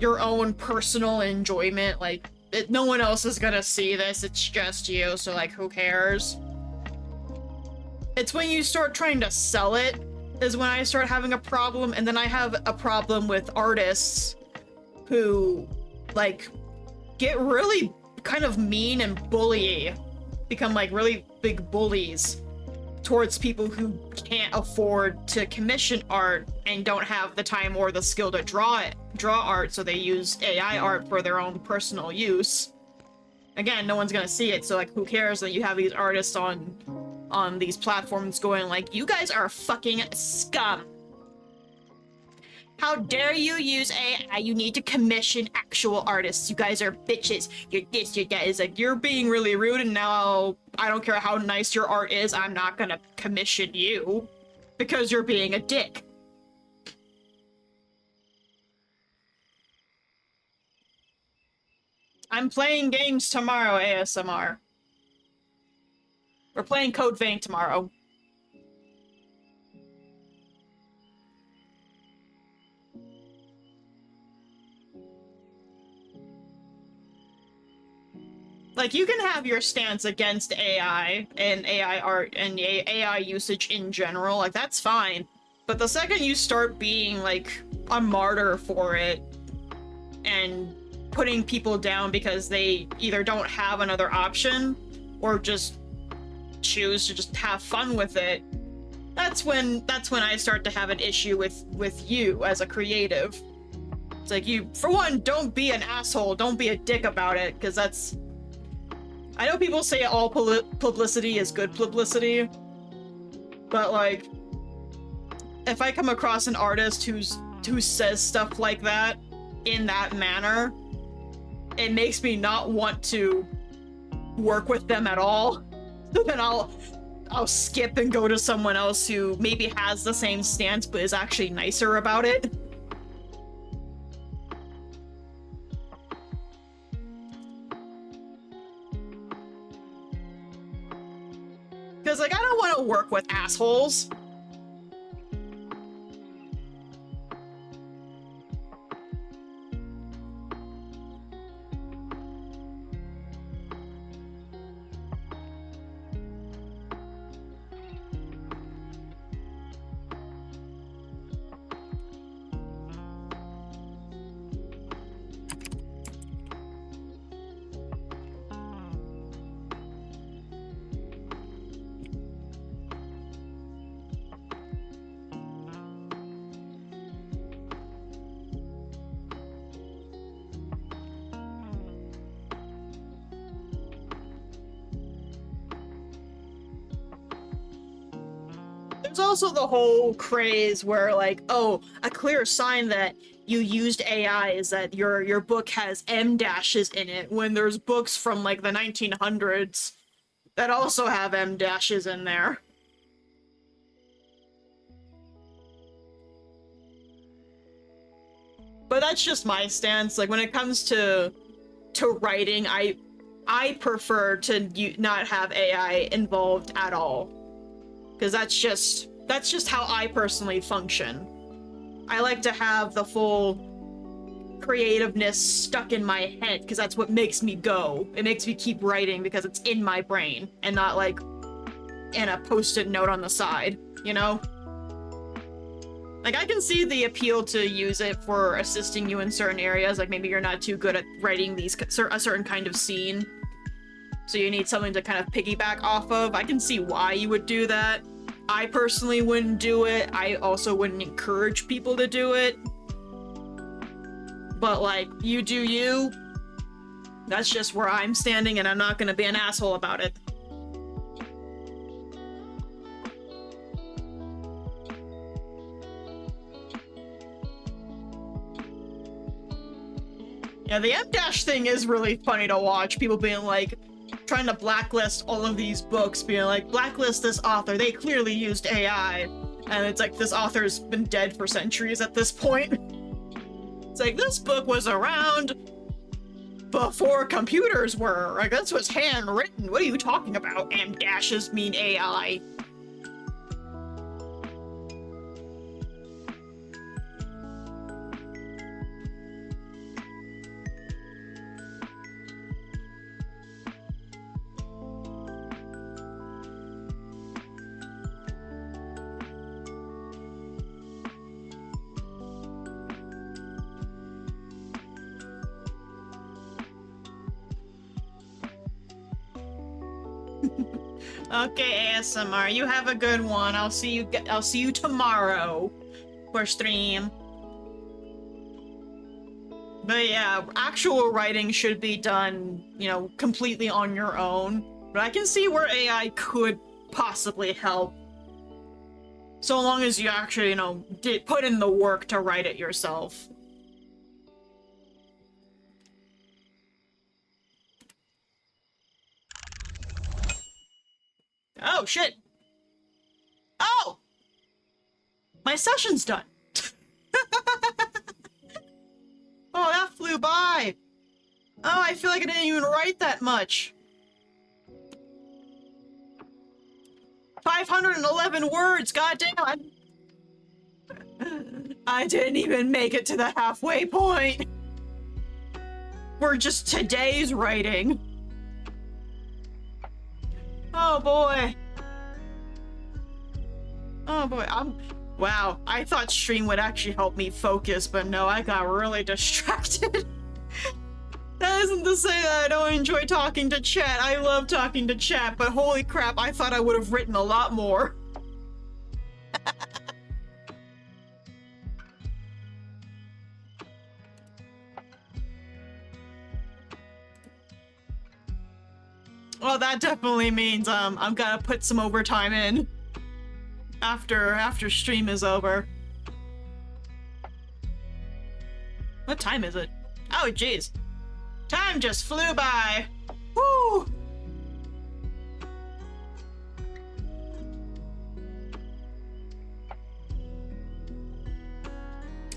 your own personal enjoyment. Like, no one else is gonna see this, it's just you, so, like, who cares? It's when you start trying to sell it is when I start having a problem, and then I have a problem with artists who, like, get really kind of mean and bully, become, like, really big bullies towards people who can't afford to commission art and don't have the time or the skill to draw art, so they use AI art for their own personal use. Again, no one's gonna see it, so, like, who cares that you have these artists on these platforms going like, you guys are fucking scum. How dare you use AI? You need to commission actual artists. You guys are bitches. You're this, you're that. It's like, you're being really rude, and now I don't care how nice your art is, I'm not gonna commission you because you're being a dick. I'm playing games tomorrow, ASMR. We're playing Code Vein tomorrow. Like, you can have your stance against AI and AI art and AI usage in general, like, that's fine. But the second you start being, like, a martyr for it and putting people down because they either don't have another option or just choose to just have fun with it, that's when I start to have an issue with you as a creative. It's like, you, for one, don't be an asshole, don't be a dick about it, because that's... I know people say all publicity is good publicity, but, like, if I come across an artist who says stuff like that in that manner, it makes me not want to work with them at all. So then I'll skip and go to someone else who maybe has the same stance but is actually nicer about it. Because, like, I don't want to work with assholes. There's also the whole craze where, like, oh, a clear sign that you used AI is that your book has M dashes in it, when there's books from, like, the 1900s that also have M dashes in there. But that's just my stance. Like, when it comes to writing, I prefer to not have AI involved at all. Because that's just how I personally function. I like to have the full creativeness stuck in my head, because that's what makes me go. It makes me keep writing because it's in my brain and not like in a post-it note on the side, you know? Like, I can see the appeal to use it for assisting you in certain areas, like maybe you're not too good at writing a certain kind of scene, so you need something to kind of piggyback off of. I can see why you would do that. I personally wouldn't do it. I also wouldn't encourage people to do it. But, like, you do you. That's just where I'm standing, and I'm not gonna be an asshole about it. Yeah, the M- thing is really funny to watch. People being like, trying to blacklist all of these books, being like, blacklist this author, they clearly used AI. And it's like, this author's been dead for centuries at this point. It's like, this book was around before computers were. Like, this was handwritten. What are you talking about? M- mean AI. Okay, ASMR, you have a good one. I'll see you tomorrow for stream. But yeah, actual writing should be done, you know, completely on your own. But I can see where AI could possibly help. So long as you actually, you know, put in the work to write it yourself. Oh, shit. Oh! My session's done. Oh, that flew by. Oh, I feel like I didn't even write that much. 511 words, goddamn. I didn't even make it to the halfway point. For just today's writing. Oh boy. Oh boy, wow, I thought stream would actually help me focus, but no, I got really distracted. That isn't to say that I don't enjoy talking to chat. I love talking to chat, but holy crap, I thought I would have written a lot more. Well, that definitely means I'm gonna put some overtime in after stream is over. What time is it? Oh, jeez. Time just flew by. Woo!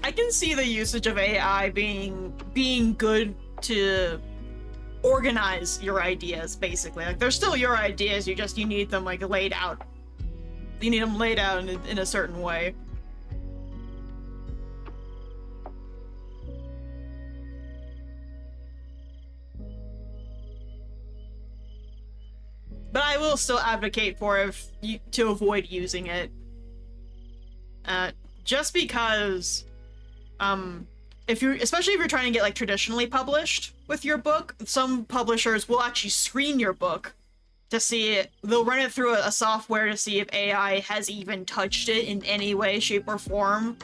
I can see the usage of AI being good to organize your ideas, basically. Like, they're still your ideas, you need them, like, laid out. You need them laid out in a certain way. But I will still advocate to avoid using it. Just because, especially if you're trying to get, like, traditionally published with your book, some publishers will actually screen your book to see it. They'll run it through a software to see if AI has even touched it in any way, shape, or form.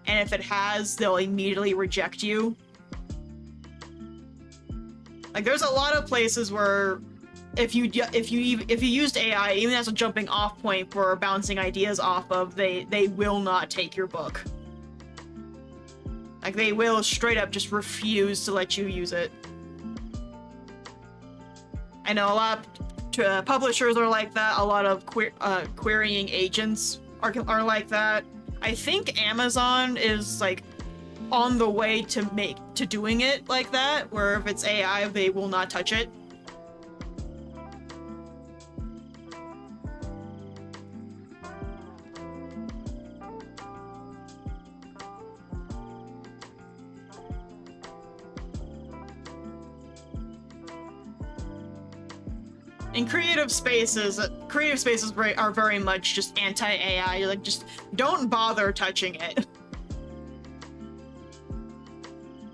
And if it has, they'll immediately reject you. Like, there's a lot of places where if you used AI, even as a jumping off point for bouncing ideas off of, they will not take your book. Like, they will straight up just refuse to let you use it. I know a lot of publishers are like that. A lot of querying agents are like that. I think Amazon is, like, on the way to doing it like that, where if it's AI, they will not touch it. And creative spaces are very much just anti-AI. Like, just don't bother touching it.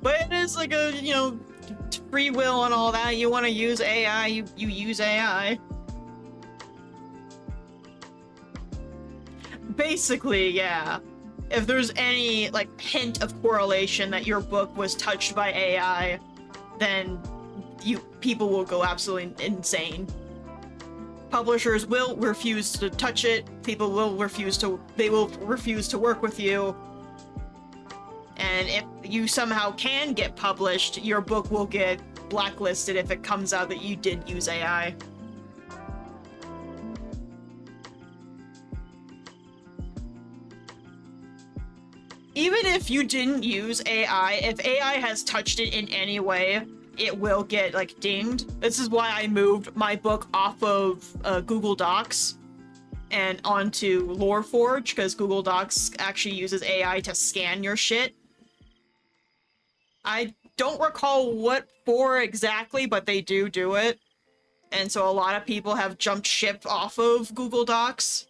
But it is like a, free will and all that. You want to use AI, you use AI. Basically, yeah. If there's any, like, hint of correlation that your book was touched by AI, then people will go absolutely insane. Publishers will refuse to touch it. People will refuse to work with you. And if you somehow can get published, your book will get blacklisted if it comes out that you did use AI. Even if you didn't use AI, if AI has touched it in any way, it will get, like, dinged. This is why I moved my book off of Google Docs and onto LoreForge, because Google Docs actually uses AI to scan your shit. I don't recall what for exactly, but they do it. And so a lot of people have jumped ship off of Google Docs.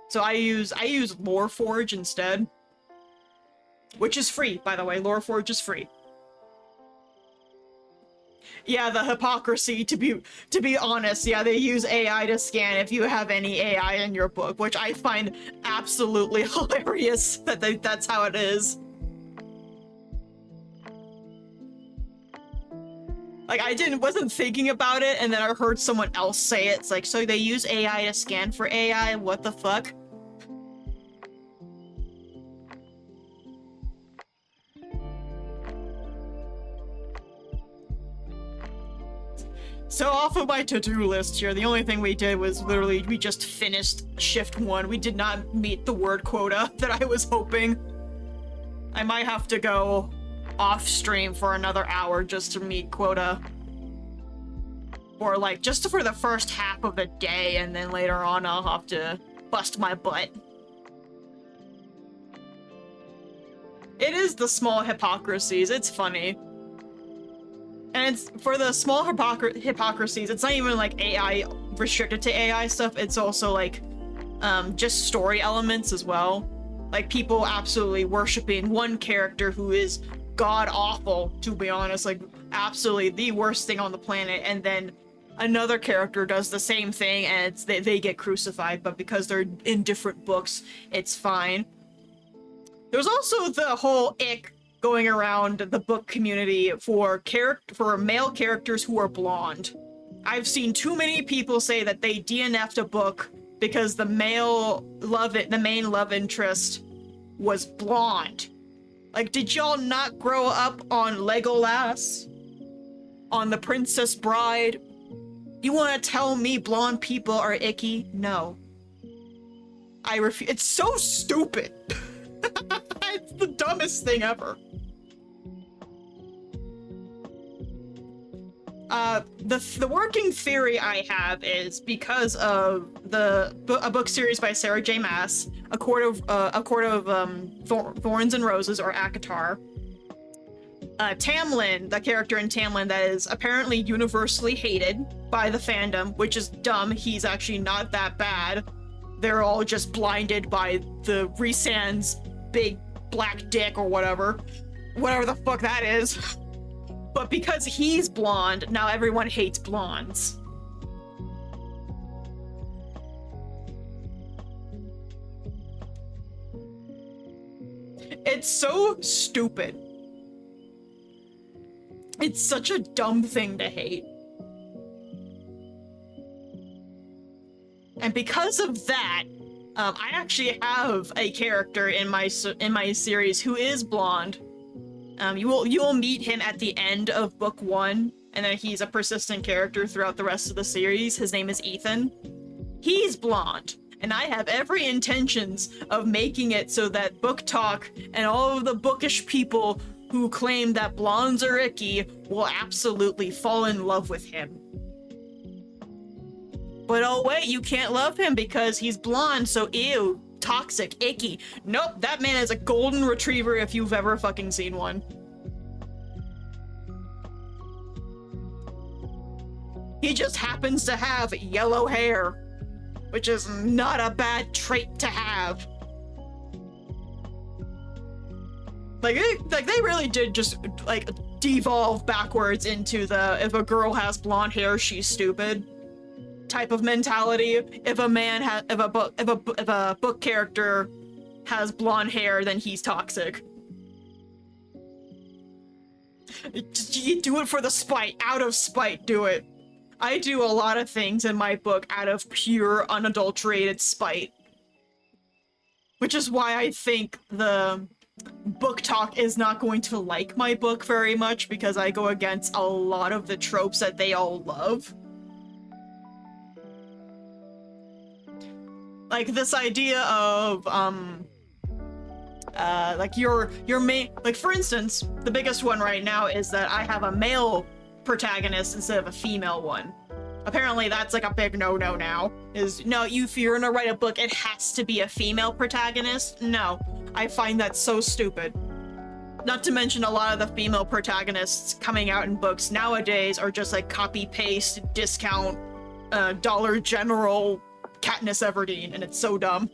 So I use LoreForge instead. Which is free, by the way. LoreForge is free. Yeah, the hypocrisy, to be honest, yeah, they use AI to scan if you have any AI in your book, which I find absolutely hilarious that's how it is. Like, wasn't thinking about it, and then I heard someone else say it. It's like, so they use AI to scan for AI? What the fuck? So off of my to-do list here, the only thing we did was literally we just finished shift 1. We did not meet the word quota that I was hoping. I might have to go off stream for another hour just to meet quota. Or, like, just for the first half of the day, and then later on I'll have to bust my butt. It is the small hypocrisies, it's funny. And it's for the small hypocrisies, it's not even like AI restricted to AI stuff, it's also like just story elements as well. Like, people absolutely worshiping one character who is god awful, to be honest, like absolutely the worst thing on the planet, and then another character does the same thing and they get crucified, but because they're in different books, it's fine. There's also the whole ick going around the book community for male characters who are blonde. I've seen too many people say that they DNF'd a book because the main love interest was blonde. Like, did y'all not grow up on Legolas? On The Princess Bride? You want to tell me blonde people are icky? No. I refuse. It's so stupid. It's the dumbest thing ever. The working theory I have is because of a book series by Sarah J. Maas, A Court of Thorns and Roses, or ACOTAR. Tamlin, the character in Tamlin that is apparently universally hated by the fandom, which is dumb. He's actually not that bad. They're all just blinded by the Rhysand's big black dick or whatever the fuck that is. But because he's blonde, now everyone hates blondes. It's so stupid. It's such a dumb thing to hate. And because of that, I actually have a character in my series who is blonde. You will meet him at the end of book 1, and then he's a persistent character throughout the rest of the series. His name is Ethan. He's blonde, and I have every intentions of making it so that Book Talk and all of the bookish people who claim that blondes are icky will absolutely fall in love with him. But oh wait, you can't love him because he's blonde, so ew, toxic, icky. Nope, that man is a golden retriever if you've ever fucking seen one. He just happens to have yellow hair, which is not a bad trait to have. Like they really did just, like, devolve backwards into the if a girl has blonde hair, she's stupid type of mentality. If a book character has blonde hair, then he's toxic. You do it for the spite. Out of spite, do it. I do a lot of things in my book out of pure, unadulterated spite. Which is why I think the Book Talk is not going to like my book very much, because I go against a lot of the tropes that they all love. Like this idea of, like your main, like for instance, the biggest one right now is that I have a male protagonist instead of a female one. Apparently that's like a big no-no now. No, if you're gonna write a book, it has to be a female protagonist? No, I find that so stupid. Not to mention a lot of the female protagonists coming out in books nowadays are just like copy-paste, discount, Dollar General Katniss Everdeen, and it's so dumb.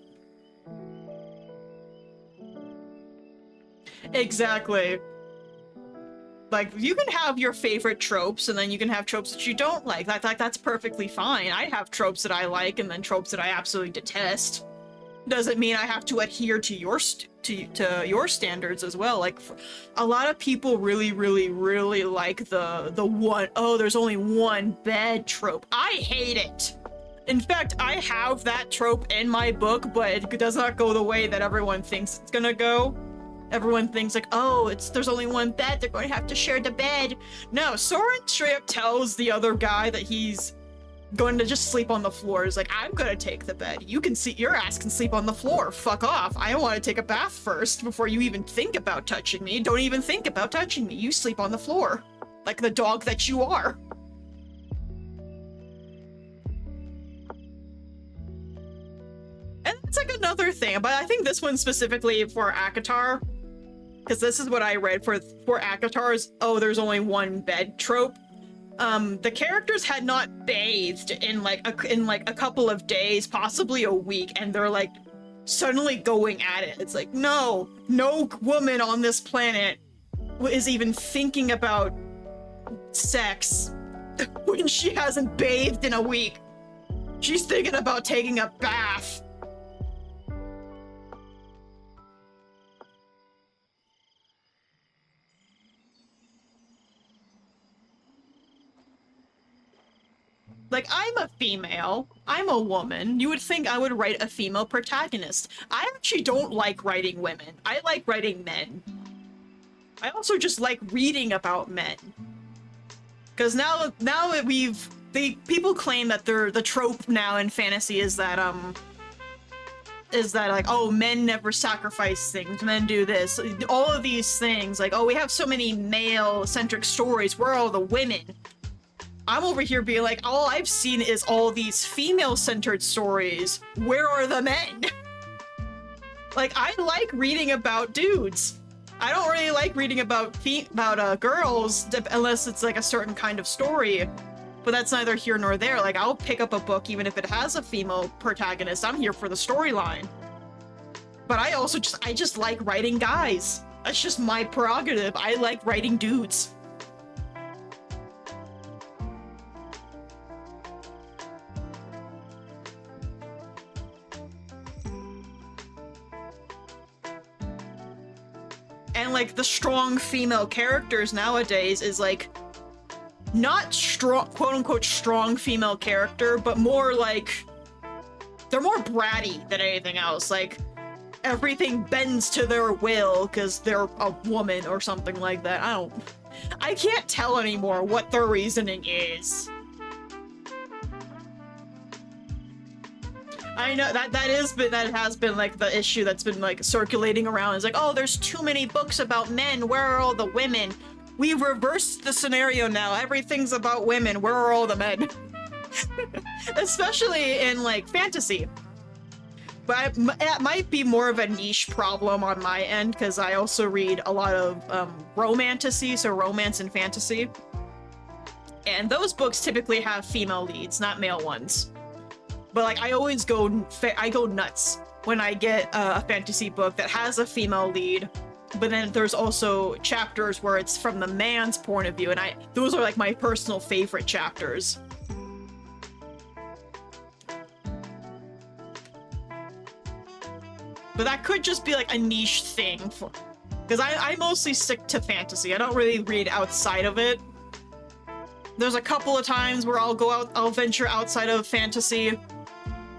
Exactly. Like, you can have your favorite tropes, and then you can have tropes that you don't like. That's perfectly fine. I have tropes that I like, and then tropes that I absolutely detest. Doesn't mean I have to adhere to your your standards as well. Like, a lot of people really like the one, oh, there's only one bed trope. I hate it. In fact, I have that trope in my book, but it does not go the way that everyone thinks it's gonna go. Everyone thinks like, oh, there's only one bed, they're going to have to share the bed. No, Soren straight up tells the other guy that he's going to just sleep on the floor. He's like, I'm gonna take the bed. Your ass can sleep on the floor. Fuck off. I want to take a bath first before you even think about touching me. Don't even think about touching me. You sleep on the floor. Like the dog that you are. And that's like another thing, but I think this one specifically for ACOTAR, because this is what I read for ACOTAR's, oh, there's only one bed trope. The characters had not bathed in like a couple of days, possibly a week, and they're like suddenly going at it. It's like, no woman on this planet is even thinking about sex when she hasn't bathed in a week. She's thinking about taking a bath. Like, I'm a female, I'm a woman, you would think I would write a female protagonist. I actually don't like writing women. I like writing men. I also just like reading about men. Because now people claim that the trope now in fantasy is that, is that like, oh, men never sacrifice things, men do this, all of these things, like, oh, we have so many male-centric stories, where are all the women? I'm over here being like, all I've seen is all these female-centered stories, where are the men? Like, I like reading about dudes. I don't really like reading about girls unless it's like a certain kind of story. But that's neither here nor there. Like, I'll pick up a book even if it has a female protagonist. I'm here for the storyline. But I also just like writing guys. That's just my prerogative. I like writing dudes. And like the strong female characters nowadays is like not strong, quote-unquote strong female character, but more like they're more bratty than anything else. Like everything bends to their will because they're a woman or something like that. I can't tell anymore what their reasoning is. I know that has been like the issue that's been like circulating around. It's like, oh, there's too many books about men. Where are all the women? We reversed the scenario now. Everything's about women. Where are all the men? Especially in like fantasy. But it might be more of a niche problem on my end because I also read a lot of romantasy, so romance and fantasy. And those books typically have female leads, not male ones. But like I always go nuts when I get a fantasy book that has a female lead. But then there's also chapters where it's from the man's point of view, and those are like my personal favorite chapters. But that could just be like a niche thing, because I mostly stick to fantasy. I don't really read outside of it. There's a couple of times where I'll venture outside of fantasy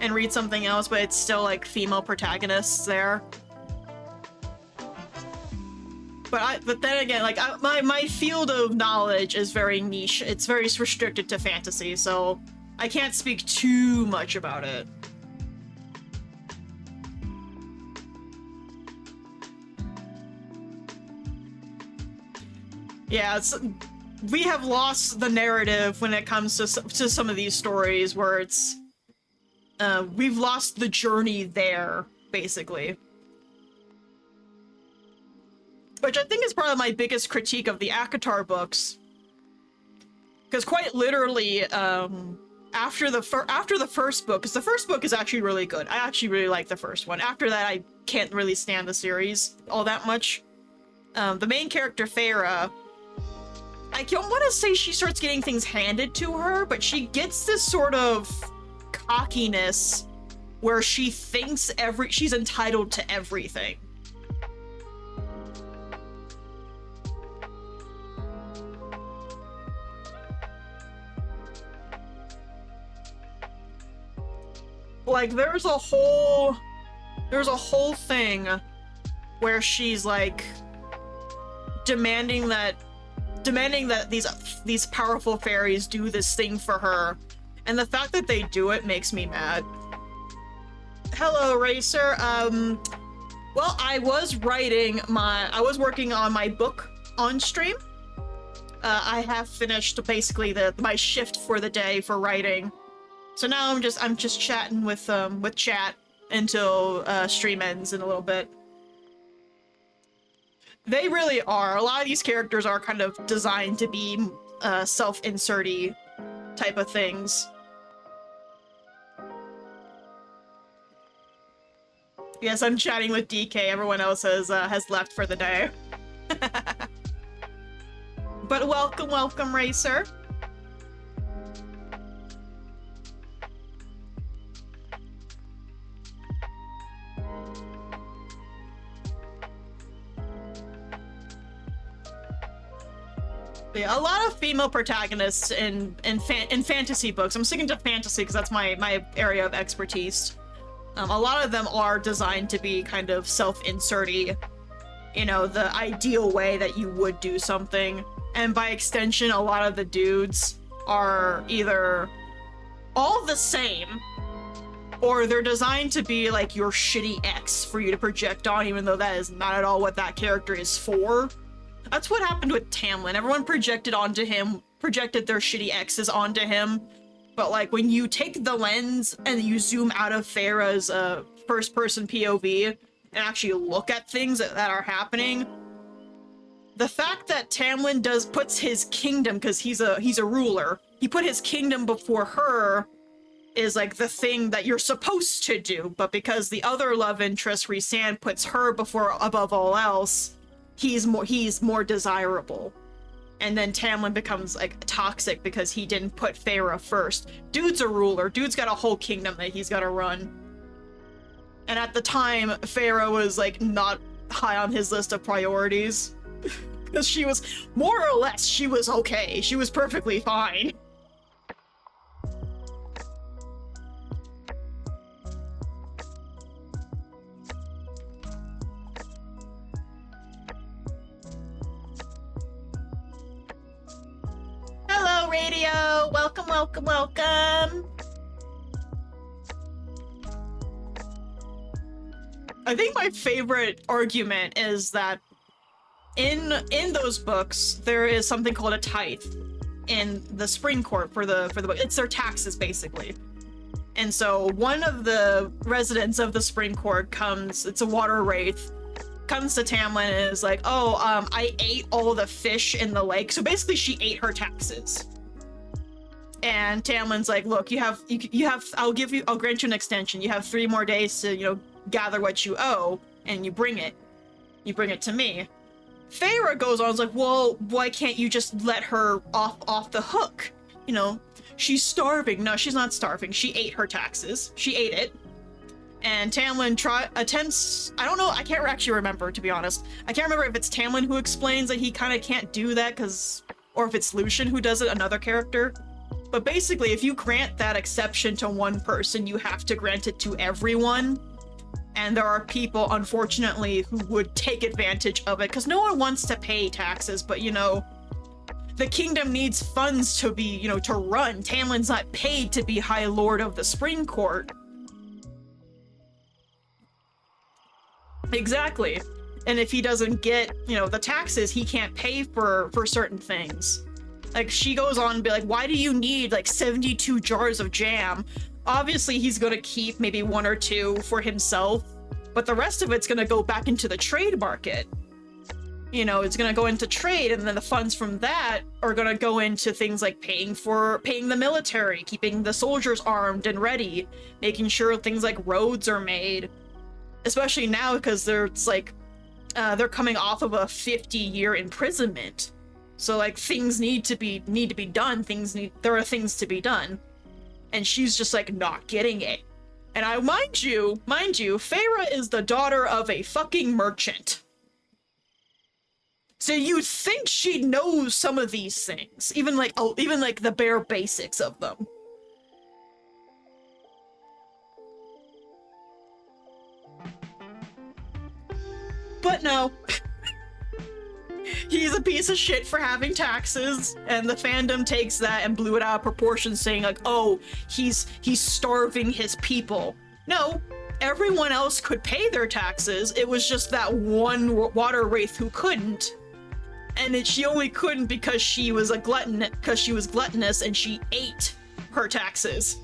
and read something else, but it's still like female protagonists there. But then again, like my field of knowledge is very niche. It's very restricted to fantasy, so I can't speak too much about it. Yeah, we have lost the narrative when it comes to some of these stories where it's we've lost the journey there, basically. Which I think is probably my biggest critique of the ACOTAR books. Because quite literally, after the first book, because the first book is actually really good. I actually really like the first one. After that, I can't really stand the series all that much. The main character, Farah, I don't want to say she starts getting things handed to her, but she gets this sort of cockiness where she thinks she's entitled to everything. Like, there's a whole thing where she's like demanding that these powerful fairies do this thing for her, and the fact that they do it makes me mad. Hello, Racer. Well, I was working on my book on stream. I have finished basically my shift for the day for writing. So now I'm just chatting with chat until stream ends in a little bit. They really are. A lot of these characters are kind of designed to be self-insert-y type of things. Yes, I'm chatting with DK. Everyone else has left for the day. But welcome, Racer. Yeah, a lot of female protagonists in fantasy books. I'm sticking to fantasy because that's my area of expertise. A lot of them are designed to be kind of self-insert-y, you know, the ideal way that you would do something. And by extension, a lot of the dudes are either all the same or they're designed to be like your shitty ex for you to project on, even though that is not at all what that character is for. That's what happened with Tamlin. Everyone projected onto him, projected their shitty exes onto him. But like when you take the lens and you zoom out of Farah's first-person POV and actually look at things that are happening, the fact that Tamlin puts his kingdom, because he's a ruler, he put his kingdom before her is like the thing that you're supposed to do, but because the other love interest, Rhysand, puts her above all else, he's more desirable. And then Tamlin becomes like toxic because he didn't put Farah first. Dude's a ruler. Dude's got a whole kingdom that he's got to run. And at the time, Farah was like not high on his list of priorities. Because she was, more or less, she was okay. She was perfectly fine. Hello, radio! Welcome, welcome, welcome! I think my favorite argument is that in those books, there is something called a tithe in the Spring Court for the book. It's their taxes, basically. And so one of the residents of the Spring Court comes, it's a water wraith, comes to Tamlin and is like, oh, I ate all the fish in the lake. So basically she ate her taxes. And Tamlin's like, look, you have, I'll grant you an extension. You have 3 more days to, gather what you owe, and you bring it to me. Farah goes on, is like, well, why can't you just let her off the hook? She's starving. No, she's not starving. She ate her taxes. She ate it. And Tamlin attempts, I don't know, I can't actually remember, to be honest. I can't remember if it's Tamlin who explains that he kind of can't do that or if it's Lucian who does it, another character. But basically, if you grant that exception to one person, you have to grant it to everyone. And there are people, unfortunately, who would take advantage of it, because no one wants to pay taxes, but, the kingdom needs funds to be, to run. Tamlin's not paid to be High Lord of the Spring Court. Exactly. And if he doesn't get, the taxes, he can't pay for certain things. Like, she goes on and be like, why do you need, 72 jars of jam? Obviously, he's gonna keep maybe 1 or 2 for himself, but the rest of it's gonna go back into the trade market. It's gonna go into trade, and then the funds from that are gonna go into things like paying the military, keeping the soldiers armed and ready, making sure things like roads are made. Especially now, because they're coming off of a 50-year imprisonment. So things need to be done. There are things to be done. And she's just not getting it. And mind you, Farah is the daughter of a fucking merchant. So you'd think she knows some of these things, even the bare basics of them. But no. He's a piece of shit for having taxes, and the fandom takes that and blew it out of proportion, saying oh, he's starving his people. No, everyone else could pay their taxes. It was just that one water wraith who couldn't, and she only couldn't because she was gluttonous and she ate her taxes.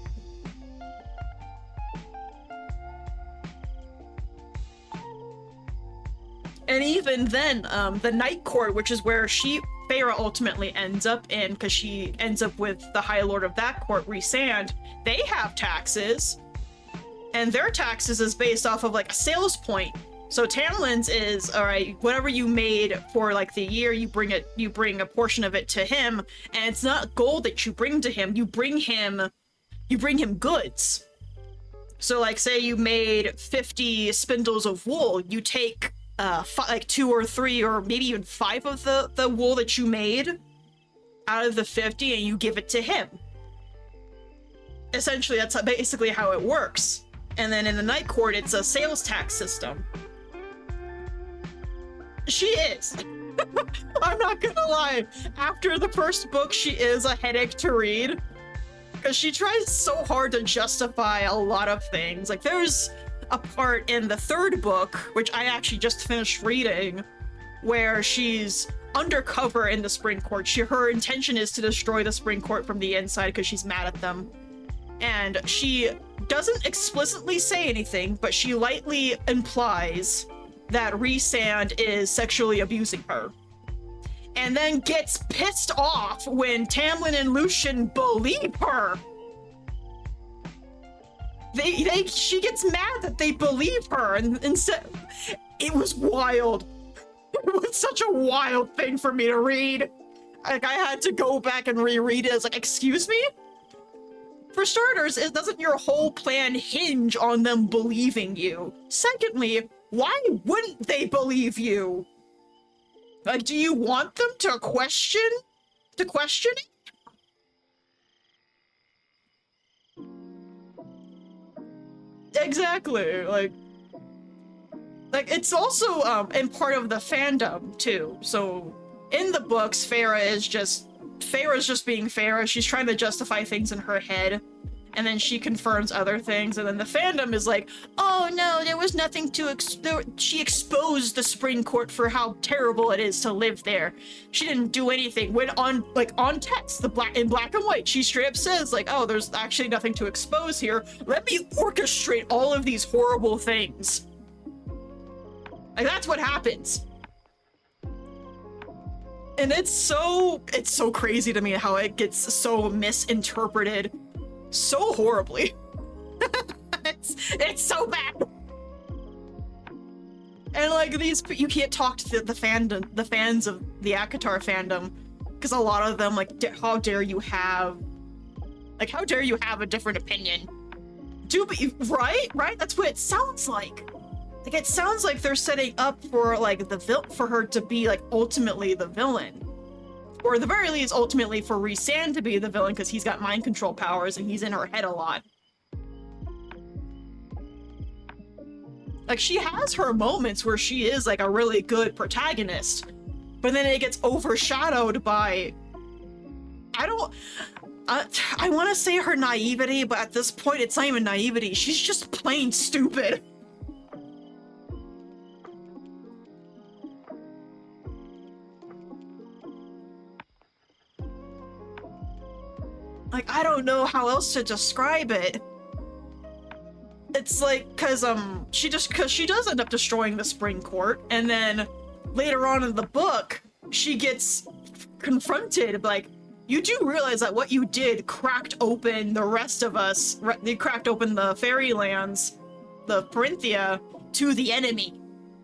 And even then, the Night Court, which is where Farah ultimately ends up in, because she ends up with the High Lord of that court, Rhysand, they have taxes. And their taxes is based off of a sales point. So Tamlin's is, all right, whatever you made for the year, you bring a portion of it to him, and it's not gold that you bring to him, you bring him goods. So say you made 50 spindles of wool, you take 2 or 3 or maybe even 5 of the wool that you made out of the 50 and you give it to him. Essentially, that's basically how it works. And then in the Night Court, it's a sales tax system. She is. I'm not gonna lie. After the first book, she is a headache to read. Because she tries so hard to justify a lot of things. Like, there's a part in the third book, which I actually just finished reading, where she's undercover in the Spring Court. Her intention is to destroy the Spring Court from the inside because she's mad at them. And she doesn't explicitly say anything, but she lightly implies that Rhysand is sexually abusing her. And then gets pissed off when Tamlin and Lucian believe her. She gets mad that they believe her, and said, it was wild. It was such a wild thing for me to read. Like, I had to go back and reread it. I was like, excuse me? For starters, doesn't your whole plan hinge on them believing you? Secondly, why wouldn't they believe you? Like, do you want them to question it? Exactly, like it's also in part of the fandom too. So in the books, Farah's just being Farah. She's trying to justify things in her head, and then she confirms other things, and then the fandom is like, oh no, there was nothing to she exposed the Spring Court for how terrible it is to live there. She didn't do anything. When on text, in black and white, she straight up says like, oh, there's actually nothing to expose here. Let me orchestrate all of these horrible things. Like, that's what happens. And it's so crazy to me how it gets so misinterpreted so horribly. it's so bad. And like, you can't talk to the fans of the ACOTAR fandom, because a lot of them like, how dare you have a different opinion? Right? That's what it sounds like. Like, it sounds like they're setting up for like for her to be like ultimately the villain. Or at the very least, ultimately for Rhysand to be the villain, because he's got mind control powers and he's in her head a lot. Like, she has her moments where she is like a really good protagonist, but then it gets overshadowed by, I want to say her naivety, but at this point it's not even naivety. She's just plain stupid. Like, I don't know how else to describe it. It's like, cause she does end up destroying the Spring Court, and then later on in the book, she gets confronted, like, you do realize that what you did cracked open the rest of us, they cracked open the Fairylands, the Parinthia, to the enemy.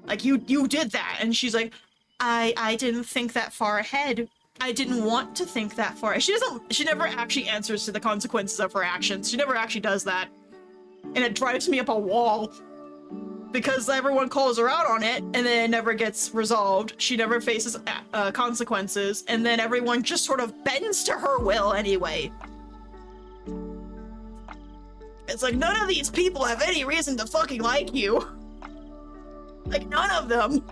Like, you did that. And she's like, I didn't think that far ahead. I didn't want to think that far. She never actually answers to the consequences of her actions. She never actually does that. And it drives me up a wall. Because everyone calls her out on it, and then it never gets resolved. She never faces consequences, and then everyone just sort of bends to her will anyway. It's like, none of these people have any reason to fucking like you. Like, none of them.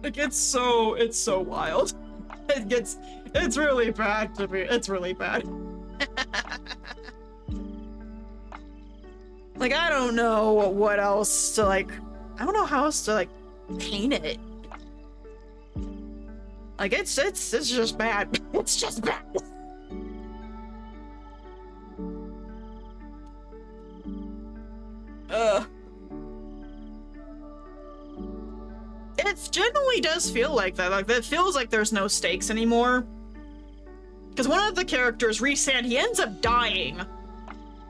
Like, it's so wild. It's really bad to me. It's really bad. Like, I don't know what else to I don't know how else to paint it. Like, it's just bad. It's just bad. It genuinely does feel like that. Like, it feels like there's no stakes anymore. Because one of the characters, Rhysand, he ends up dying.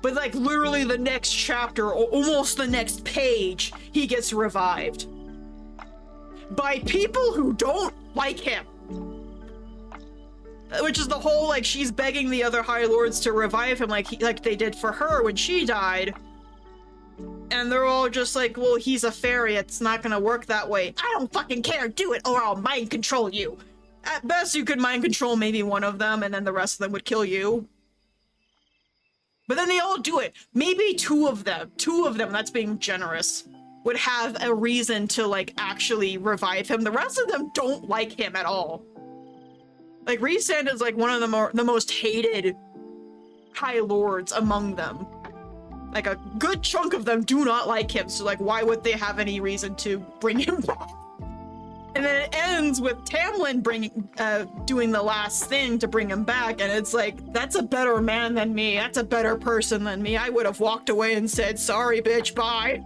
But like, literally the next chapter, or almost the next page, he gets revived. By people who don't like him. Which is the whole, like, she's begging the other High Lords to revive him like they did for her when she died. And they're all just like, well, he's a fairy, it's not gonna work that way. I don't fucking care, do it or I'll mind control you. At best, you could mind control maybe one of them, and then the rest of them would kill you. But then they all do it. Maybe two of them, that's being generous, would have a reason to, like, actually revive him. The rest of them don't like him at all. Like, Rhysand is, like, one of the most hated High Lords among them. Like, a good chunk of them do not like him, so, like, why would they have any reason to bring him back? And then it ends with Tamlin doing the last thing to bring him back, and it's like, that's a better man than me, that's a better person than me. I would have walked away and said, sorry, bitch, bye.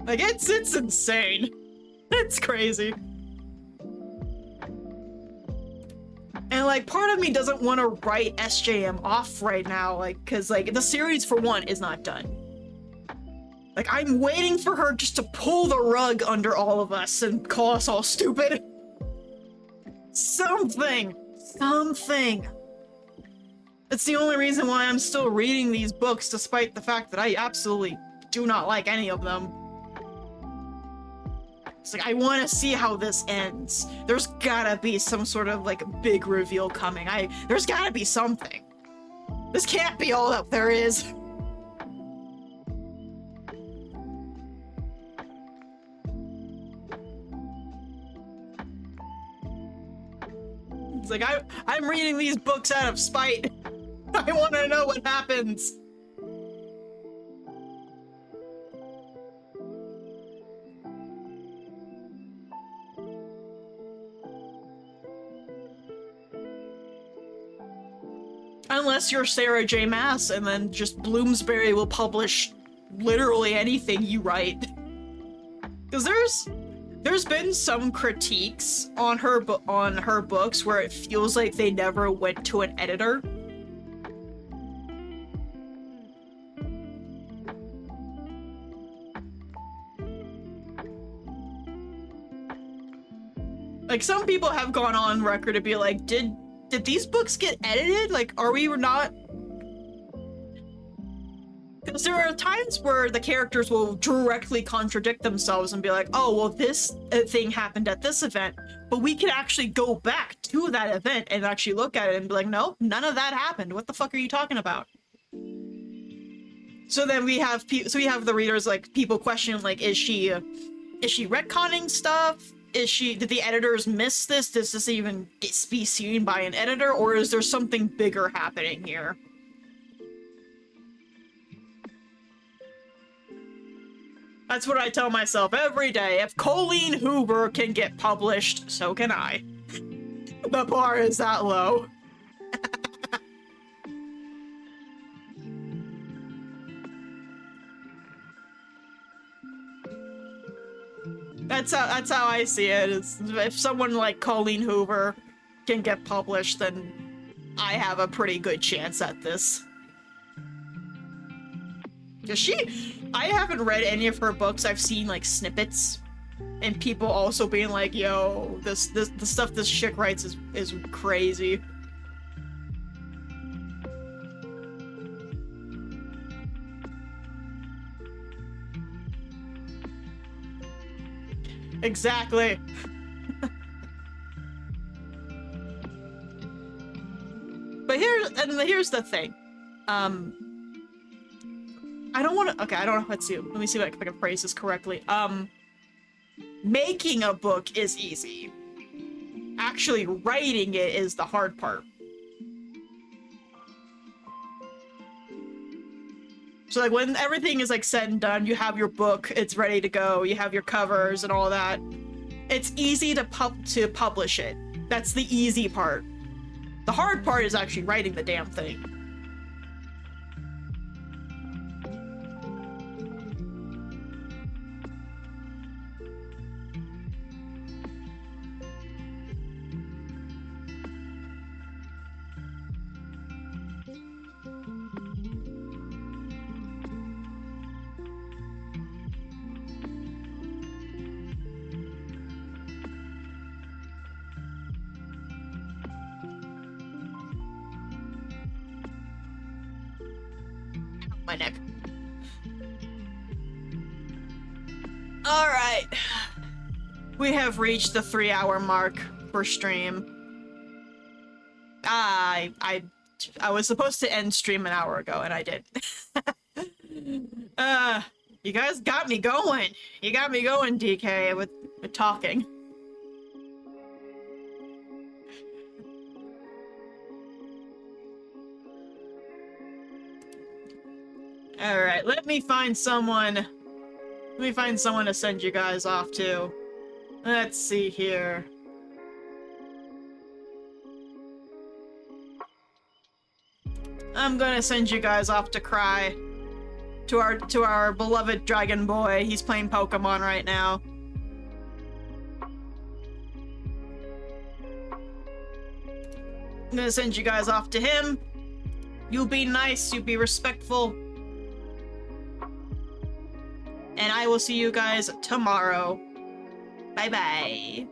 Like, it's insane. It's crazy. And, like, part of me doesn't want to write SJM off right now, like, because, like, the series, for one, is not done. Like, I'm waiting for her just to pull the rug under all of us and call us all stupid. Something. That's the only reason why I'm still reading these books, despite the fact that I absolutely do not like any of them. It's like, I want to see how this ends. There's gotta be some sort of, like, big reveal coming. There's gotta be something. This can't be all that there is. It's like, I'm reading these books out of spite. I want to know what happens. Unless you're Sarah J. Maas, and then just Bloomsbury will publish literally anything you write. Because there's been some critiques on her books where it feels like they never went to an editor. Like, some people have gone on record to be like, did these books get edited? Like, are we not? Because there are times where the characters will directly contradict themselves and be like, oh, well, this thing happened at this event, but we could actually go back to that event and actually look at it and be like, no, none of that happened. What the fuck are you talking about? So then we have the readers, like, people questioning, like, is she retconning stuff? Did the editors miss this? Does this even be seen by an editor, or is there something bigger happening here? That's what I tell myself every day. If Colleen Hoover can get published, so can I. The bar is that low. That's how I see it. If someone like Colleen Hoover can get published, then I have a pretty good chance at this. I haven't read any of her books. I've seen, like, snippets, and people also being like, yo, the stuff this chick writes is crazy. Exactly. But here's the thing. I don't want to. Okay, I don't know. Let's see. Let me see if I can phrase this correctly. Making a book is easy. Actually writing it is the hard part. So, like, when everything is, like, said and done, you have your book, it's ready to go, you have your covers and all that. It's easy to publish it. That's the easy part. The hard part is actually writing the damn thing. My neck. Alright. We have reached the 3-hour mark for stream. I was supposed to end stream an hour ago, and I did. You guys got me going. You got me going, DK, with talking. Alright, let me find someone. Let me find someone to send you guys off to. Let's see here. I'm gonna send you guys off to Cry. To our beloved dragon boy. He's playing Pokemon right now. I'm gonna send you guys off to him. You be nice, you be respectful. And I will see you guys tomorrow. Bye-bye.